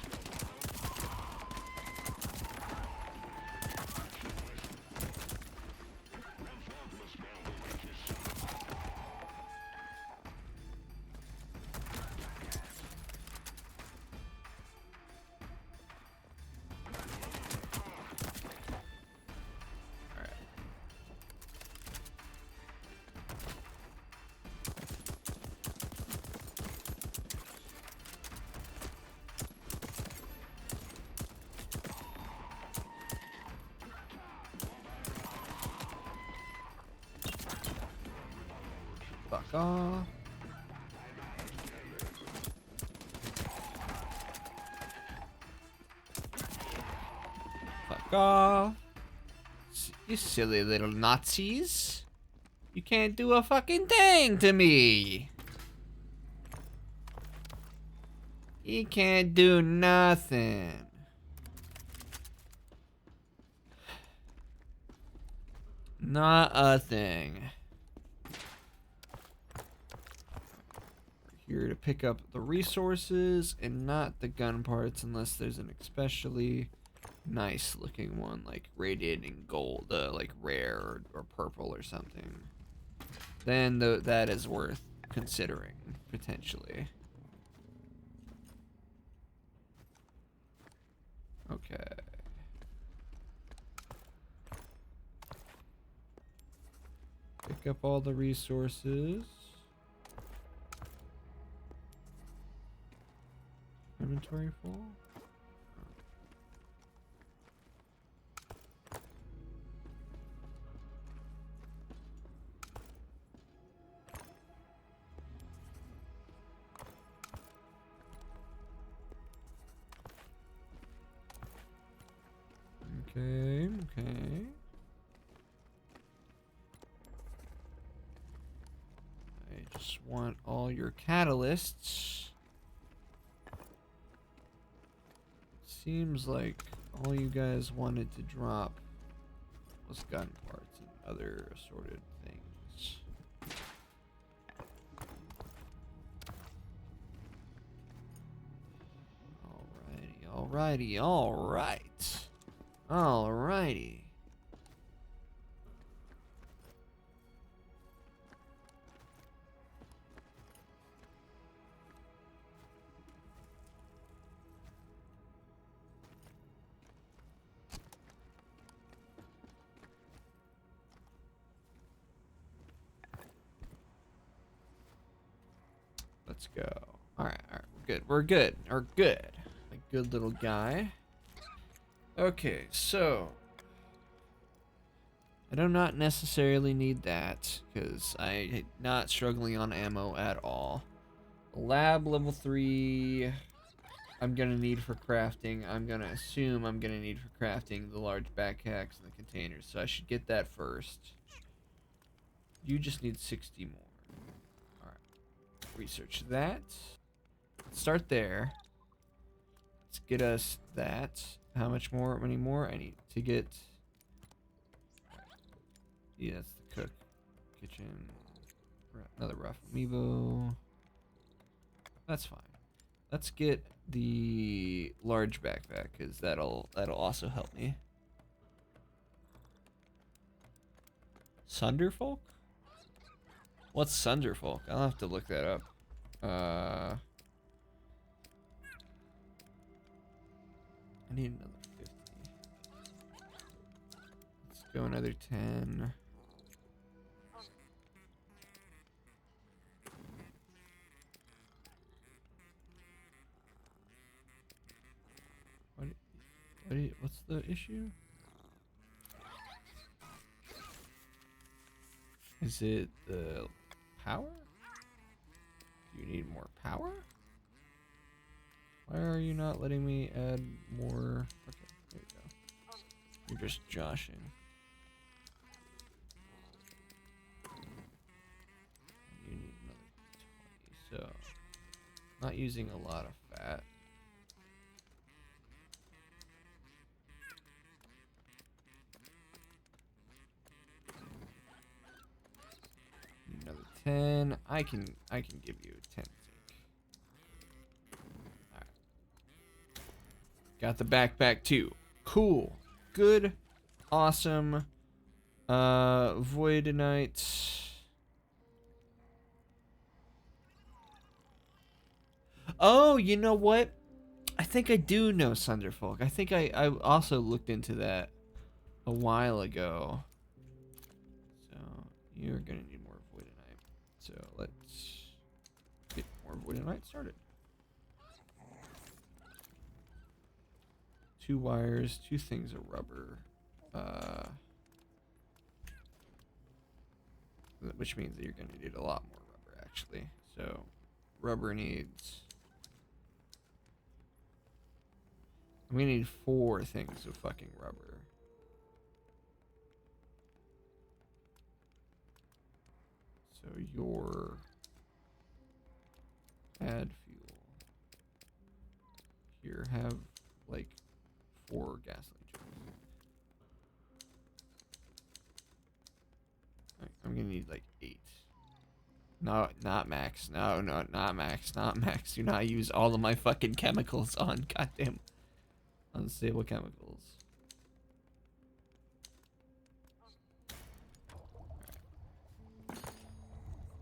Speaker 1: Fuck off. Fuck off. You silly little Nazis. You can't do a fucking thing to me. You can't do nothing. Not a thing. We're here to pick up the resources and not the gun parts unless there's an especially nice looking one, like radiating gold, like rare or purple or something. Then that is worth considering, potentially. Okay. Pick up all the resources. Inventory full? Okay, okay. I just want all your catalysts. Seems like all you guys wanted to drop was gun parts and other assorted things. Alrighty, alrighty. Let's go. Alright, we're good. We're good. A good little guy. Okay, so I do not necessarily need that because I'm not struggling on ammo at all. Lab level 3 I'm gonna need for crafting. I'm gonna assume I'm gonna need for crafting the large backpacks and the containers, so I should get that first. You just need 60 more. Alright. Research that. Start there. Let's get us that. How much more? Many more? I need to get. Yeah, that's the cook. Kitchen. Another rough amiibo. That's fine. Let's get the large backpack, because that'll also help me. Sunderfolk? What's Sunderfolk? I'll have to look that up. I need another 50. Let's go another 10. What's the issue? Is it the power? Do you need more power? Why are you not letting me add more? Okay, there you go. You're just joshing. You need another 20, so not using a lot of fat. Another 10. I can give you 10 zinc. Alright. Got the backpack too. Cool. Good. Awesome. Voidinite. Oh, you know what? I think I do know Sunderfolk. I think I also looked into that a while ago. So you're gonna need more Voidinite. So let's get more Voidinite started. 2 wires, 2 things of rubber. Which means that you're gonna need a lot more rubber actually. So rubber needs. I'm gonna need 4 things of fucking rubber. So your add fuel. Here, have like 4 gasoline jugs. No, not Max. No, no, not Max. Not Max. Do not use all of my fucking chemicals on goddamn unstable chemicals.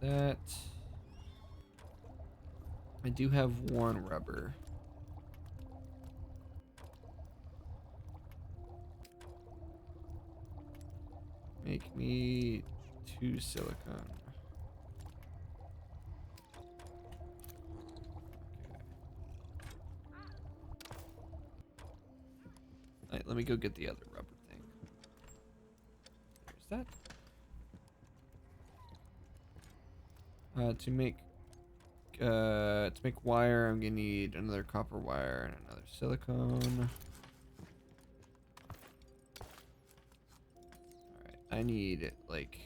Speaker 1: That. I do have worn rubber. Make me 2 silicone. Alright, let me go get the other rubber thing. There's that. To make wire, I'm gonna need another copper wire and another silicone. Alright, I need like,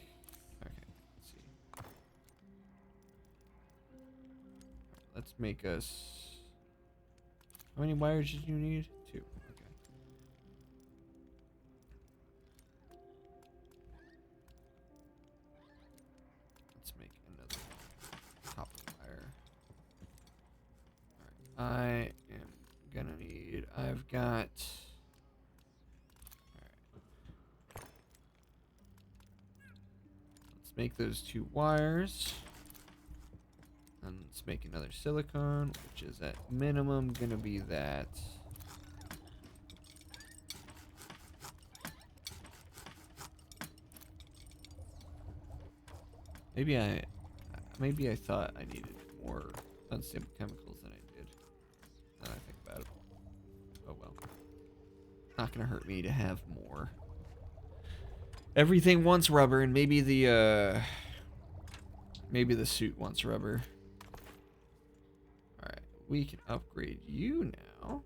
Speaker 1: okay, let's see. Let's make us, how many wires did you need? 2, okay. Let's make another copper wire. I am gonna need, I've got, alright. Let's make those 2 wires. And let's make another silicone, which is at minimum gonna be that. Maybe I thought I needed more unstable chemicals than I did. Now that I think about it. Oh well. Not gonna hurt me to have more. Everything wants rubber, and maybe the suit wants rubber. Alright, we can upgrade you now.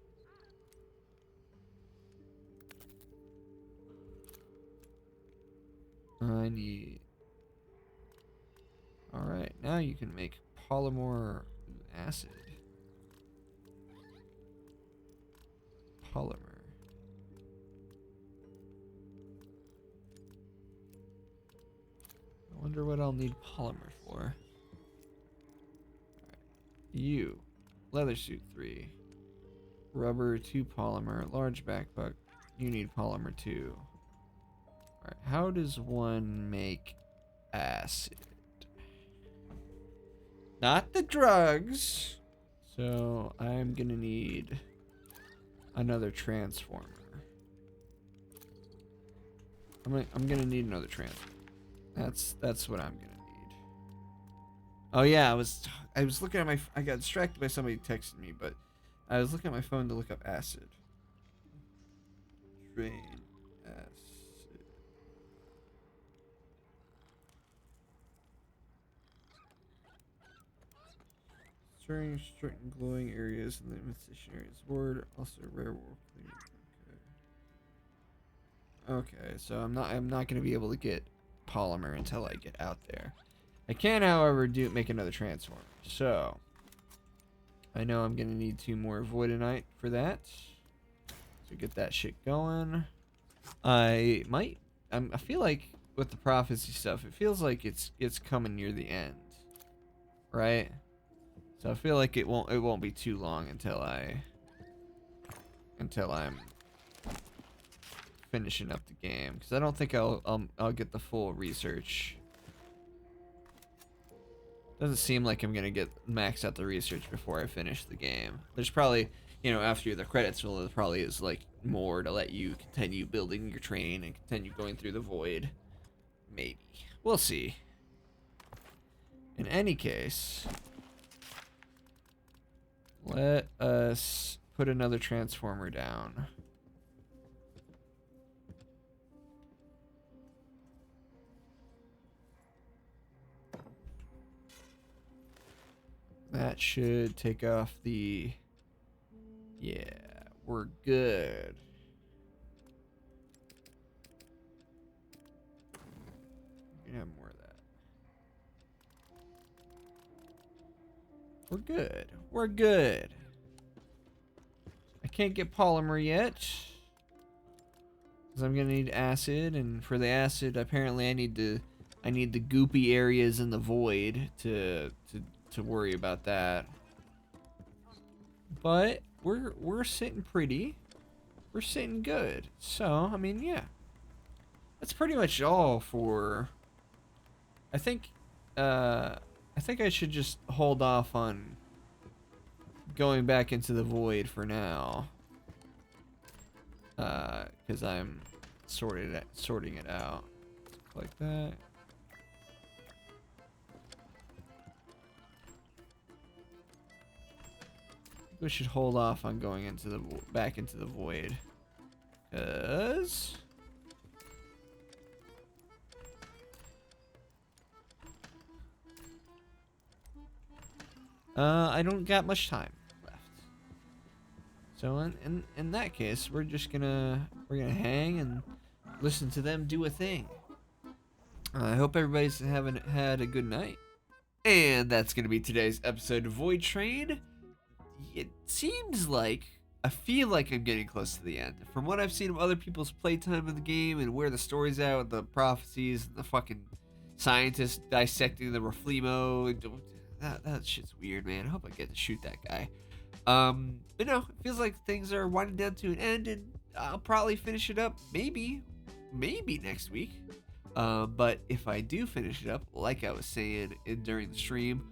Speaker 1: I need... Alright, now you can make polymer acid. Polymer. I wonder what I'll need polymer for. Alright. You. Leather suit 3. Rubber 2 polymer. Large backpack. You need polymer 2. Alright, how does one make acid? Not the drugs. So I'm gonna need another transformer. I'm gonna need another transformer. That's what I'm gonna need. Oh yeah, I was looking at I got distracted by somebody texting me, but I was looking at my phone to look up acid. Train acid. Stirring certain glowing areas in the incision areas board. Also rare wolf. Okay, so I'm not gonna be able to get polymer until I get out there. I can, however, make another transformer. So I know I'm gonna need 2 more voidonite for that. So get that shit going. I feel like with the prophecy stuff, it feels like it's coming near the end, right? So I feel like it won't be too long until I'm finishing up the game, because I don't think I'll get the full research. Doesn't seem like I'm gonna get max out the research before I finish the game. There's probably, you know, after the credits roll, there probably is like more to let you continue building your train and continue going through the void. Maybe. We'll see. In any case, let us put another transformer down. That should take off the... Yeah, we're good. We can have more of that. We're good. We're good. I can't get polymer yet, because I'm gonna need acid, and for the acid, apparently I need I need the goopy areas in the void to worry about that. But we're sitting pretty. We're sitting good. So, I mean, yeah. That's pretty much all for... I think I should just hold off on going back into the void for now. Because I'm sorting it out. Like that. We should hold off on going into the back into the void, cause I don't got much time left. So in that case, we're gonna hang and listen to them do a thing. I hope everybody's had a good night, and that's gonna be today's episode of Void Train. It seems like I feel like I'm getting close to the end. From what I've seen of other people's playtime of the game and where the story's at with the prophecies and the fucking scientists dissecting the Reflemo, that shit's weird, man. I hope I get to shoot that guy. But no, it feels like things are winding down to an end, and I'll probably finish it up maybe next week. But if I do finish it up, like I was saying during the stream,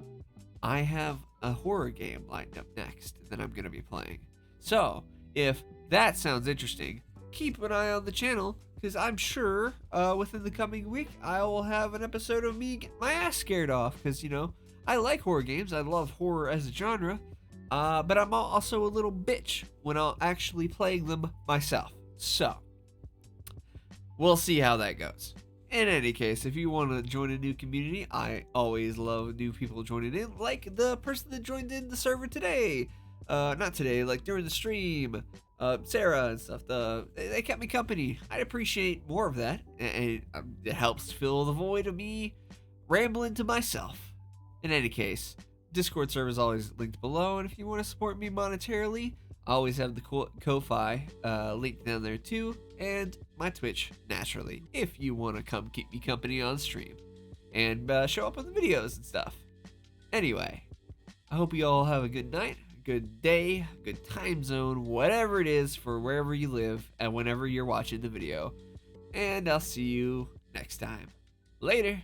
Speaker 1: I have a horror game lined up next that I'm going to be playing. So, if that sounds interesting, keep an eye on the channel, because I'm sure within the coming week, I will have an episode of me getting my ass scared off, because, you know, I like horror games. I love horror as a genre, but I'm also a little bitch when I'm actually playing them myself. So, we'll see how that goes. In any case, if you want to join a new community, I always love new people joining in, like the person that joined in the server today. Not today, like during the stream. Sarah and stuff. They kept me company. I'd appreciate more of that. And it helps fill the void of me rambling to myself. In any case, Discord server is always linked below, and if you want to support me monetarily, I always have the Ko-Fi linked down there too, and my Twitch, naturally, if you want to come keep me company on stream and show up on the videos and stuff. Anyway, I hope you all have a good night, good day, good time zone, whatever it is for wherever you live and whenever you're watching the video, and I'll see you next time. Later!